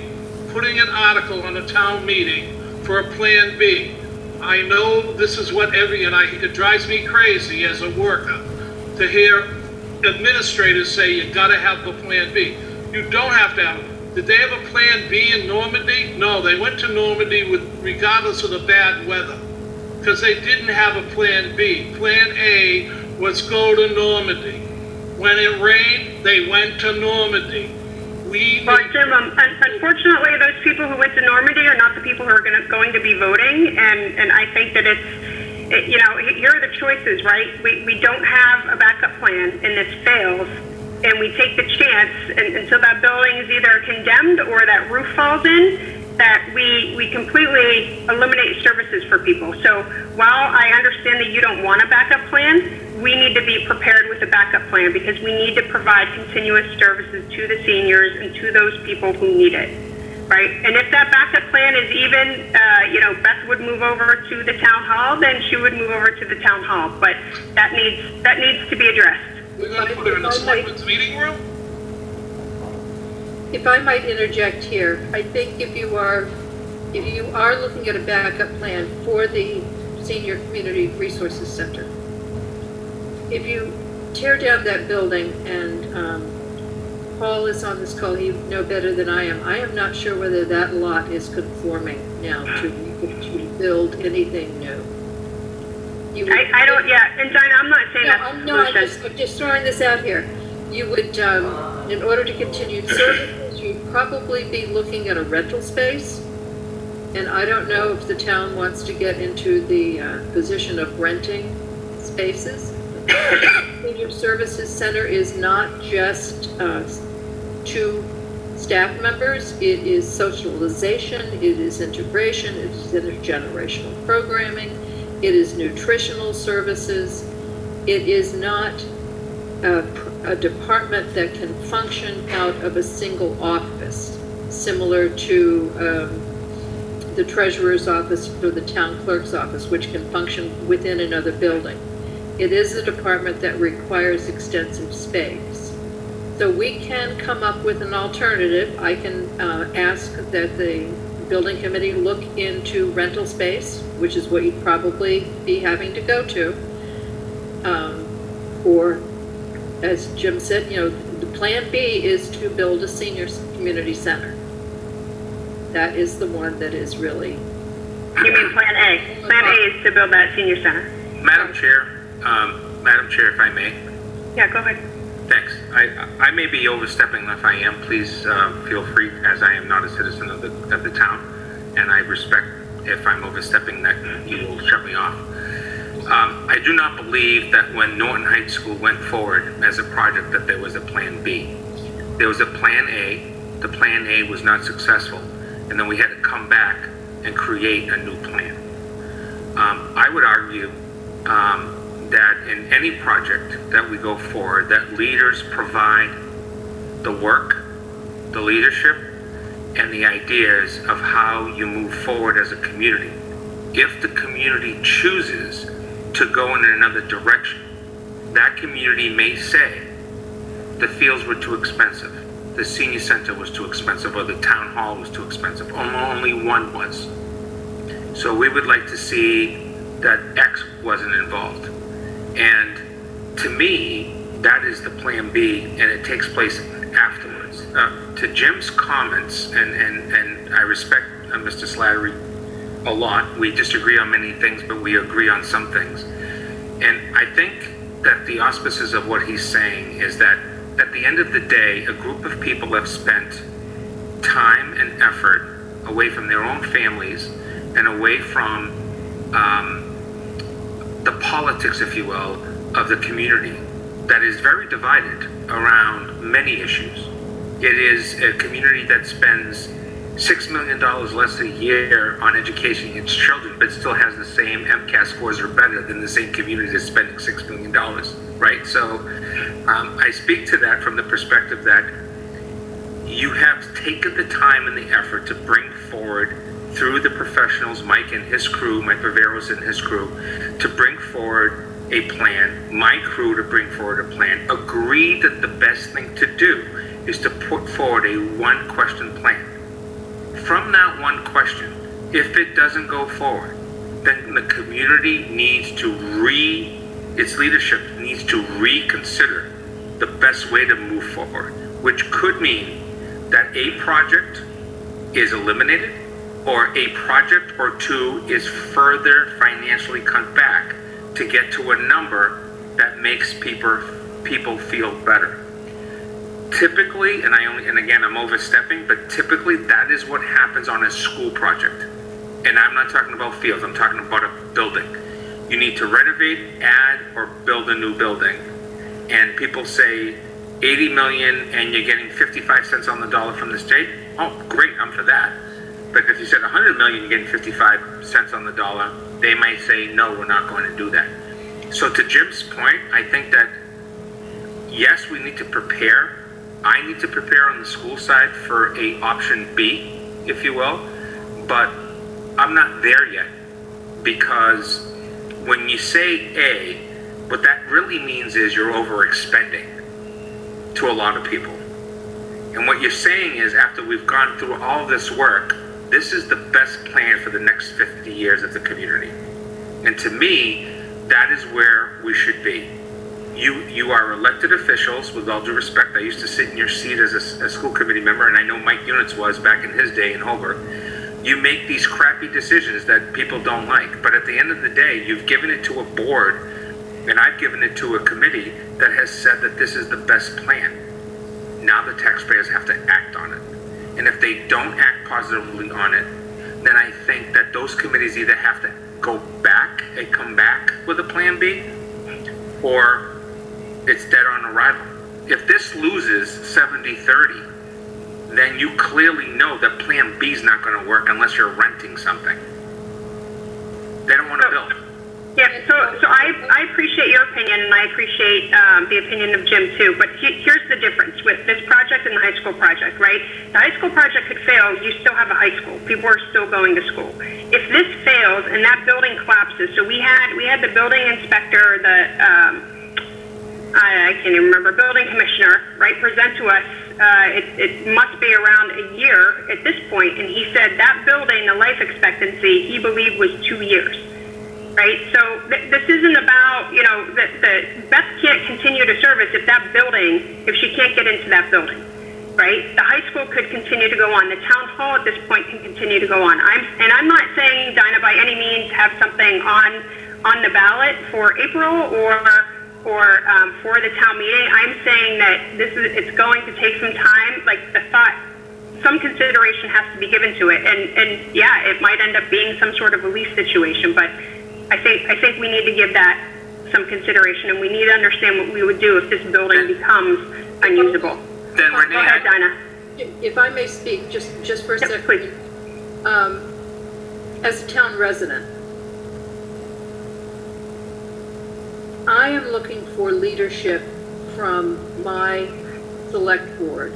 putting an article on a town meeting for a Plan B. I know this is what it drives me crazy as a worker to hear administrators say you gotta have the Plan B. You don't have to have it. Did they have a Plan B in Normandy? No, they went to Normandy regardless of the bad weather, because they didn't have a Plan B. Plan A was go to Normandy. When it rained, they went to Normandy. Well, Jim, unfortunately, those people who went to Normandy are not the people who are going to be voting, and I think that here are the choices, right? We don't have a backup plan, and this fails, and we take the chance until that building is either condemned or that roof falls in, that we completely eliminate services for people. So while I understand that you don't want a backup plan, we need to be prepared with a backup plan, because we need to provide continuous services to the seniors and to those people who need it, right? And if that backup plan is even, Beth would move over to the town hall, then she would move over to the town hall. But that needs to be addressed. We're gonna put her in the selectmen's meeting room? If I might interject here, I think if you are looking at a backup plan for the Senior Community Resources Center, if you tear down that building, and Paul is on this call, he know better than I am not sure whether that lot is conforming now to build anything new. I don't, and Dinah, I'm not saying that's the solution. I'm just throwing this out here. You would, in order to continue services, you'd probably be looking at a rental space. And I don't know if the town wants to get into the position of renting spaces. Senior Services Center is not just 2 staff members. It is socialization, it is integration, it is intergenerational programming, it is nutritional services. It is not a department that can function out of a single office, similar to the treasurer's office or the town clerk's office, which can function within another building. It is a department that requires extensive space. So we can come up with an alternative. I can ask that the building committee look into rental space, which is what you'd probably be having to go to. Or, as Jim said, the Plan B is to build a senior community center. That is the one that is really... You mean Plan A? Plan A is to build that senior center. Madam Chair, if I may. Yeah, go ahead. Thanks. I may be overstepping. If I am, please feel free, as I am not a citizen of the town, and I respect if I'm overstepping that you will shut me off. I do not believe that when Norton Heights School went forward as a project that there was a Plan B. There was a Plan A. The Plan A was not successful, and then we had to come back and create a new plan. I would argue that in any project that we go forward, that leaders provide the work, the leadership, and the ideas of how you move forward as a community. If the community chooses to go in another direction, that community may say the fields were too expensive, the senior center was too expensive, or the town hall was too expensive. Only one was. So we would like to see that X wasn't involved. And to me, that is the Plan B, and it takes place afterwards. To Jim's comments, and I respect Mr. Slattery a lot. We disagree on many things, but we agree on some things. And I think that the auspices of what he's saying is that at the end of the day, a group of people have spent time and effort away from their own families and away from the politics, if you will, of the community that is very divided around many issues. It is a community that spends $6 million less a year on education in its children, but still has the same MCAS scores or better than the same community that's spending $6 million, right? So I speak to that from the perspective that you have taken the time and the effort to bring forward through the professionals, Mike and his crew, Mike Viveros and his crew, to bring forward a plan, my crew to bring forward a plan, agree that the best thing to do is to put forward a one-question plan. From that one question, if it doesn't go forward, then the community needs to its leadership needs to reconsider the best way to move forward, which could mean that a project is eliminated or a project or two is further financially cut back to get to a number that makes people feel better. Typically, and again, I'm overstepping, but typically that is what happens on a school project. And I'm not talking about fields, I'm talking about a building. You need to renovate, add, or build a new building. And people say 80 million and you're getting 55 cents on the dollar from the state. Oh, great, I'm for that. But if you said 100 million, you're getting 55 cents on the dollar, they might say, no, we're not going to do that. So to Jim's point, I think that, yes, we need to prepare. I need to prepare on the school side for a option B, if you will, but I'm not there yet, because when you say A, what that really means is you're overexpending to a lot of people. And what you're saying is, after we've gone through all this work, this is the best plan for the next 50 years of the community. And to me, that is where we should be. You are elected officials, with all due respect. I used to sit in your seat as a school committee member, and I know Mike Units was back in his day in Holbrook. You make these crappy decisions that people don't like, but at the end of the day, you've given it to a board, and I've given it to a committee that has said that this is the best plan. Now the taxpayers have to act on it. And if they don't act positively on it, then I think that those committees either have to go back and come back with a plan B, or it's dead on arrival. If this loses 70-30, then you clearly know that plan B is not going to work unless you're renting something. They don't want to build. Yeah, so I appreciate your opinion, and I appreciate the opinion of Jim too, but here's the difference with this project and the high school project, right? The high school project could fail, you still have a high school. People are still going to school. If this fails and that building collapses, so we had the building inspector, I can't even remember, building commissioner, right, present to us, it must be around a year at this point, and he said that building, the life expectancy, he believed was 2 years. Right, so this isn't about, that Beth can't continue to service if she can't get into that building, right? The high school could continue to go on. The town hall at this point can continue to go on. I'm not saying, Dinah, by any means have something on the ballot for April or for the town meeting. I'm saying that it's going to take some time, like some consideration has to be given to it, and yeah, it might end up being some sort of a lease situation, but I think we need to give that some consideration, and we need to understand what we would do if this building becomes unusable. Then Renee, go ahead, Dinah. If I may speak, just for a second. Please. As a town resident, I am looking for leadership from my select board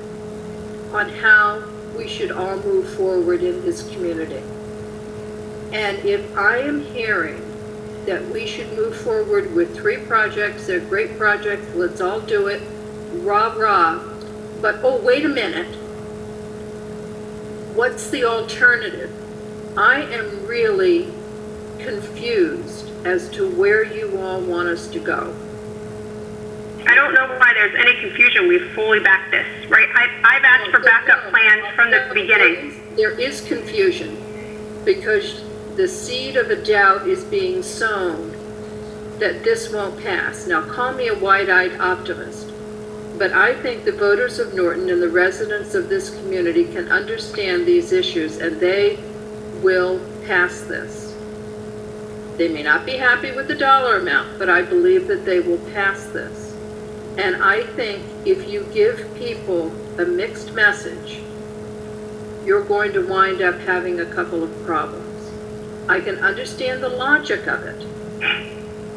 on how we should all move forward in this community. And if I am hearing that we should move forward with 3 projects, they're great projects, let's all do it, rah, rah, but oh, wait a minute, what's the alternative? I am really confused as to where you all want us to go. I don't know why there's any confusion. We've fully backed this, right? I've asked for backup plans from the beginning. There is confusion because the seed of a doubt is being sown that this won't pass. Now, call me a wide-eyed optimist, but I think the voters of Norton and the residents of this community can understand these issues, and they will pass this. They may not be happy with the dollar amount, but I believe that they will pass this. And I think if you give people a mixed message, you're going to wind up having a couple of problems. I can understand the logic of it,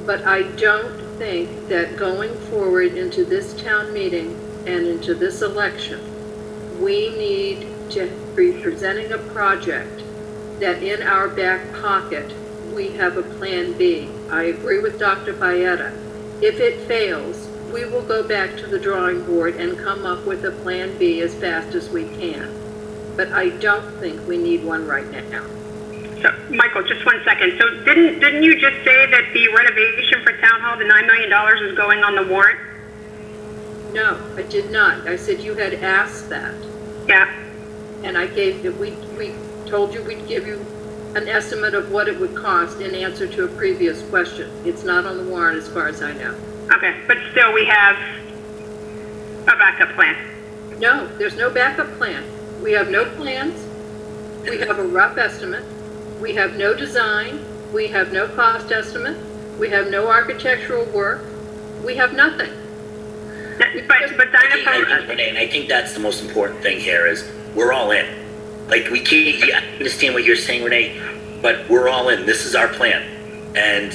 but I don't think that going forward into this town meeting and into this election, we need to be presenting a project that in our back pocket, we have a plan B. I agree with Dr. Baeta. If it fails, we will go back to the drawing board and come up with a plan B as fast as we can. But I don't think we need one right now. So, Michael, just 1 second. So didn't you just say that the renovation for Town Hall, the $9 million is going on the warrant? No, I did not. I said you had asked that. Yeah. And I gave, we told you we'd give you an estimate of what it would cost in answer to a previous question. It's not on the warrant as far as I know. Okay, but still we have a backup plan. No, there's no backup plan. We have no plans. We have a rough estimate. We have no design. We have no cost estimate. We have no architectural work. We have nothing. But Dinah, Renee, and I think that's the most important thing here is we're all in. Like we can't. I understand what you're saying, Renee, but we're all in. This is our plan, and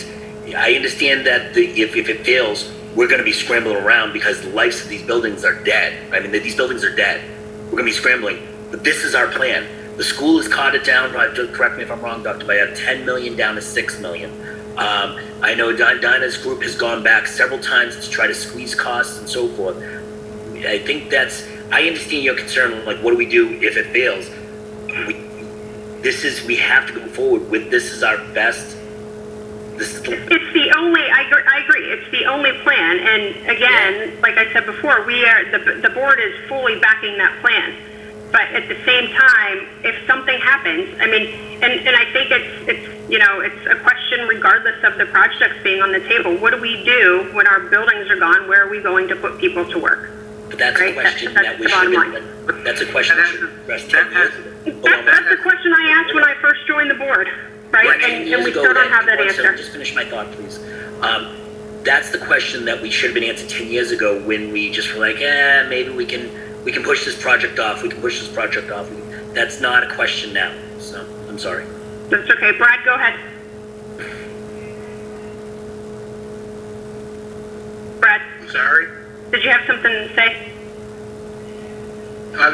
I understand that if it fails, we're going to be scrambling around because the lives of these buildings are dead. I mean, these buildings are dead. We're going to be scrambling, but this is our plan. The school has caught it down. Correct me if I'm wrong, Dr. Baeta. 10 million down to 6 million. I know Dinah's group has gone back several times to try to squeeze costs and so forth. I think I understand your concern. Like, what do we do if it fails? We have to go forward with this is our best. it's the only. I agree. It's the only plan. And again, like I said before, the board is fully backing that plan. But at the same time, if something happens, I mean, and I think it's a question regardless of the projects being on the table. What do we do when our buildings are gone? Where are we going to put people to work? But that's a question that we should. That's a question we should address 10 years ago. That's the question I asked when I first joined the board, right? And we still don't have that answer. Just finish my thought, please. That's the question that we should have been answered 10 years ago when we just were like, maybe we can push this project off. We can push this project off. That's not a question now. So I'm sorry. That's okay. Brad, go ahead. Brad. I'm sorry? Did you have something to say? I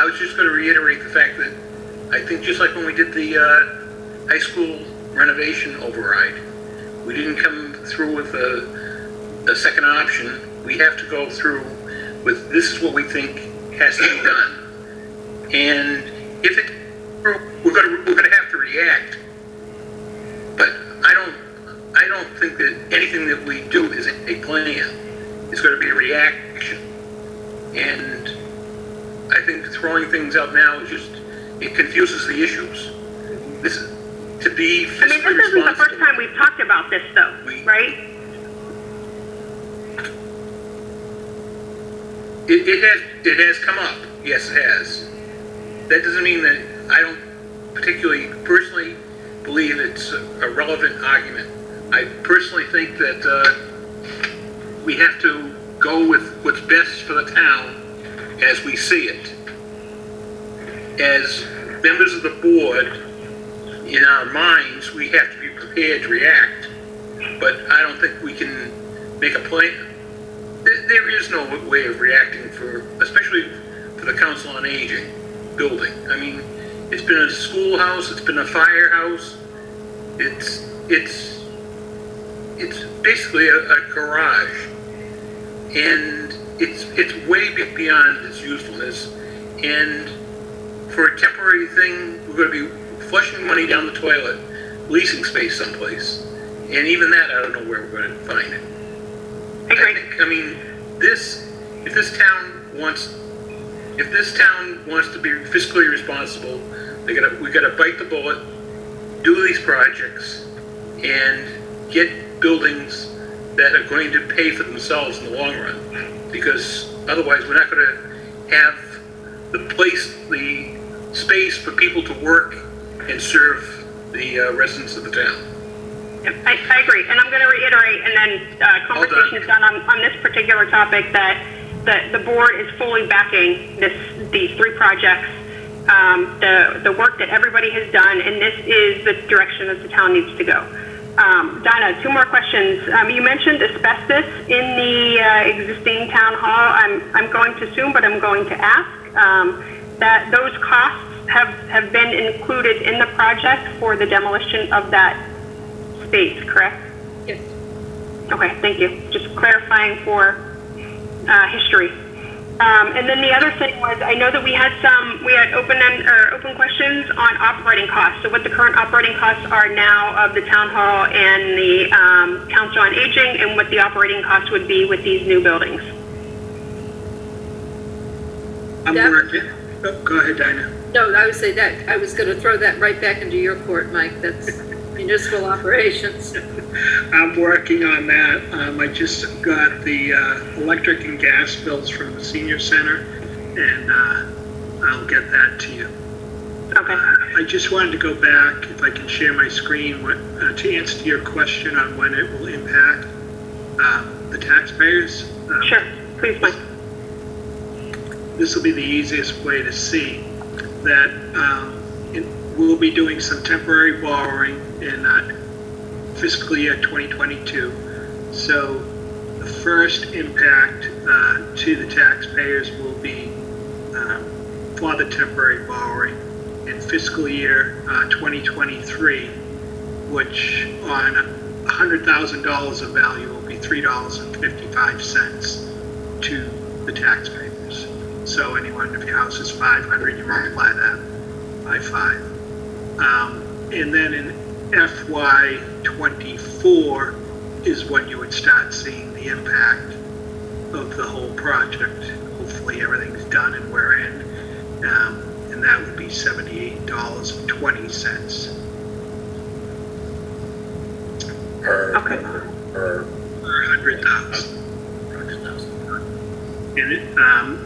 was just going to reiterate the fact that I think just like when we did the high school renovation override, we didn't come through with a second option. We have to go through with this is what we think has to be done. And if we're going to have to react. But I don't think that anything that we do is a plan. It's going to be a reaction. And I think throwing things out now is it confuses the issues. This is to be fiscally responsible. This isn't the first time we've talked about this, though, right? It has come up. Yes, it has. That doesn't mean that I don't particularly personally believe it's a relevant argument. I personally think that we have to go with what's best for the town as we see it. As members of the board, in our minds, we have to be prepared to react, but I don't think we can make a plan. There is no way of reacting especially for the Council on Aging building. I mean, it's been a schoolhouse, it's been a firehouse, it's basically a garage, and it's way beyond its usefulness. And for a temporary thing, we're going to be flushing money down the toilet, leasing space someplace, and even that, I don't know where we're going to find it. I mean, if this town wants to be fiscally responsible, we got to bite the bullet, do these projects, and get buildings that are going to pay for themselves in the long run. Because otherwise, we're not going to have the space for people to work and serve the residents of the town. I agree, and I'm going to reiterate, and then conversation is done on this particular topic that the board is fully backing these three projects, the work that everybody has done, and this is the direction that the town needs to go. Dinah, two more questions. You mentioned asbestos in the existing town hall. I'm going to assume, but I'm going to ask that those costs have been included in the project for the demolition of that space, correct? Yes. Okay, thank you. Just clarifying for history. And then the other thing was, I know that we had open questions on operating costs. So what the current operating costs are now of the town hall and the council on aging, and what the operating costs would be with these new buildings. I'm working. Oh, go ahead, Dinah. No, I would say that, I was gonna throw that right back into your court, Mike. That's municipal operations. I'm working on that. I just got the electric and gas bills from the senior center, and I'll get that to you. Okay. I just wanted to go back, if I can share my screen, to answer your question on when it will impact the taxpayers. Sure, please, Mike. This will be the easiest way to see that we'll be doing some temporary borrowing in fiscal year 2022. So the first impact to the taxpayers will be for the temporary borrowing in fiscal year 2023, which on $100,000 of value will be $3.55 to the taxpayers. So anyone, if your house is 500, you multiply that by 5. And then in FY 24 is when you would start seeing the impact of the whole project. Hopefully everything's done and we're in. And that would be $78.20 per 100,000. And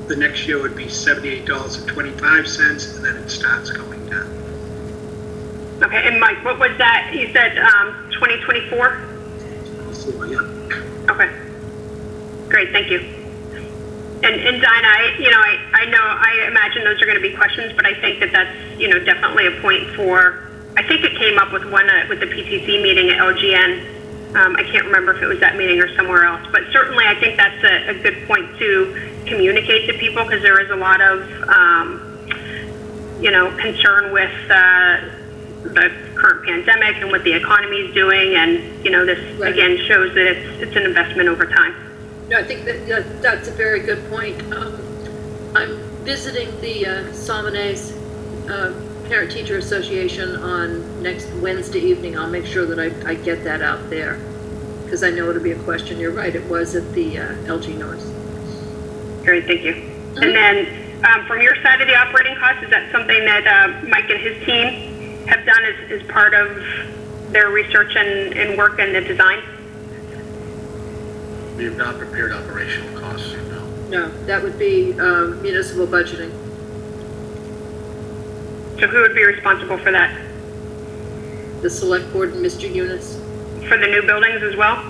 the next year would be $78.25, and then it starts going down. Okay, and Mike, what was that? You said 2024? Yeah. Okay. Great, thank you. And Dinah, I imagine those are going to be questions, but I think that that's, definitely a point for, I think it came up with one with the PTC meeting at LGN. I can't remember if it was that meeting or somewhere else, but certainly I think that's a good point to communicate to people, because there is a lot of, concern with the current pandemic and what the economy is doing, and this again shows that it's an investment over time. No, I think that's a very good point. I'm visiting the Salmones Parent Teacher Association on next Wednesday evening. I'll make sure that I get that out there, because I know it'll be a question. You're right, it was at the LG North. Great, thank you. Mm-hmm. And then from your side of the operating costs, is that something that Mike and his team have done as part of their research and work and the design? We have not prepared operational costs, no. No, that would be municipal budgeting. So who would be responsible for that? The select board and Mr. Eunice. For the new buildings as well?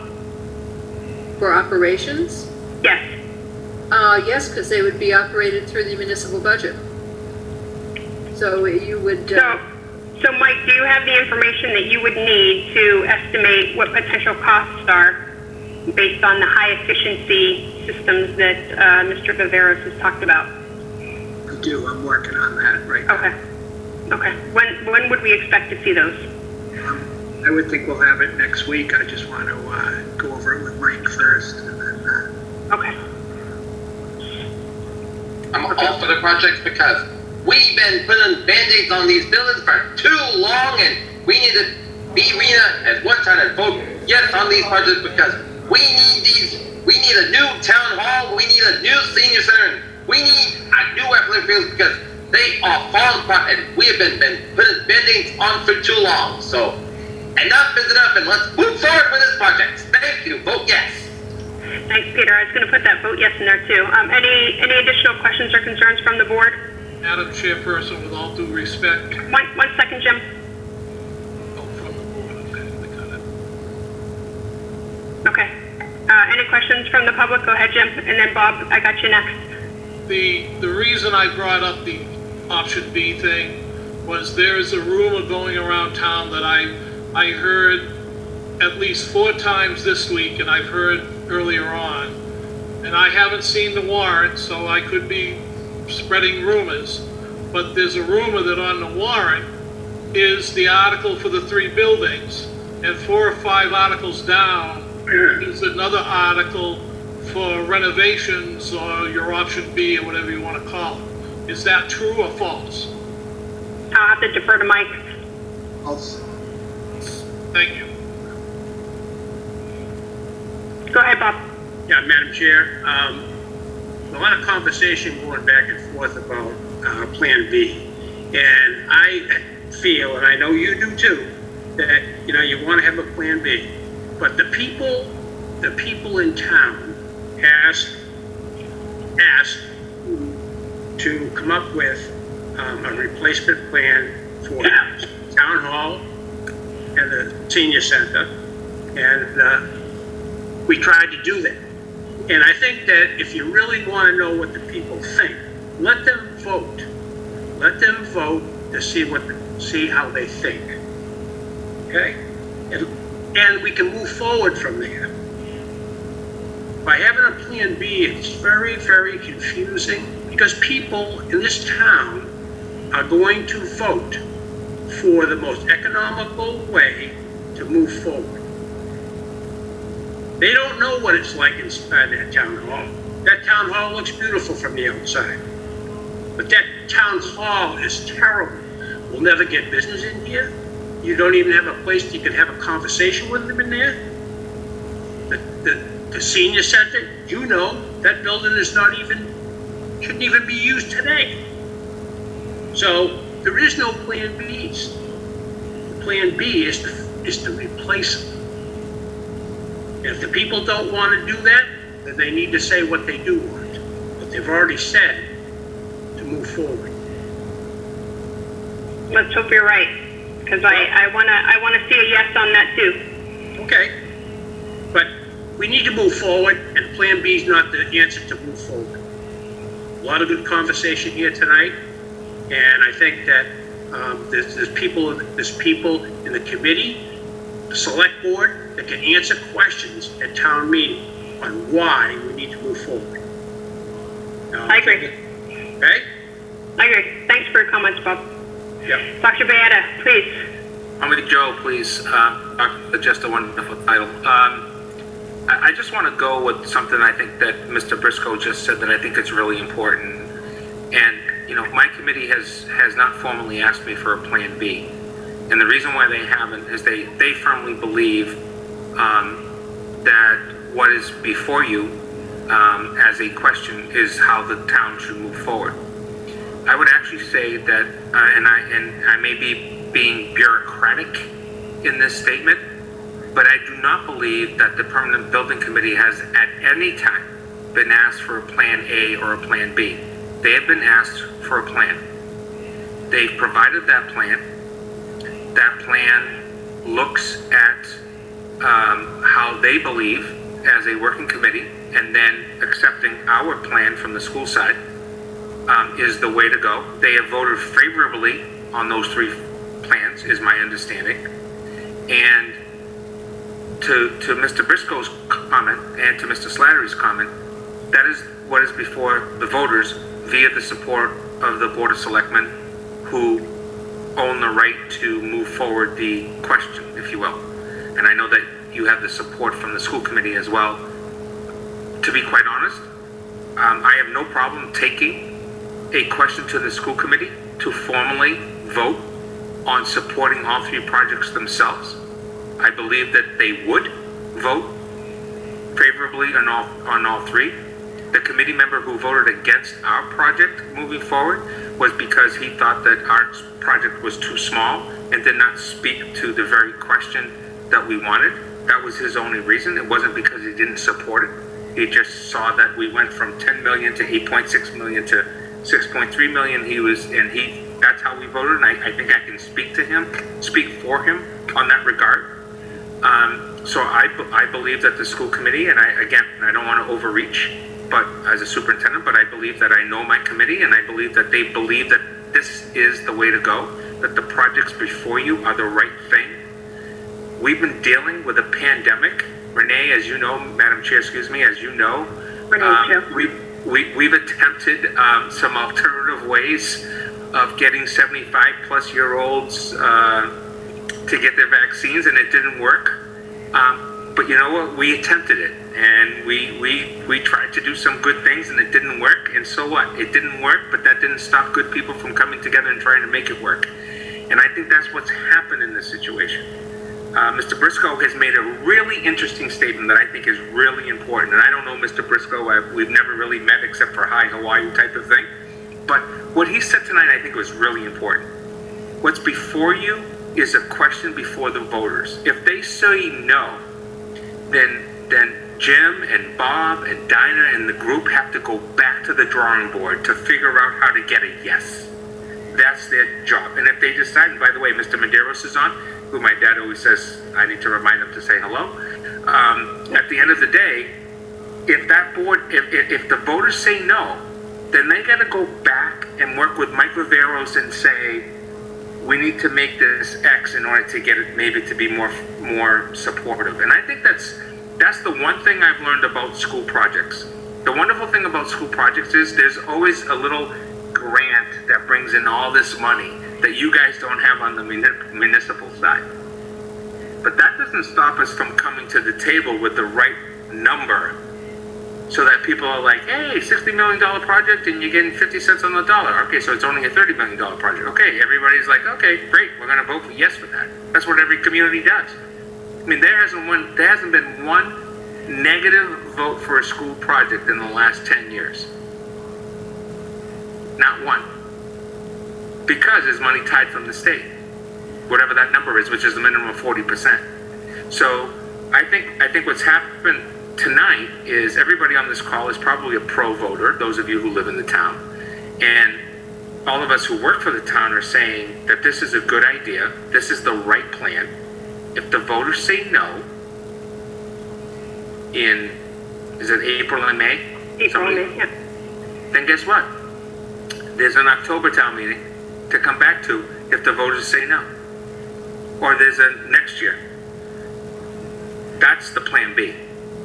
For operations? Yes. Yes, because they would be operated through the municipal budget. So you would... So Mike, do you have the information that you would need to estimate what potential costs are based on the high efficiency systems that Mr. Viveros has talked about? I do. I'm working on that right now. Okay. When would we expect to see those? I would think we'll have it next week. I just want to go over it with Mike first, and then. Okay. I'm all for the projects because we've been putting band-aids on these buildings for too long, and we need to be at one time and vote yes on these projects because we need these. We need a new town hall. We need a new senior center. We need a new athletic field because they are falling apart, and we have been putting band-aids on for too long. So enough is enough, and let's move forward with this project. Thank you. Vote yes. Thanks, Peter. I was going to put that vote yes in there too. Any additional questions or concerns from the board? Madam Chairperson, with all due respect. One second, Jim. Oh, from the board, okay, I got it. Okay. Any questions from the public? Go ahead, Jim. And then Bob, I got you next. The reason I brought up the option B thing was there is a rumor going around town that I heard at least 4 times this week, and I've heard earlier on, and I haven't seen the warrant, so I could be spreading rumors, but there's a rumor that on the warrant is the article for the 3 buildings, and 4 or 5 articles down is another article for renovations, or your option B, or whatever you want to call it. Is that true or false? I'll have to defer to Mike. Thank you. Go ahead, Bob. Yeah, Madam Chair, a lot of conversation going back and forth about Plan B. And I feel, and I know you do too, that, you want to have a Plan B. But the people in town asked to come up with a replacement plan for Town Hall and the Senior Center. And we tried to do that. And I think that if you really want to know what the people think, let them vote. Let them vote to see how they think. Okay? And we can move forward from there. By having a Plan B, it's very, very confusing because people in this town are going to vote for the most economical way to move forward. They don't know what it's like inside that town hall. That town hall looks beautiful from the outside. But that town hall is terrible. We'll never get business in here. You don't even have a place you can have a conversation with them in there. The senior center, that building is shouldn't even be used today. So there is no Plan Bs. The Plan B is to replace them. And if the people don't want to do that, then they need to say what they do want. But they've already said to move forward. Let's hope you're right, because I want to see a yes on that too. Okay. But we need to move forward, and Plan B is not the answer to move forward. A lot of good conversation here tonight, and I think that there's people in the committee, the select board, that can answer questions at town meeting on why we need to move forward. I agree. Okay? I agree. Thanks for your comments, Bob. Yeah. Dr. Bayetta, please. I'm with Joe, please. Just a wonderful title. I just want to go with something I think that Mr. Briscoe just said that I think is really important. And, my committee has not formally asked me for a Plan B. And the reason why they haven't is they firmly believe that what is before you as a question is how the town should move forward. I would actually say that, and I may be being bureaucratic in this statement, but I do not believe that the Permanent Building Committee has at any time been asked for a Plan A or a Plan B. They have been asked for a plan. They've provided that plan. That plan looks at how they believe as a working committee, and then accepting our plan from the school side is the way to go. They have voted favorably on those 3 plans, is my understanding. And to Mr. Briscoe's comment and to Mr. Slattery's comment, that is what is before the voters via the support of the Board of Selectmen, who own the right to move forward the question, if you will. And I know that you have the support from the school committee as well. To be quite honest, I have no problem taking a question to the school committee to formally vote on supporting all 3 projects themselves. I believe that they would vote favorably on all 3. The committee member who voted against our project moving forward was because he thought that our project was too small and did not speak to the very question that we wanted. That was his only reason. It wasn't because he didn't support it. He just saw that we went from 10 million to 8.6 million to 6.3 million. That's how we voted, and I think I can speak for him on that regard. So I believe that the school committee, and I don't want to overreach, but as a superintendent, but I believe that I know my committee, and I believe that they believe that this is the way to go, that the projects before you are the right thing. We've been dealing with a pandemic. Renee, as you know, Madam Chair, as you know, we've attempted some alternative ways of getting 75-plus-year-olds to get their vaccines, and it didn't work. But you know what? We attempted it, and we tried to do some good things, and it didn't work. And so what? It didn't work, but that didn't stop good people from coming together and trying to make it work. And I think that's what's happened in this situation. Mr. Briscoe has made a really interesting statement that I think is really important. And I don't know Mr. Briscoe. We've never really met except for hi, how are you type of thing. But what he said tonight I think was really important. What's before you is a question before the voters. If they say no, then Jim and Bob and Dinah and the group have to go back to the drawing board to figure out how to get a yes. That's their job. And if they decide, and by the way, Mr. Medeiros is on, who my dad always says I need to remind him to say hello. At the end of the day, if that board, if the voters say no, then they got to go back and work with Mike Riveros and say, we need to make this X in order to get it maybe to be more supportive. And I think that's the one thing I've learned about school projects. The wonderful thing about school projects is there's always a little grant that brings in all this money that you guys don't have on the municipal side. But that doesn't stop us from coming to the table with the right number so that people are like, hey, $60 million project and you're getting 50 cents on the dollar. Okay, so it's only a $30 million project. Okay, everybody's like, okay, great, we're going to vote for yes for that. That's what every community does. I mean, there hasn't been one negative vote for a school project in the last 10 years. Not one. Because there's money tied from the state, whatever that number is, which is the minimum of 40%. So I think what's happened tonight is everybody on this call is probably a pro voter, those of you who live in the town. And all of us who work for the town are saying that this is a good idea, this is the right plan. If the voters say no in, is it April and May? April and May, yeah. Then guess what? There's an October town meeting to come back to if the voters say no. Or there's a next year. That's the plan B.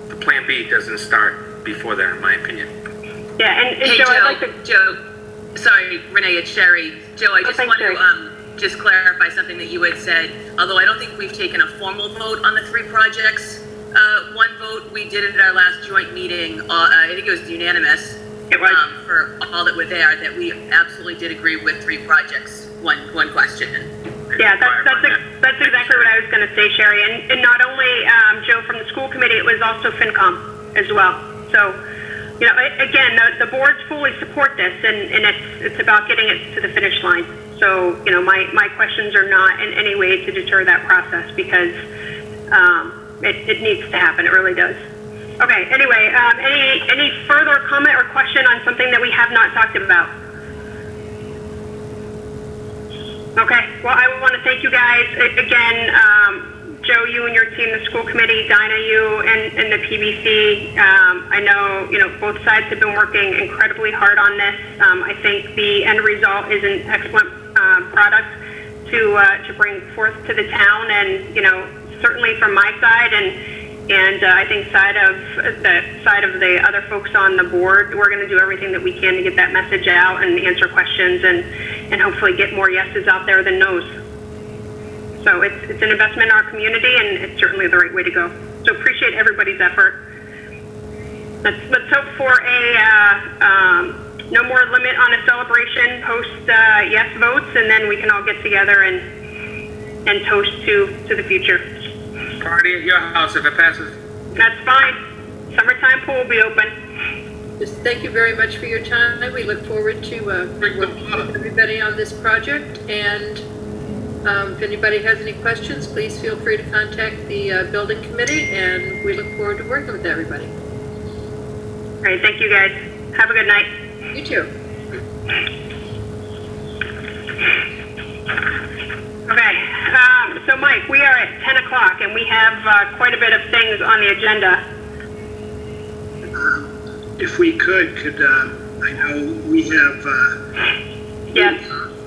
The plan B doesn't start before that, in my opinion. Yeah, and hey, Joe, Joe, I'd like to... Joe, sorry, Renee, it's Sherry. Joe, I just want to just clarify something that you had said. Although I don't think we've taken a formal vote on the 3 projects. One vote we did at our last joint meeting, I think it was unanimous. It was. For all that were there, that we absolutely did agree with 3 projects. One question. Yeah, that's exactly what I was going to say, Sherry. And not only Joe from the school committee, it was also FinCom as well. So, you know, again, the boards fully support this, and it's about getting it to the finish line. So, you know, my questions are not in any way to deter that process because it needs to happen. It really does. Okay. Anyway, any further comment or question on something that we have not talked about? Okay, well, I want to thank you guys. Again, Joe, you and your team, the school committee, Dinah, you, and the PBC. I know, you know, both sides have been working incredibly hard on this. I think the end result is an excellent product to bring forth to the town, and, you know, certainly from my side and I think side of the other folks on the board, we're going to do everything that we can to get that message out and answer questions and hopefully get more yeses out there than nos. So it's an investment in our community, and it's certainly the right way to go. So appreciate everybody's effort. Let's hope for a no more limit on a celebration post yes votes, and then we can all get together and toast to the future. Party at your house if it passes. That's fine. Summertime pool will be open. Just thank you very much for your time. We look forward to working with everybody on this project. And if anybody has any questions, please feel free to contact the building committee, and we look forward to working with everybody. All right. Thank you, guys. Have a good night. You too. Okay. So, Mike, we are at 10 o'clock, and we have quite a bit of things on the agenda. If we could I know we have yes.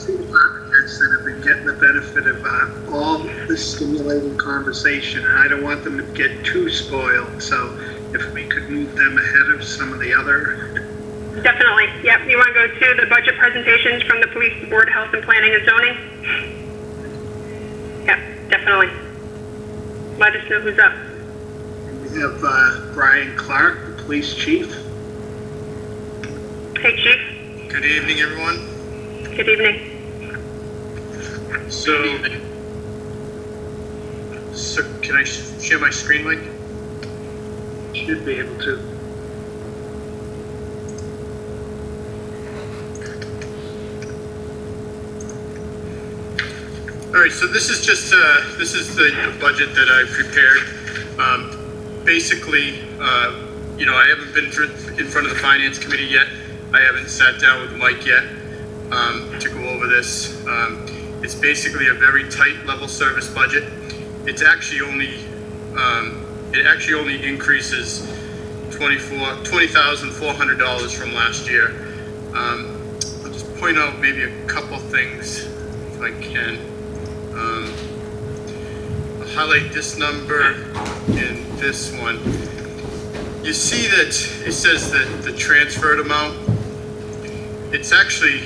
2 department heads that have been getting the benefit of all the stimulating conversation, and I don't want them to get too spoiled. So if we could move them ahead of some of the other Definitely. Yep. You want to go to the budget presentations from the police, the board, health and planning and zoning? Yep, definitely. Let us know who's up. We have Brian Clark, the police chief. Hey, chief. Good evening, everyone. Good evening. So can I share my screen, Mike? Should be able to. All right, so this is just this is the budget that I prepared. Basically, you know, I haven't been in front of the finance committee yet. I haven't sat down with Mike yet to go over this. It's basically a very tight level service budget. It's actually only it actually only increases $20,400 from last year. I'll just point out maybe a couple things if I can. I'll highlight this number and this one. You see that it says that the transferred amount, it's actually,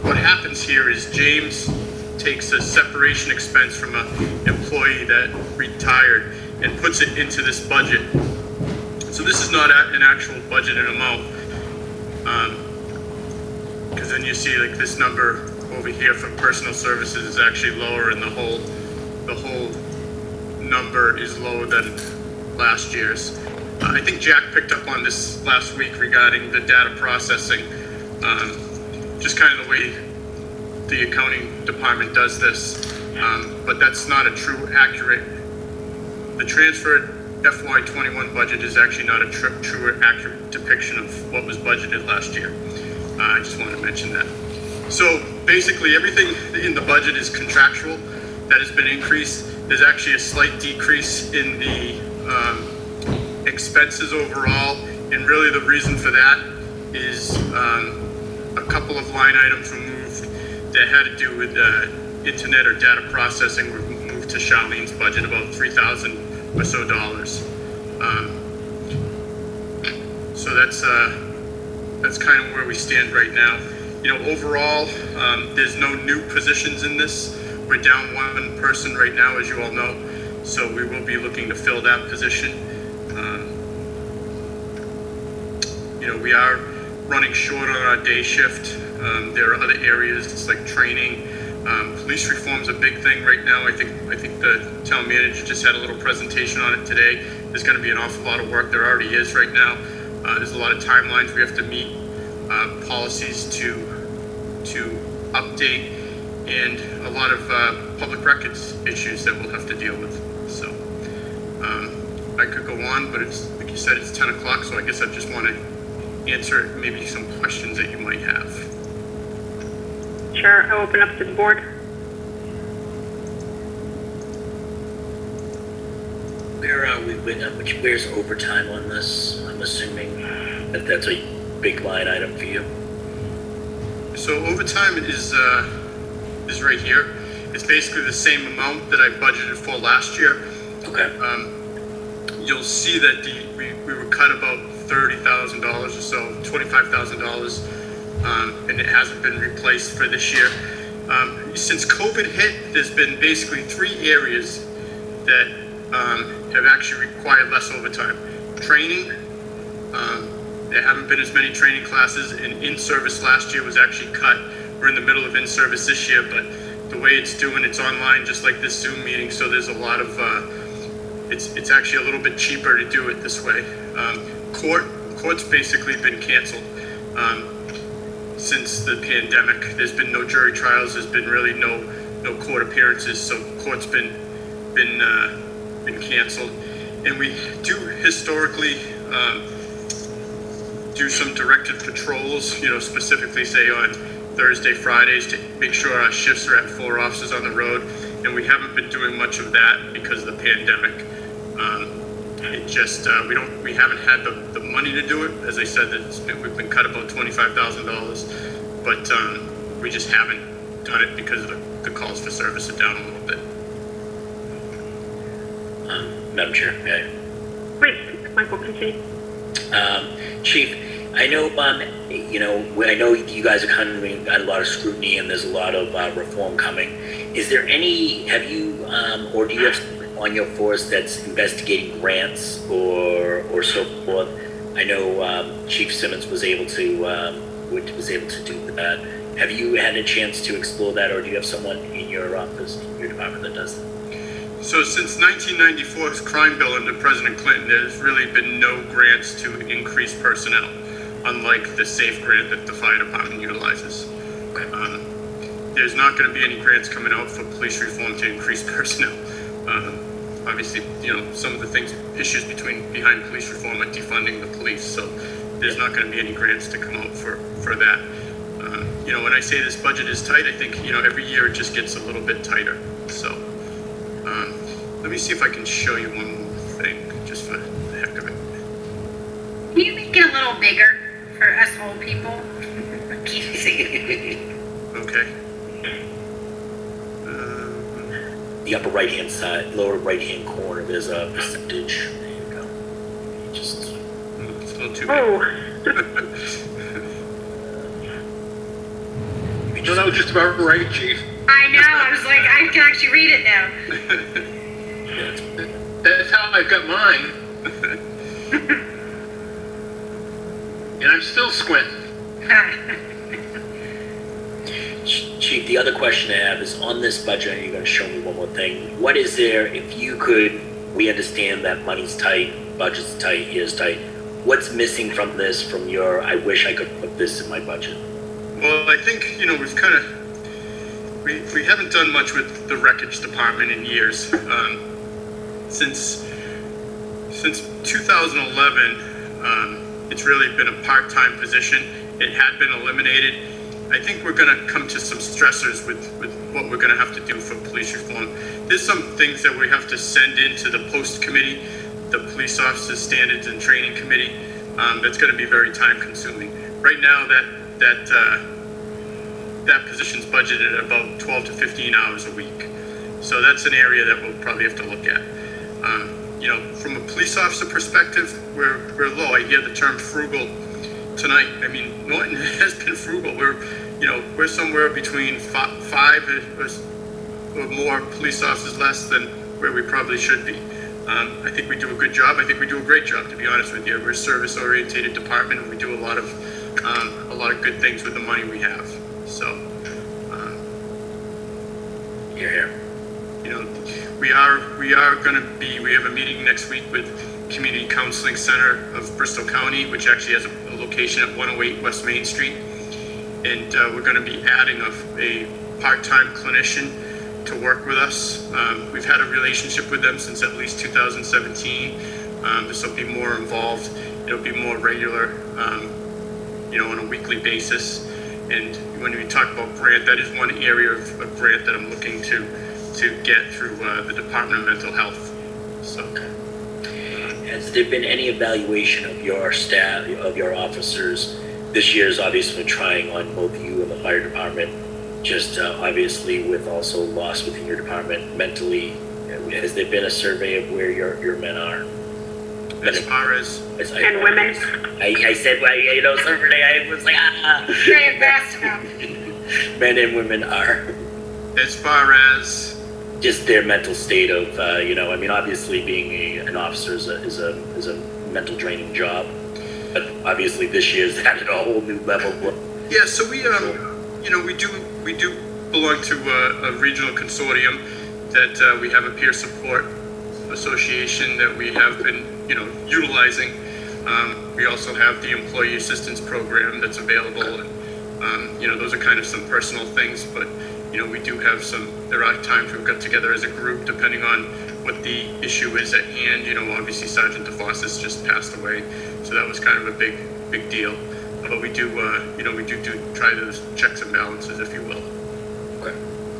what happens here is James takes a separation expense from an employee that retired and puts it into this budget. So this is not an actual budgeted amount. Because then you see like this number over here for personal services is actually lower, and the whole number is lower than last year's. I think Jack picked up on this last week regarding the data processing. Just kind of the way the accounting department does this, but that's not a true accurate. The transferred FY21 budget is actually not a true accurate depiction of what was budgeted last year. I just wanted to mention that. So basically everything in the budget is contractual that has been increased. There's actually a slight decrease in the expenses overall, and really the reason for that is a couple of line items removed that had to do with internet or data processing were moved to Charlene's budget, about $3,000 or so dollars. So that's kind of where we stand right now. You know, overall, there's no new positions in this. We're down one person right now, as you all know, so we will be looking to fill that position. You know, we are running short on our day shift. There are other areas like training. Police reform's a big thing right now. I think the town manager just had a little presentation on it today. There's going to be an awful lot of work. There already is right now. There's a lot of timelines we have to meet, policies to update, and a lot of public records issues that we'll have to deal with. So I could go on, but it's like you said, it's 10 o'clock, so I guess I just want to answer maybe some questions that you might have. Sure, I'll open up to the board. Where are we with, where's overtime on this? I'm assuming that that's a big line item for you. So overtime is right here. It's basically the same amount that I budgeted for last year. Okay. You'll see that we were cut about $30,000 or so, $25,000, and it hasn't been replaced for this year. Since COVID hit, there's been basically 3 areas that have actually required less overtime. Training, there haven't been as many training classes, and in-service last year was actually cut. We're in the middle of in-service this year, but the way it's doing, it's online, just like this Zoom meeting, so there's a lot of, it's actually a little bit cheaper to do it this way. Court's basically been canceled since the pandemic. There's been no jury trials, there's been really no court appearances, so court's been canceled. And we do historically do some directed patrols, you know, specifically say on Thursday, Fridays, to make sure our shifts are at 4 officers on the road, and we haven't been doing much of that because of the pandemic. It just we haven't had the money to do it. As I said, we've been cut about $25,000, but we just haven't done it because the calls for service are down a little bit. Madam Chair, may I? Please, Michael, continue. Chief, I know, I know you guys are kind of got a lot of scrutiny and there's a lot of reform coming. Is there have you, or do you have someone on your force that's investigating grants or so forth? I know Chief Simmons was able to do that. Have you had a chance to explore that, or do you have someone in your office, in your department, that does that? So since 1994's crime bill under President Clinton, there's really been no grants to increase personnel, unlike the SAFE grant that the fire department utilizes. There's not going to be any grants coming out for police reform to increase personnel. Obviously, some of the issues behind police reform are defunding the police, so there's not going to be any grants to come out for that. When I say this budget is tight, I think, every year it just gets a little bit tighter. So let me see if I can show you one more thing, just for the heck of it. Can you make it a little bigger for us old people? Keep seeing it. Okay. The upper right-hand side, lower right-hand corner, there's a percentage. There you go. Just. It's a little too big. No, that was just about right, Chief. I know, I was like, I can actually read it now. That's how I got mine. And I'm still squinting. Chief, the other question I have is on this budget, and you're going to show me one more thing. What is there, if you could, we understand that money's tight, budget's tight, year's tight. What's missing from this, from your, I wish I could put this in my budget? Well, I think, we've kind of, we haven't done much with the wreckage department in years. Since 2011, it's really been a part-time position. It had been eliminated. I think we're going to come to some stressors with what we're going to have to do for police reform. There's some things that we have to send into the post committee, the police officers standards and training committee. That's going to be very time-consuming. Right now, that position's budgeted at about 12 to 15 hours a week. So that's an area that we'll probably have to look at. From a police officer perspective, we're low. I hear the term frugal tonight. I mean, Norton has been frugal. We're somewhere between five or more police officers less than where we probably should be. I think we do a good job. I think we do a great job, to be honest with you. We're a service-oriented department, and we do a lot of good things with the money we have. So, here. We are going to be. We have a meeting next week with Community Counseling Center of Bristol County, which actually has a location at 108 West Main Street, and we're going to be adding a part-time clinician to work with us. We've had a relationship with them since at least 2017. This will be more involved. It'll be more regular, on a weekly basis. And when we talk about grant, that is one area of grant that I'm looking to get through the Department of Mental Health. So, has there been any evaluation of your staff, of your officers? This year's obviously been trying on both you and the fire department. Just obviously with also loss within your department mentally. Has there been a survey of where your men are? As far as and women. I said, survey. I was like, Very fast enough. Men and women are. As far as just their mental state of, obviously being an officer is a mental draining job, but obviously this year's added a whole new level. Yeah, so we do belong to a regional consortium that we have a peer support association that we have been, utilizing. We also have the employee assistance program that's available, and those are kind of some personal things, but we do have there are times we've got together as a group depending on what the issue is at hand. Obviously Sergeant DeFossis just passed away, so that was kind of a big deal. But we do, we do try those checks and balances, if you will. Okay.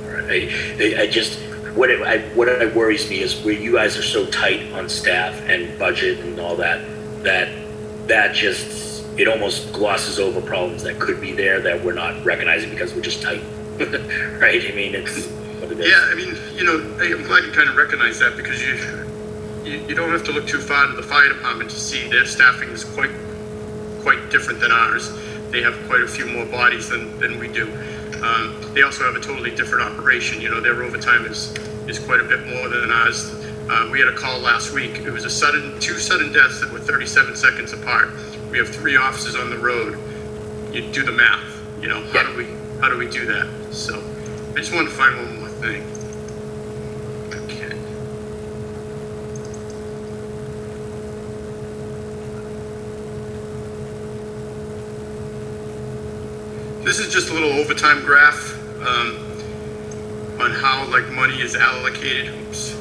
All right. I just, what worries me is where you guys are so tight on staff and budget and all that just, it almost glosses over problems that could be there that we're not recognizing because we're just tight. Right? I mean, it's what it is. Yeah, I mean, I'm glad you kind of recognize that, because you don't have to look too far to the fire department to see their staffing is quite quite different than ours. They have quite a few more bodies than we do. They also have a totally different operation. You know, their overtime is quite a bit more than ours. We had a call last week. It was two sudden deaths that were 37 seconds apart. We have 3 officers on the road. You do the math. You know, how do we do that? So I just wanted to find one more thing. Okay. This is just a little overtime graph on how like money is allocated. Oops.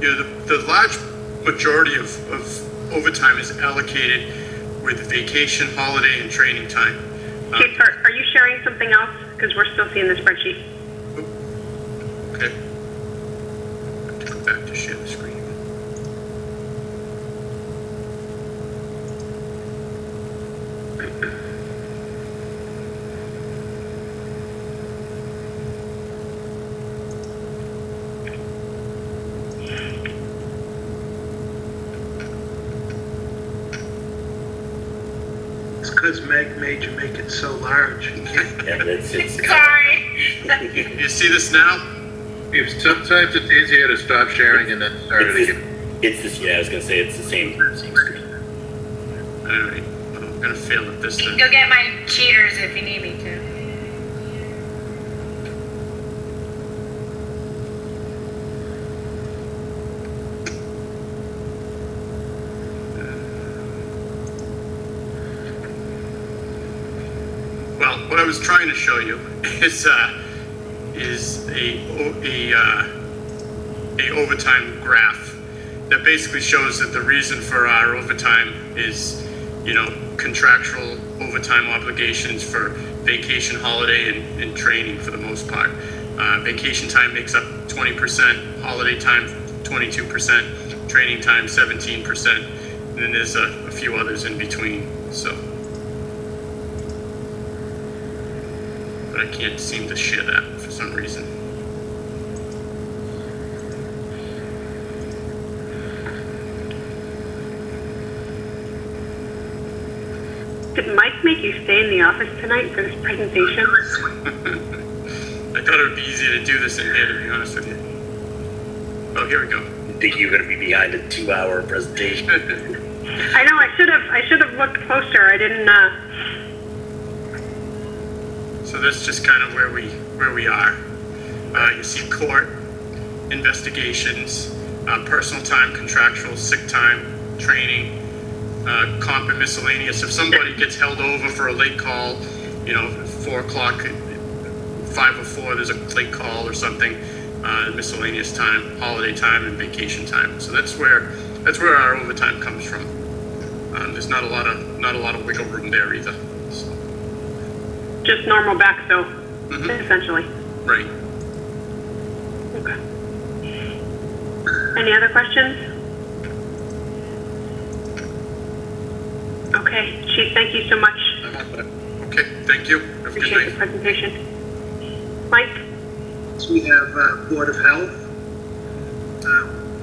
You know, the large majority of overtime is allocated with vacation, holiday, and training time. Okay, sir, are you sharing something else? Because we're still seeing the spreadsheet. Okay. I have to go back to share the screen. It's because Meg made you make it so large. You can't. Yeah, it's Sorry. You see this now? Sometimes it's easier to stop sharing and then start it again. It's this. Yeah, I was gonna say it's the same screen. All right. I'm gonna fail at this You then. can go get my cheaters if you need me to. Well, what I was trying to show you is a overtime graph that basically shows that the reason for our overtime is, you know, contractual overtime obligations for vacation, holiday, and training for the most part. Vacation time makes up 20%, holiday time 22%, training time 17%, and then there's a few others in between. So. But I can't seem to share that for some reason. Did Mike make you stay in the office tonight for this presentation? I thought it would be easy to do this in here, to be honest with you. Oh, here we go. I think you're gonna be behind a 2-hour presentation. I know, I should have looked closer. I didn't, So that's just kind of where we are. You see court, investigations, personal time, contractual, sick time, training, comp and miscellaneous. If somebody gets held over for a late call, you know, 4 o'clock, 5:04, there's a late call or something, miscellaneous time, holiday time, and vacation time. So that's where our overtime comes from. There's not a lot of wiggle room there either. So. just normal backfill, essentially. Right. Okay. Any other questions? Okay, Chief, thank you so much. Okay, thank you. Have a good Appreciate night. the presentation. Mike? So we have Board of Health,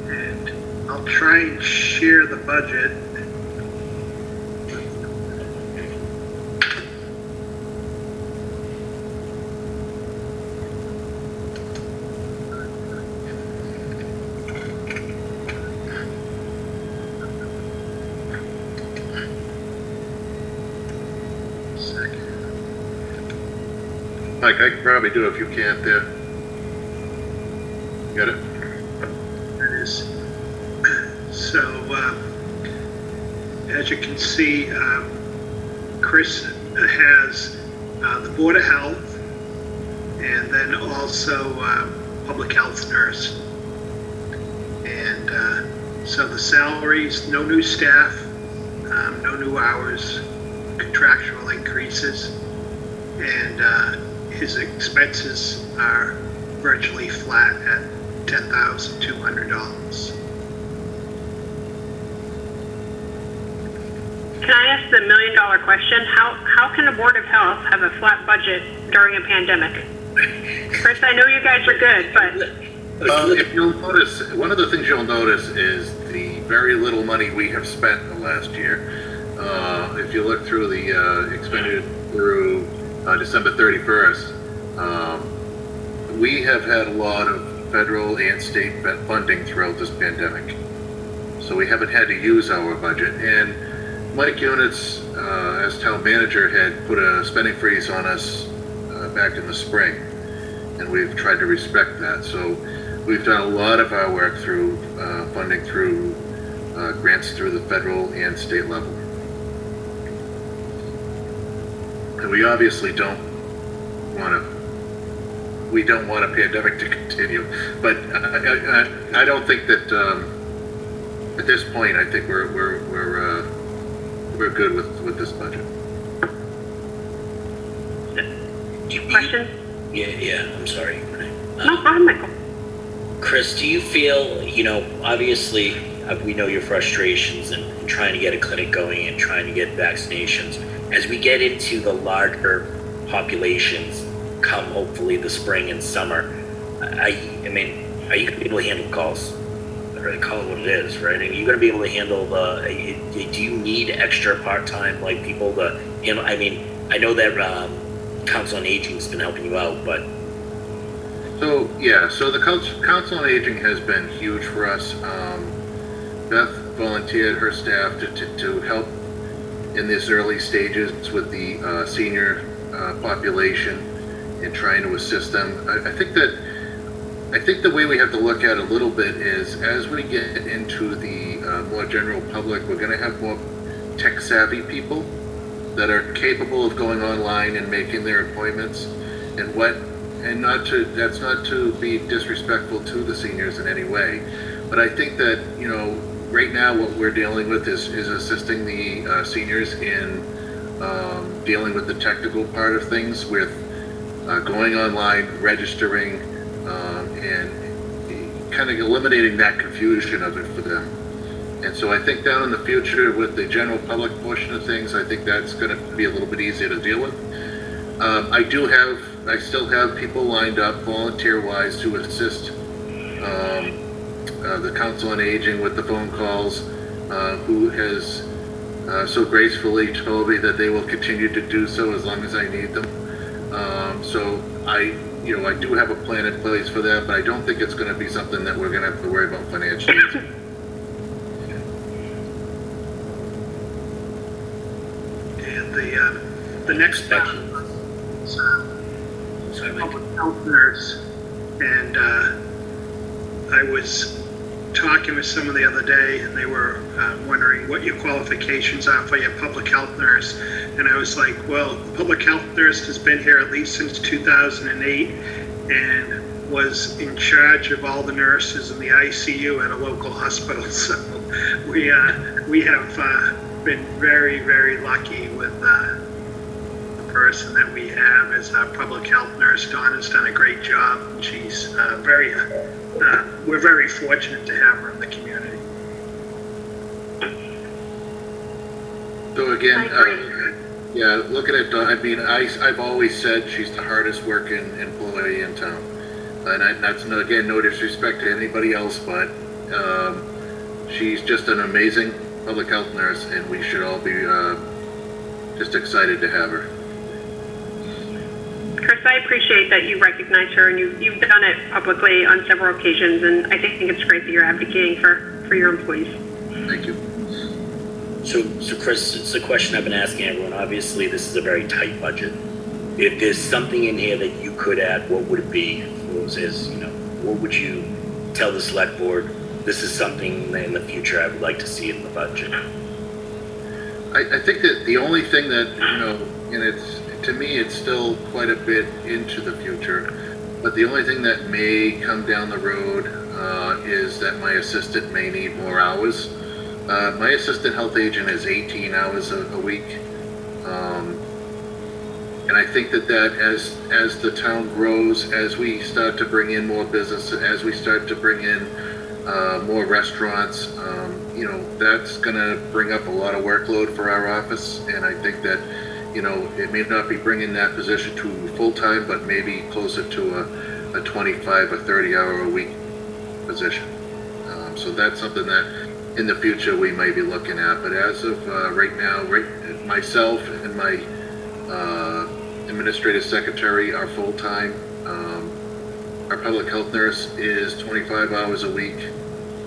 and I'll try and share the budget. Mike, I can probably do it if you can't there. Got it? It is. So, as you can see, Chris has the Board of Health and then also public health nurse. And so the salaries, no new staff, no new hours, contractual increases, and his expenses are virtually flat at $10,200. Can I ask the $1 million question? How can a Board of Health have a flat budget during a pandemic? Chris, I know you guys are good, but If you'll notice, one of the things you'll notice is the very little money we have spent in the last year. If you look through the expended through December 31st, we have had a lot of federal and state funding throughout this pandemic. So we haven't had to use our budget. And Mike Units, as town manager, had put a spending freeze on us back in the spring. And we've tried to respect that. So we've done a lot of our work through funding through grants through the federal and state level. And we obviously don't want a pandemic to continue. But I don't think that at this point, I think we're good with this budget. question? Yeah, I'm sorry. No problem, Michael. Chris, do you feel, obviously, we know your frustrations in trying to get a clinic going and trying to get vaccinations. As we get into the larger populations, come hopefully the spring and summer, are you going to be able to handle calls? Or call it what it is, right? Are you going to be able to handle do you need extra part-time, people to handle? I know that Council on Aging's been helping you out, but... So the Council on Aging has been huge for us. Beth volunteered her staff to help in these early stages with the senior population and trying to assist them. I think the way we have to look at it a little bit is as we get into the more general public, we're going to have more tech savvy people that are capable of going online and making their appointments that's not to be disrespectful to the seniors in any way. But I think that, right now what we're dealing with is assisting the seniors in dealing with the technical part of things with going online, registering, and kind of eliminating that confusion of it for them. And so I think down in the future with the general public portion of things, I think that's going to be a little bit easier to deal with. I still have people lined up volunteer-wise to assist the Council on Aging with the phone calls, who has so gracefully told me that they will continue to do so as long as I need them. So I do have a plan in place for that, but I don't think it's going to be something that we're going to have to worry about financially. And the next question is public health nurse, and I was talking with someone the other day, and they were wondering what your qualifications are for your public health nurse. And I was like, well, the public health nurse has been here at least since 2008 and was in charge of all the nurses in the ICU at a local hospital. So we have been very, very lucky with the person that we have as our public health nurse. Donna's done a great job, and she's we're very fortunate to have her in the community. So again, looking at Donna, I've always said she's the hardest working employee in town. And that's, again, no disrespect to anybody else, but she's just an amazing public health nurse, and we should all be just excited to have her. Chris, I appreciate that you recognize her, and you've done it publicly on several occasions, and I think it's great that you're advocating for your employees. Thank you. So Chris, it's a question I've been asking everyone. Obviously, this is a very tight budget. If there's something in here that you could add, what would it be? What would you tell the select board? This is something in the future I would like to see in the budget. I think that the only thing that, and to me, it's still quite a bit into the future, but the only thing that may come down the road is that my assistant may need more hours. My assistant health agent is 18 hours a week. And I think that as the town grows, as we start to bring in more business, as we start to bring in more restaurants, that's going to bring up a lot of workload for our office. And I think that, it may not be bringing that position to full-time, but maybe closer to a 25 or 30-hour-a-week position. So that's something that in the future we may be looking at. But as of right now, myself and my administrative secretary are full-time. Our public health nurse is 25 hours a week,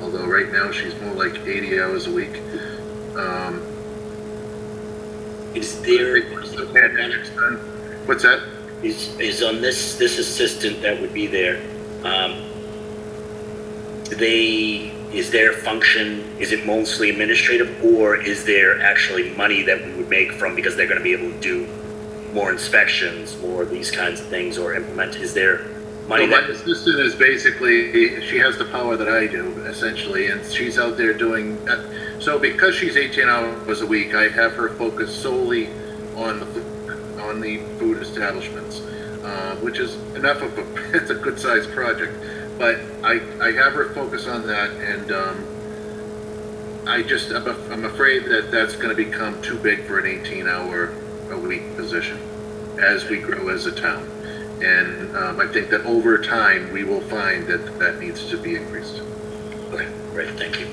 although right now she's more like 80 hours a week. Is there what's that? Is on this assistant that would be there? Is their function? Is it mostly administrative, or is there actually money that we would make from because they're going to be able to do more inspections, more of these kinds of things, or implement? Is there money? So my assistant is basically, she has the power that I do, essentially, and she's out there doing. So because she's 18 hours a week, I have her focus solely on the food establishments, which is enough of it's a good sized project. But I have her focus on that, and I'm afraid that that's going to become too big for an 18-hour-a-week position as we grow as a town. And I think that over time we will find that needs to be increased. Okay, great, thank you.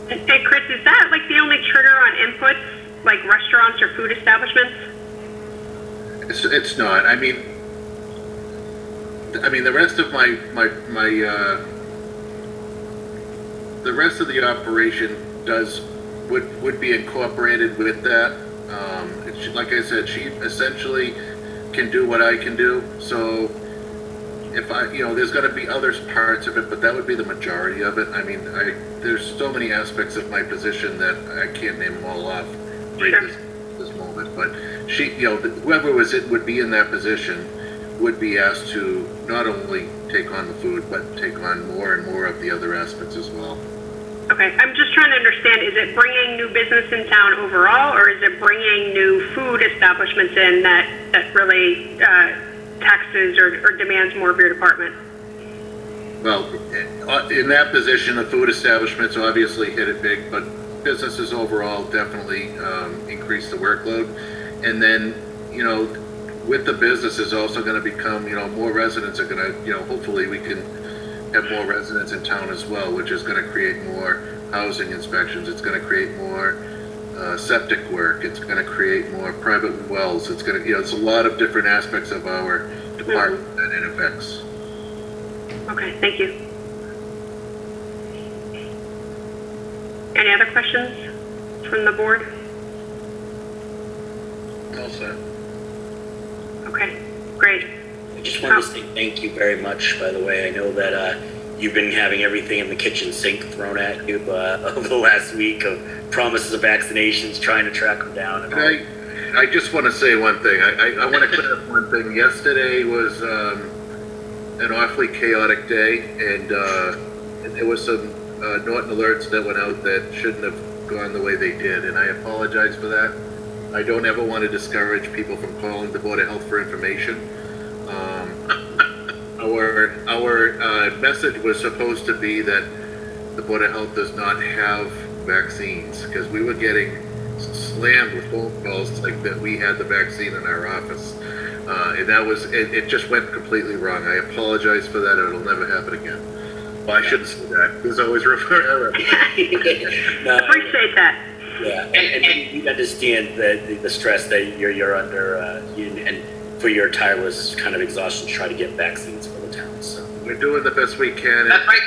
Hey, Chris, is that like the only trigger on inputs, like restaurants or food establishments? It's not. I mean, the rest of the rest of the operation would be incorporated with that. Like I said, she essentially can do what I can do. So if there's going to be other parts of it, but that would be the majority of it. I mean, there's so many aspects of my position that I can't name them all off right this moment. But she, whoever would be in that position would be asked to not only take on the food, but take on more and more of the other aspects as well. Okay, I'm just trying to understand, is it bringing new business in town overall, or is it bringing new food establishments in that really taxes or demands more of your department? Well, in that position, the food establishments obviously hit it big, but businesses overall definitely increase the workload. And then, with the business is also going to become, more residents are going to, hopefully we can have more residents in town as well, which is going to create more housing inspections. It's going to create more septic work. It's going to create more private wells. It's going to, it's a lot of different aspects of our department that it affects. Okay, thank you. Any other questions from the board? All set. Okay, great. I just wanted to say thank you very much, by the way. I know that you've been having everything in the kitchen sink thrown at you over the last week of promises of vaccinations, trying to track them down. And all. I just want to say one thing. I want to clear up one thing. Yesterday was an awfully chaotic day, and there was some Norton alerts that went out that shouldn't have gone the way they did, and I apologize for that. I don't ever want to discourage people from calling the Board of Health for information. Our message was supposed to be that the Board of Health does not have vaccines, because we were getting slammed with phone calls like that we had the vaccine in our office. And that was, it just went completely wrong. I apologize for that. It'll never happen again. Well, I shouldn't say that. There's always error. Appreciate that. Yeah, and we understand the stress that you're under, and for your tireless kind of exhaustion to try to get vaccines for the town. So we're doing the best we can. That's right.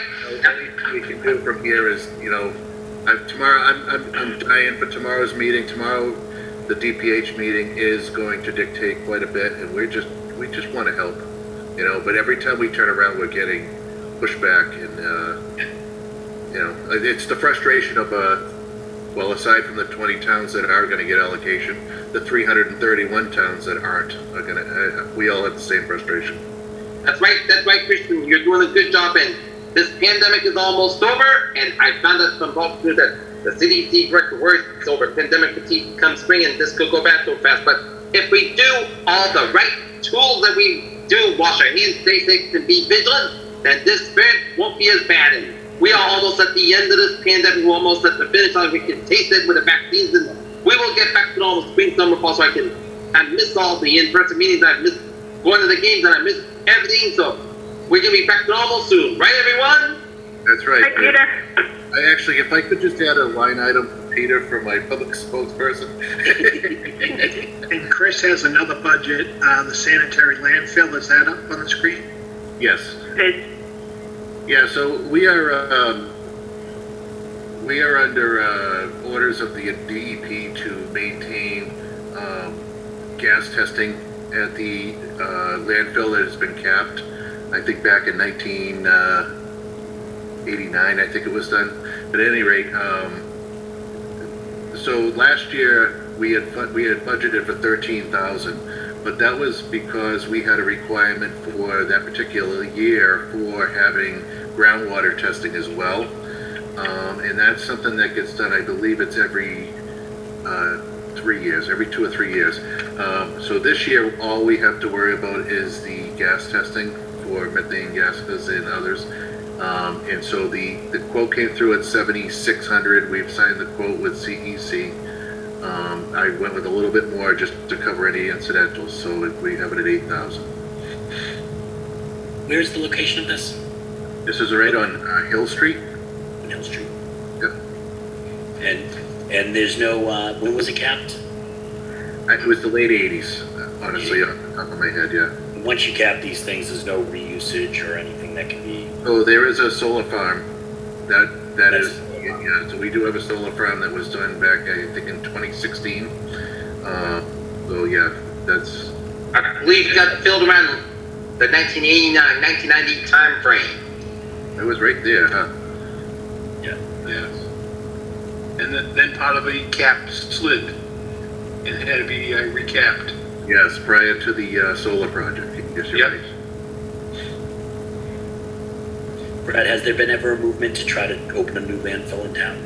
Anything we can do from here is, I'm dying for tomorrow's meeting. Tomorrow, the DPH meeting is going to dictate quite a bit, and we just want to help, But every time we turn around, we're getting pushback, and it's the frustration of aside from the 20 towns that are going to get allocation, the 331 towns that aren't are going to. We all have the same frustration. That's right, Christian. You're doing a good job, and this pandemic is almost over. And I found out from both through the CDC director words over pandemic fatigue come spring, and this could go back so fast. But if we do all the right tools that we do, wash our hands, stay safe, and be vigilant, then this spread won't be as bad. And we are almost at the end of this pandemic. We're almost at the finish line. We can taste it with the vaccines, and we will get back to normal spring, summer, fall, so I can I missed all the in-person meetings. I missed going to the games, and I missed everything. So we're gonna be back to normal soon, right, everyone? That's right. Hi, Peter. I actually, if I could just add a line item for Peter for my public spokesperson. And Chris has another budget, the sanitary landfill, is that up on the screen? Yes. Yeah, so we are under orders of the DEP to maintain gas testing at the landfill that has been capped. I think back in 1989, I think it was done. But at any rate, so last year we had budgeted for 13,000, but that was because we had a requirement for that particular year for having groundwater testing as well. And that's something that gets done, I believe it's every 3 years, every 2 or 3 years. So this year, all we have to worry about is the gas testing for methane gases and others. And so the quote came through at 7,600. We've signed the quote with CEC. I went with a little bit more just to cover any incidentals, so we have it at 8,000. Where's the location of this? This is right on Hill Street. Hill Street. Yep. And there's no, when was it capped? It was the late 80s, honestly, off the top of my head, yeah. Once you cap these things, there's no reusage or anything that can be... Oh, there is a solar farm. That is, yeah, so we do have a solar farm that was done back, I think, in 2016. So yeah, that's... I believe it got filled around the 1989, 1990 time frame. It was right there, huh? Yeah. Yes. And then part of the cap slid and had to be recapped. Yes, prior to the solar project. Yes, you're right. Brad, has there been ever a movement to try to open a new landfill in town?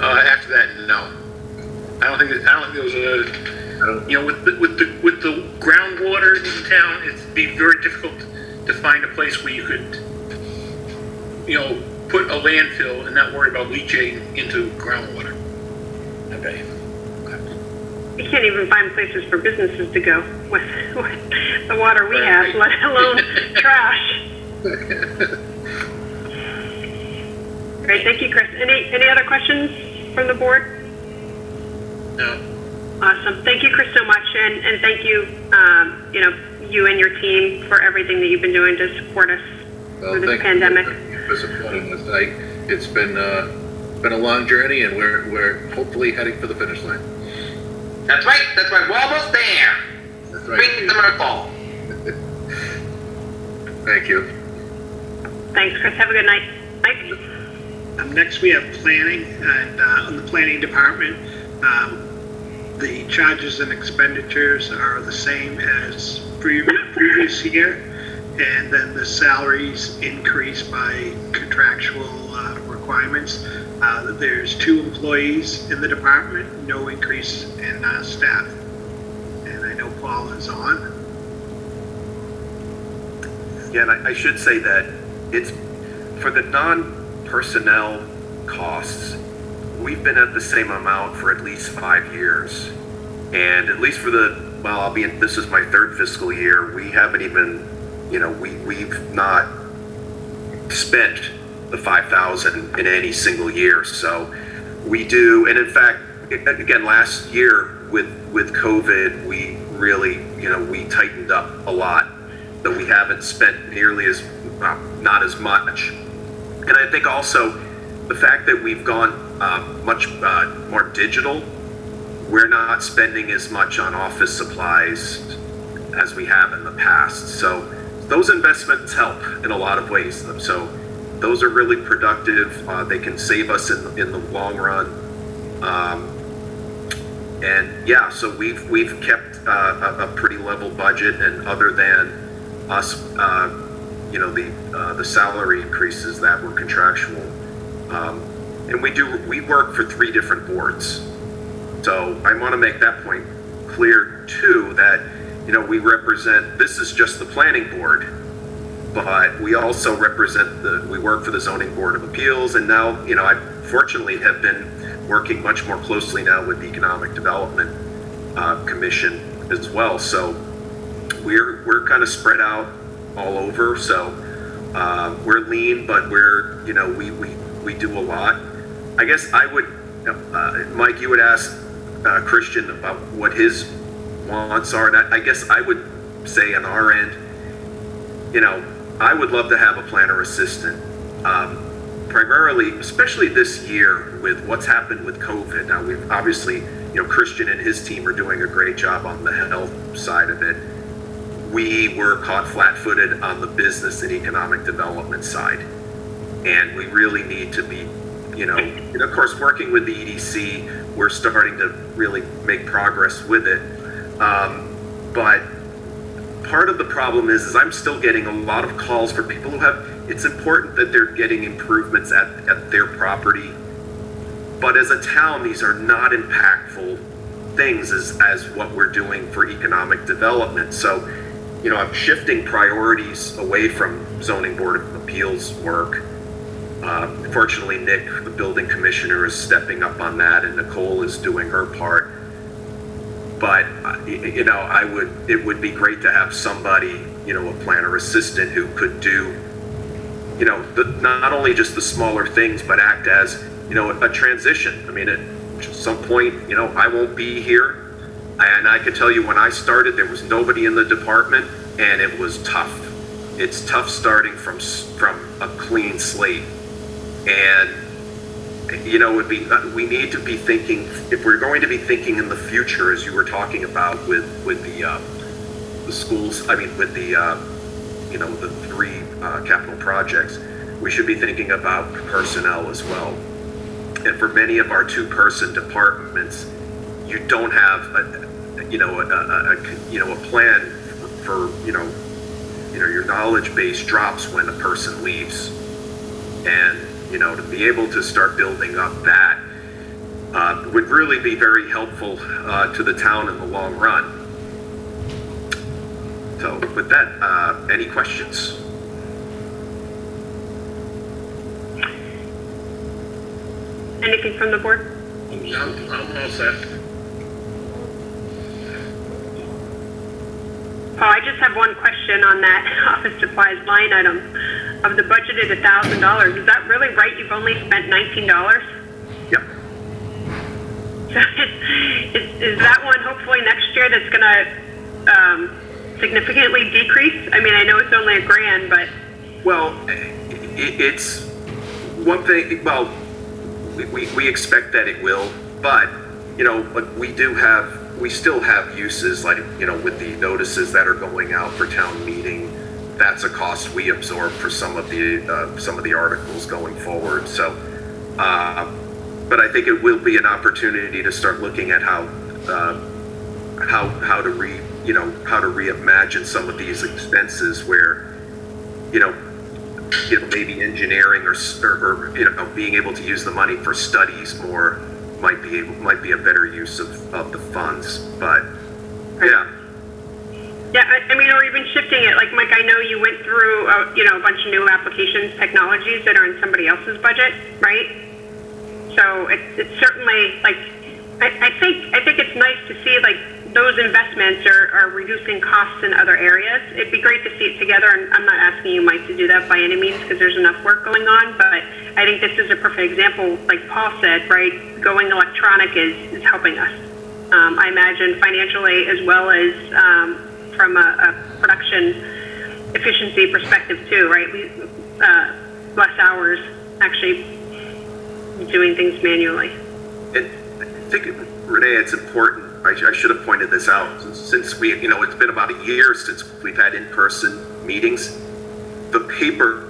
After that, no. I don't think there was a. You know, with the groundwater in town, it'd be very difficult to find a place where you could, you know, put a landfill and not worry about leaching into groundwater. Okay. You can't even find places for businesses to go with the water we have, let alone trash. Great, thank you, Chris. Any other questions from the board? No. Awesome. Thank you, Chris, so much, and thank you, you and your team for everything that you've been doing to support us through this pandemic. Thank you for supporting us. It's been a long journey, and we're hopefully heading for the finish line. That's right. That's right. We're almost there. That's right. Spring, summer, fall. Thank you. Thanks, Chris. Have a good night. Mike? Next, we have planning, and on the planning department, the charges and expenditures are the same as previous year, and then the salaries increase by contractual requirements. There's 2 employees in the department, no increase in staff. And I know Paul is on. Yeah, and I should say that it's for the non-personnel costs, we've been at the same amount for at least 5 years. And at least for this is my 3rd fiscal year, we haven't even, we've not spent the 5,000 in any single year. So we do, and in fact, again, last year with COVID, we really, we tightened up a lot, but we haven't spent nearly not as much. And I think also the fact that we've gone much more digital, we're not spending as much on office supplies as we have in the past. So those investments help in a lot of ways. So those are really productive. They can save us in the long run. And yeah, so we've kept a pretty level budget, and other than us, the salary increases that were contractual. And we work for 3 different boards. So I want to make that point clear too, that, we represent, this is just the planning board, but we also represent we work for the Zoning Board of Appeals, and now, I fortunately have been working much more closely now with the Economic Development Committee. commission as well. So we're kind of spread out all over. So we're lean, but we're, you know, we do a lot. I guess I would, Mike, you would ask Christian about what his wants are, and I guess I would say on our end, you know, I would love to have a planner assistant. Primarily, especially this year with what's happened with COVID. Now, we've obviously, you know, Christian and his team are doing a great job on the health side of it. We were caught flat-footed on the business and economic development side. And we really need to be, you know, and of course, working with the EDC, we're starting to really make progress with it. But part of the problem is I'm still getting a lot of calls for people who have, it's important that they're getting improvements at their property. But as a town, these are not impactful things as what we're doing for economic development. So, you know, I'm shifting priorities away from zoning board of appeals work. Fortunately, Nick, the building commissioner, is stepping up on that, and Nicole is doing her part. But, you know, it would be great to have somebody, you know, a planner assistant who could do, you know, not only just the smaller things, but act as, you know, a transition. I mean, at some point, you know, I won't be here. And I can tell you when I started, there was nobody in the department, and it was tough. It's tough starting from a clean slate. And, you know, we need to be thinking, if we're going to be thinking in the future, as you were talking about with the schools, I mean, with the, you know, the 3 capital projects, we should be thinking about personnel as well. And for many of our 2-person departments, you don't have a plan for your knowledge base drops when a person leaves. And, you know, to be able to start building up that would really be very helpful to the town in the long run. So with that, any questions? Anything from the board? I'm all set. Paul, I just have one question on that office supplies line item. Of the budgeted $1,000, is that really right? You've only spent $19? Yep. So is that one hopefully next year that's going to significantly decrease? I mean, I know it's only $1,000, but... Well, it's one thing, well, we expect that it will, but, you know, we still have uses like, you know, with the notices that are going out for town meeting. That's a cost we absorb for some of the articles going forward. So, but I think it will be an opportunity to start looking at how to reimagine some of these expenses where, you know, maybe engineering or you know, being able to use the money for studies more might be a better use of the funds. But yeah. Yeah, I mean, or even shifting it. Like, Mike, I know you went through, a bunch of new applications, technologies that are in somebody else's budget, right? So it's certainly, like, I think it's nice to see, like, those investments are reducing costs in other areas. It'd be great to see it together, and I'm not asking you, Mike, to do that by any means, because there's enough work going on, but I think this is a perfect example, like Paul said, right? Going electronic is helping us. I imagine financially as well as from a production efficiency perspective too, right? Less hours actually doing things manually. And I think, Renee, it's important. I should have pointed this out. Since it's been about a year since we've had in-person meetings, the paper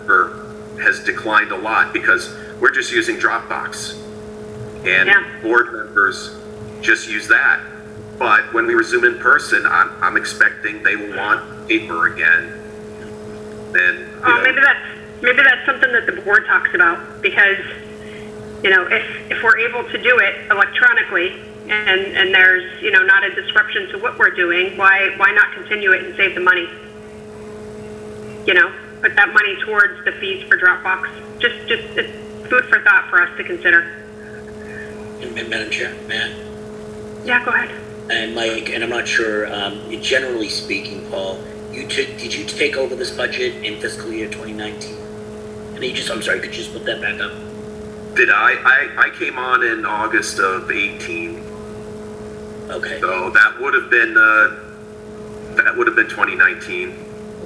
has declined a lot because we're just using Dropbox. And board members just use that. But when we resume in person, I'm expecting they will want paper again. And maybe that's something that the board talks about, because, you know, if we're able to do it electronically and there's, you know, not a disruption to what we're doing, why not continue it and save the money? You know, put that money towards the fees for Dropbox. Just it's food for thought for us to consider. Madam Chair, Matt? Yeah, go ahead. And Mike, and I'm not sure, generally speaking, Paul, did you take over this budget in fiscal year 2019? And I'm sorry, could you just put that back up? Did I came on in August of 18. Okay. So that would have been 2019.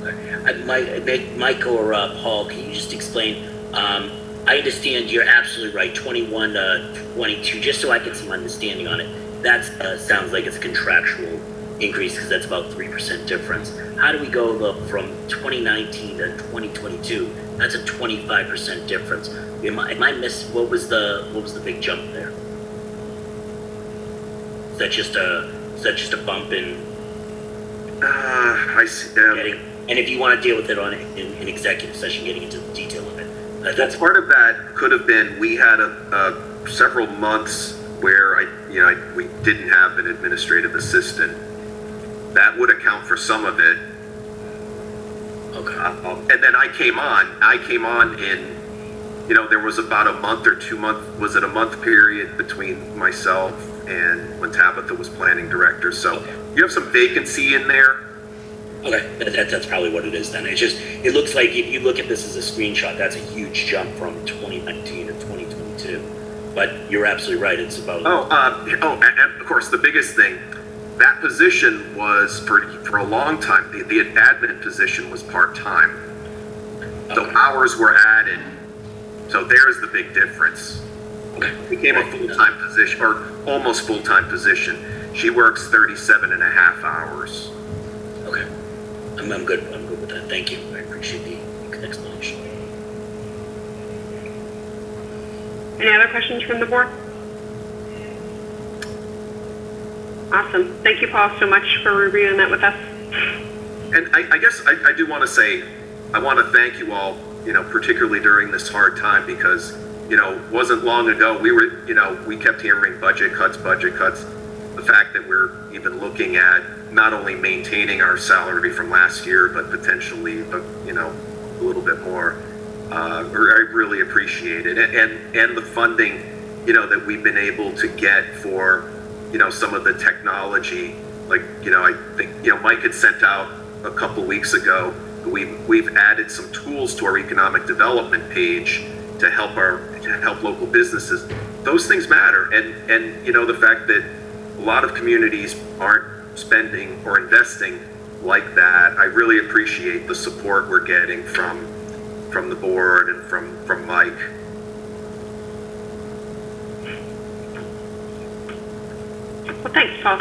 Okay. Mike or Paul, can you just explain? I understand you're absolutely right. 21 to 22, just so I get some understanding on it. That sounds like it's a contractual increase because that's about 3% difference. How do we go from 2019 to 2022? That's a 25% difference. Am I missing? What was the big jump there? Is that just a bump in? I see. And if you want to deal with it in executive session, getting into the detail of it. That's part of that. Could have been we had several months where we didn't have an administrative assistant. That would account for some of it. Okay. And then I came on in, there was about a month or 2 month, was it a month period between myself and when Tabitha was planning director. So you have some vacancy in there. Okay, that's probably what it is then. It looks like if you look at this as a screenshot, that's a huge jump from 2019 to 2022. But you're absolutely right. It's about. And of course, the biggest thing, that position was for a long time. The admin position was part-time. So hours were added. So there's the big difference. Okay. It became a full-time position, or almost full-time position. She works 37 and a half hours. Okay. I'm good with that. Thank you. I appreciate the explanation. Any other questions from the board? Awesome. Thank you, Paul, so much for reviewing that with us. And I guess I do want to say, I want to thank you all, particularly during this hard time, because, it wasn't long ago, we kept hearing budget cuts. The fact that we're even looking at not only maintaining our salary from last year, but potentially, a little bit more. I really appreciate it. And the funding, that we've been able to get for, some of the technology, like, I think, Mike had sent out a couple weeks ago, we've added some tools to our economic development page to help local businesses. Those things matter. And the fact that a lot of communities aren't spending or investing like that, I really appreciate the support we're getting from the board and from Mike. Well, thanks, Paul.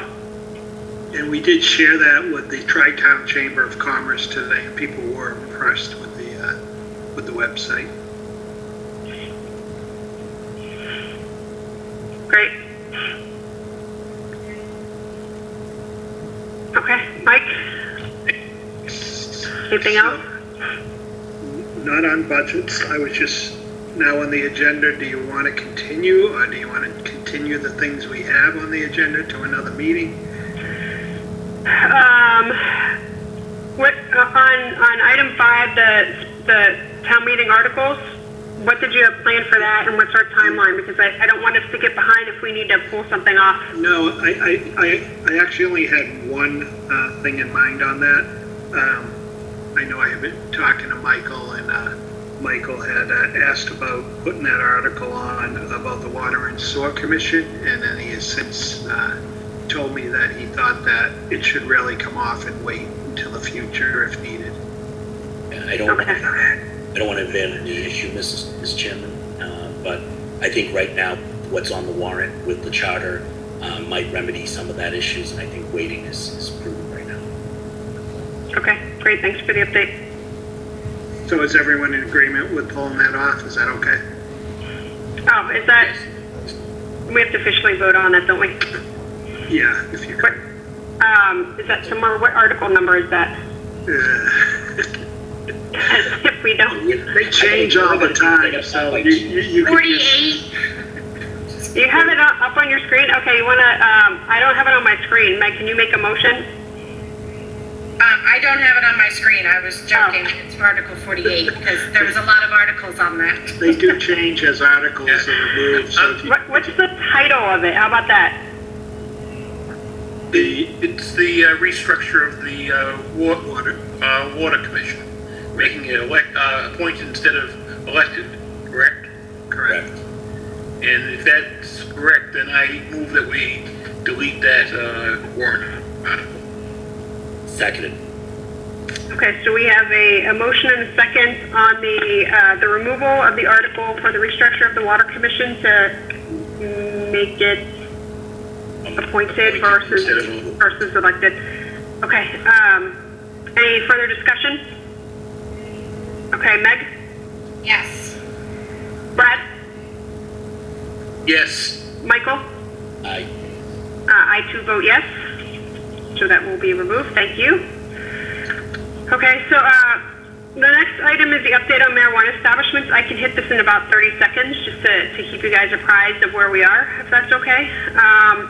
And we did share that with the Tri-Town Chamber of Commerce today, and people were impressed with the website. Great. Okay, Mike? Anything else? Not on budgets. I was just now on the agenda. Do you want to continue, or do you want to continue the things we have on the agenda to another meeting? On item 5, the town meeting articles, what did you have planned for that, and what's our timeline? Because I don't want us to get behind if we need to pull something off. No, I actually only had one thing in mind on that. I know I have been talking to Michael, and Michael had asked about putting that article on about the Water and Sewer Commission, and then he has since told me that he thought that it should really come off and wait until the future if needed. I don't want to abandon the issue, Mrs. Chairman, but I think right now what's on the warrant with the charter might remedy some of that issues, and I think waiting is prudent right now. Okay, great. Thanks for the update. So is everyone in agreement with pulling that off? Is that okay? Oh, is that, we have to officially vote on that, don't we? Yeah, if you could. Is that somewhere, what article number is that? If we don't. They change all the time, so you 48. You have it up on your screen? Okay, you want to, I don't have it on my screen. Meg, can you make a motion? I don't have it on my screen. I was joking. It's Article 48 because there was a lot of articles on that. They do change as articles are removed. So What's the title of it? How about that? It's the restructure of the water commission, making it appointed instead of elected, correct? Correct. And if that's correct, then I move that we delete that warrant article. Seconded. Okay, so we have a motion and a second on the removal of the article for the restructure of the Water Commission to make it appointed versus elected. Okay, any further discussion? Okay, Meg? Yes. Brad? Yes. Michael? Aye. I too vote yes, so that will be removed, thank you. Okay, so the next item is the update on marijuana establishments. I can hit this in about 30 seconds just to keep you guys apprised of where we are, if that's okay.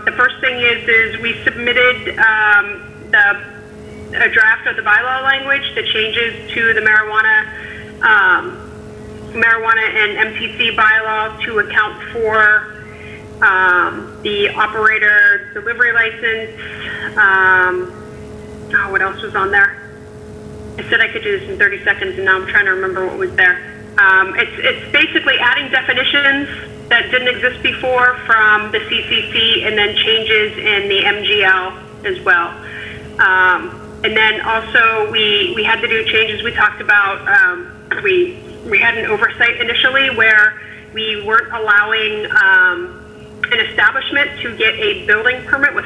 The first thing is we submitted a draft of the bylaw language that changes to the marijuana and MTC bylaw to account for the operator delivery license. What else was on there? I said I could do this in 30 seconds, and now I'm trying to remember what was there. It's basically adding definitions that didn't exist before from the CCC, and then changes in the MGL as well. And then also we had to do changes. We talked about we had an oversight initially where we weren't allowing an establishment to get a building permit with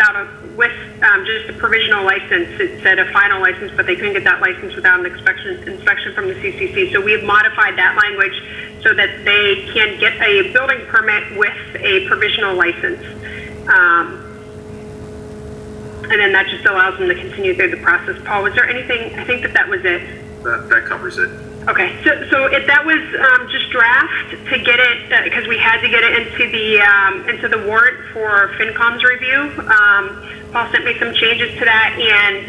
just a provisional license. It said a final license, but they couldn't get that license without an inspection from the CCC. So we've modified that language so that they can get a building permit with a provisional license. And then that just allows them to continue through the process. Paul, was there anything? I think that was it. That covers it. Okay, so that was just draft to get it, because we had to get it into the warrant for FinCom's review. Paul sent me some changes to that, and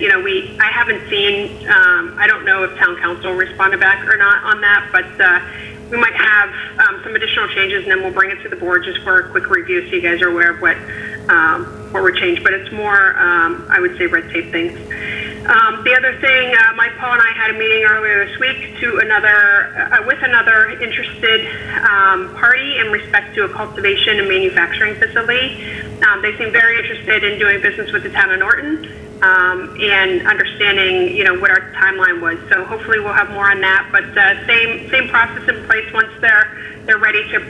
I haven't seen. I don't know if Town Council responded back or not on that, but we might have some additional changes, and then we'll bring it to the board just for a quick review, so you guys are aware of what were changed. But it's more, I would say, red tape things. The other thing, Mike, Paul, and I had a meeting earlier this week with another interested party in respect to a cultivation and manufacturing facility. They seem very interested in doing business with the town of Norton and understanding, what our timeline was. So hopefully we'll have more on that. But same process in place once they're ready to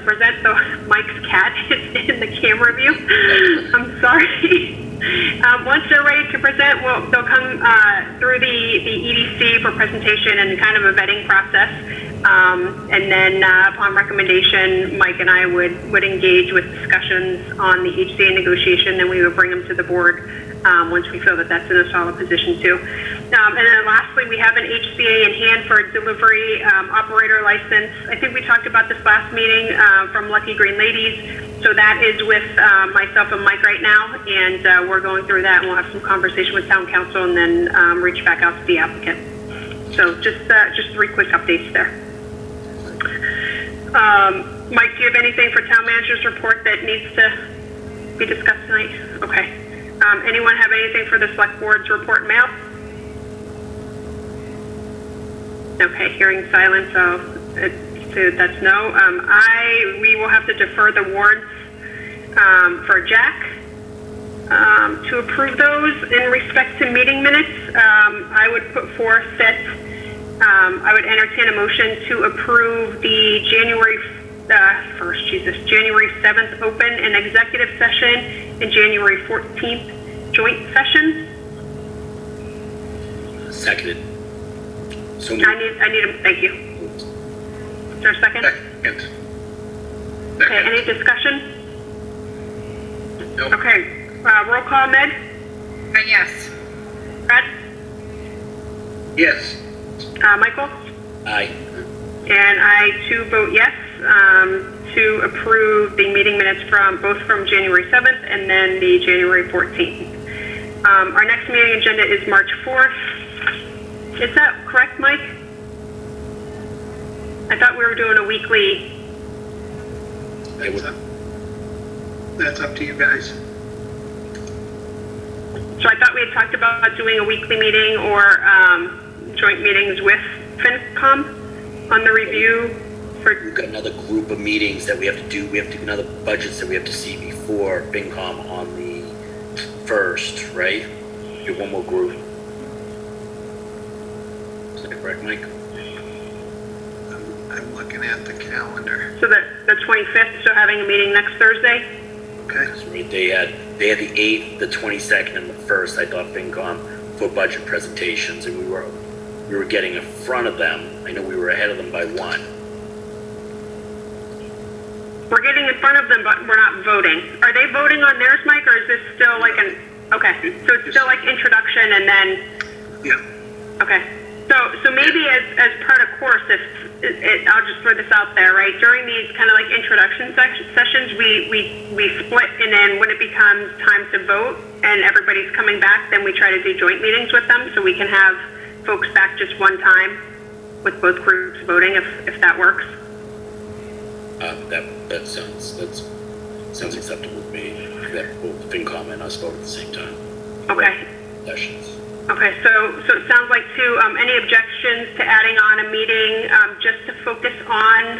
present. So Mike's cat is in the camera view. I'm sorry. Once they're ready to present, they'll come through the EDC for presentation and kind of a vetting process. And then upon recommendation, Mike and I would engage with discussions on the HCA negotiation, and we would bring them to the board once we feel that that's in a solid position too. And then lastly, we have an HCA in hand for a delivery operator license. I think we talked about this last meeting from Lucky Green Ladies. So that is with myself and Mike right now, and we're going through that, and we'll have some conversation with Town Council, and then reach back out to the applicant. So just 3 quick updates there. Mike, do you have anything for Town Manager's report that needs to be discussed tonight? Okay. Anyone have anything for the Select Board's report and mail? Okay, hearing silence, so that's no. We will have to defer the warrants for Jack to approve those. In respect to meeting minutes, I would put forth that I would entertain a motion to approve the January 7th open and executive session and January 14th joint session. Seconded. So I need a, thank you. Is there a second? Second. Okay, any discussion? Nope. Okay, roll call, Meg? Yes. Brad? Yes. Michael? aye. And I too vote yes to approve the meeting minutes both from January 7th and then the January 14th. Our next meeting agenda is March 4th. Is that correct, Mike? I thought we were doing a weekly. That's up to you guys. So I thought we had talked about doing a weekly meeting or joint meetings with FinCom on the review for. We've got another group of meetings that we have to do. We have to do another budgets that we have to see before FinCom on the 1st, right? We have one more group. Is that correct, Mike? I'm looking at the calendar. So the 25th, so having a meeting next Thursday? Okay. They had the 8th, the 22nd, and the 1st, I thought, FinCom for budget presentations, and we were getting in front of them. I know we were ahead of them by one. We're getting in front of them, but we're not voting. Are they voting on theirs, Mike, or is this still like an, okay, so it's still like introduction and then? Yeah. Okay. So maybe as part of course, I'll just throw this out there, right? During these kind of like introduction sessions, we split, and then when it becomes time to vote and everybody's coming back, then we try to do joint meetings with them so we can have folks back just one time with both groups voting, if that works. That sounds acceptable to me. That both FinCom and us vote at the same time. Okay. Sessions. Okay, so it sounds like too, any objections to adding on a meeting just to focus on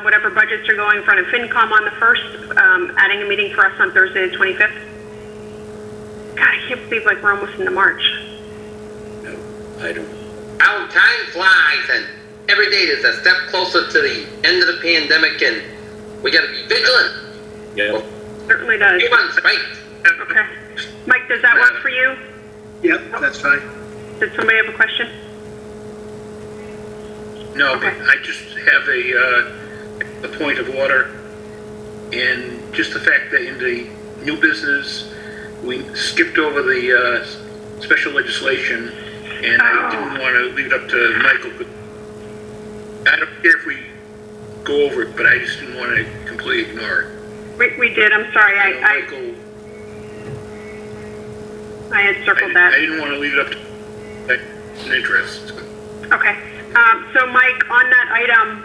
whatever budgets are going in front of FinCom on the 1st, adding a meeting for us on Thursday the 25th? God, I can't believe like we're almost into March. No, I don't. How time flies, and every day is a step closer to the end of the pandemic, and we gotta be vigilant. Yeah. Certainly does. 2 months, right? Okay. Mike, does that work for you? Yep, that's fine. Did somebody have a question? No, but I just have a point of order, and just the fact that in the new business, we skipped over the special legislation, and I didn't want to leave it up to Michael, but I don't care if we go over it, but I just didn't want to completely ignore it. We did, I'm sorry, I had circled that. I didn't want to leave it up to an interest. Okay. So Mike, on that item,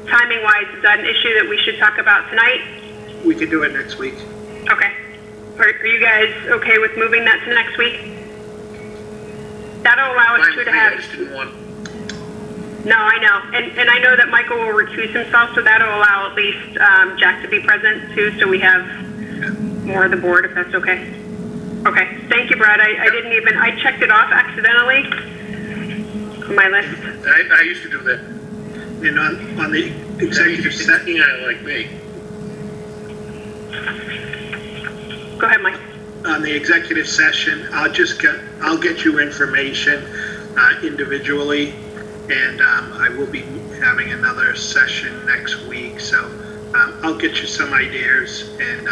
timing-wise, is that an issue that we should talk about tonight? We can do it next week. Okay. Are you guys okay with moving that to next week? That'll allow us to have... I just didn't want... No, I know. And I know that Michael will recuse himself, so that'll allow at least Jack to be present too, so we have more of the board, if that's okay. Okay, thank you, Brad. I checked it off accidentally on my list. I used to do that. And on the executive session, like me. Go ahead, Mike. On the executive session, I'll get you information individually, and I will be having another session next week. So I'll get you some ideas, and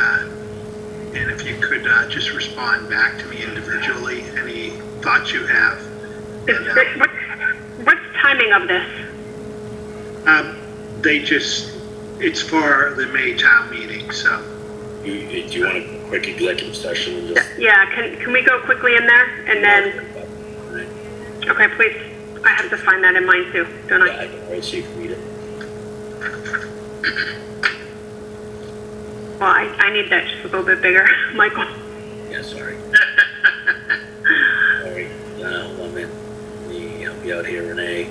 if you could just respond back to me individually, any thoughts you have. What's timing of this? It's for the May town meeting, so. Do you want a quick executive session? And just... Yeah, can we go quickly in there, and then... Okay, please. I have to find that in mine too, don't I? Yeah, I can write so you can read it. Well, I need that just a little bit bigger, Michael. Yeah, sorry. Sorry. Let me help you out here, Renee.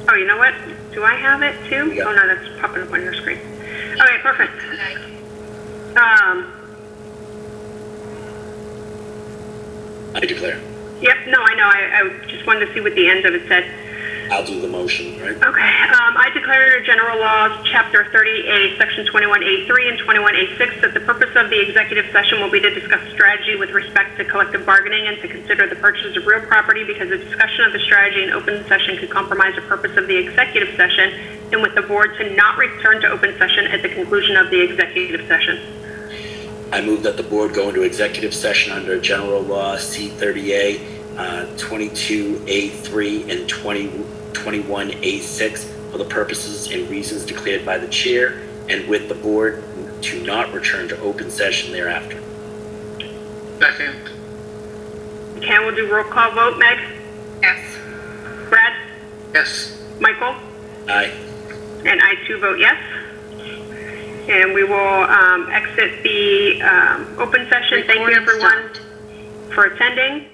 Oh, you know what? Do I have it too? Yeah. Oh no, that's popping up on your screen. Okay, perfect. I declare. Yep, no, I know. I just wanted to see what the end of it said. I'll do the motion, right? Okay, I declare under General Laws, Chapter 30A, Section 21A3 and 21A6, that the purpose of the executive session will be to discuss strategy with respect to collective bargaining and to consider the purchase of real property because a discussion of the strategy in open session could compromise the purpose of the executive session, and with the board to not return to open session at the conclusion of the executive session. I move that the board go into executive session under General Law C30A, 22A3 and 21A6 for the purposes and reasons declared by the chair, and with the board to not return to open session thereafter. Second. Okay, we'll do roll call vote. Meg? Yes. Brad? Yes. Michael? Aye. And I too vote yes. And we will exit the open session. Thank you, everyone, for attending.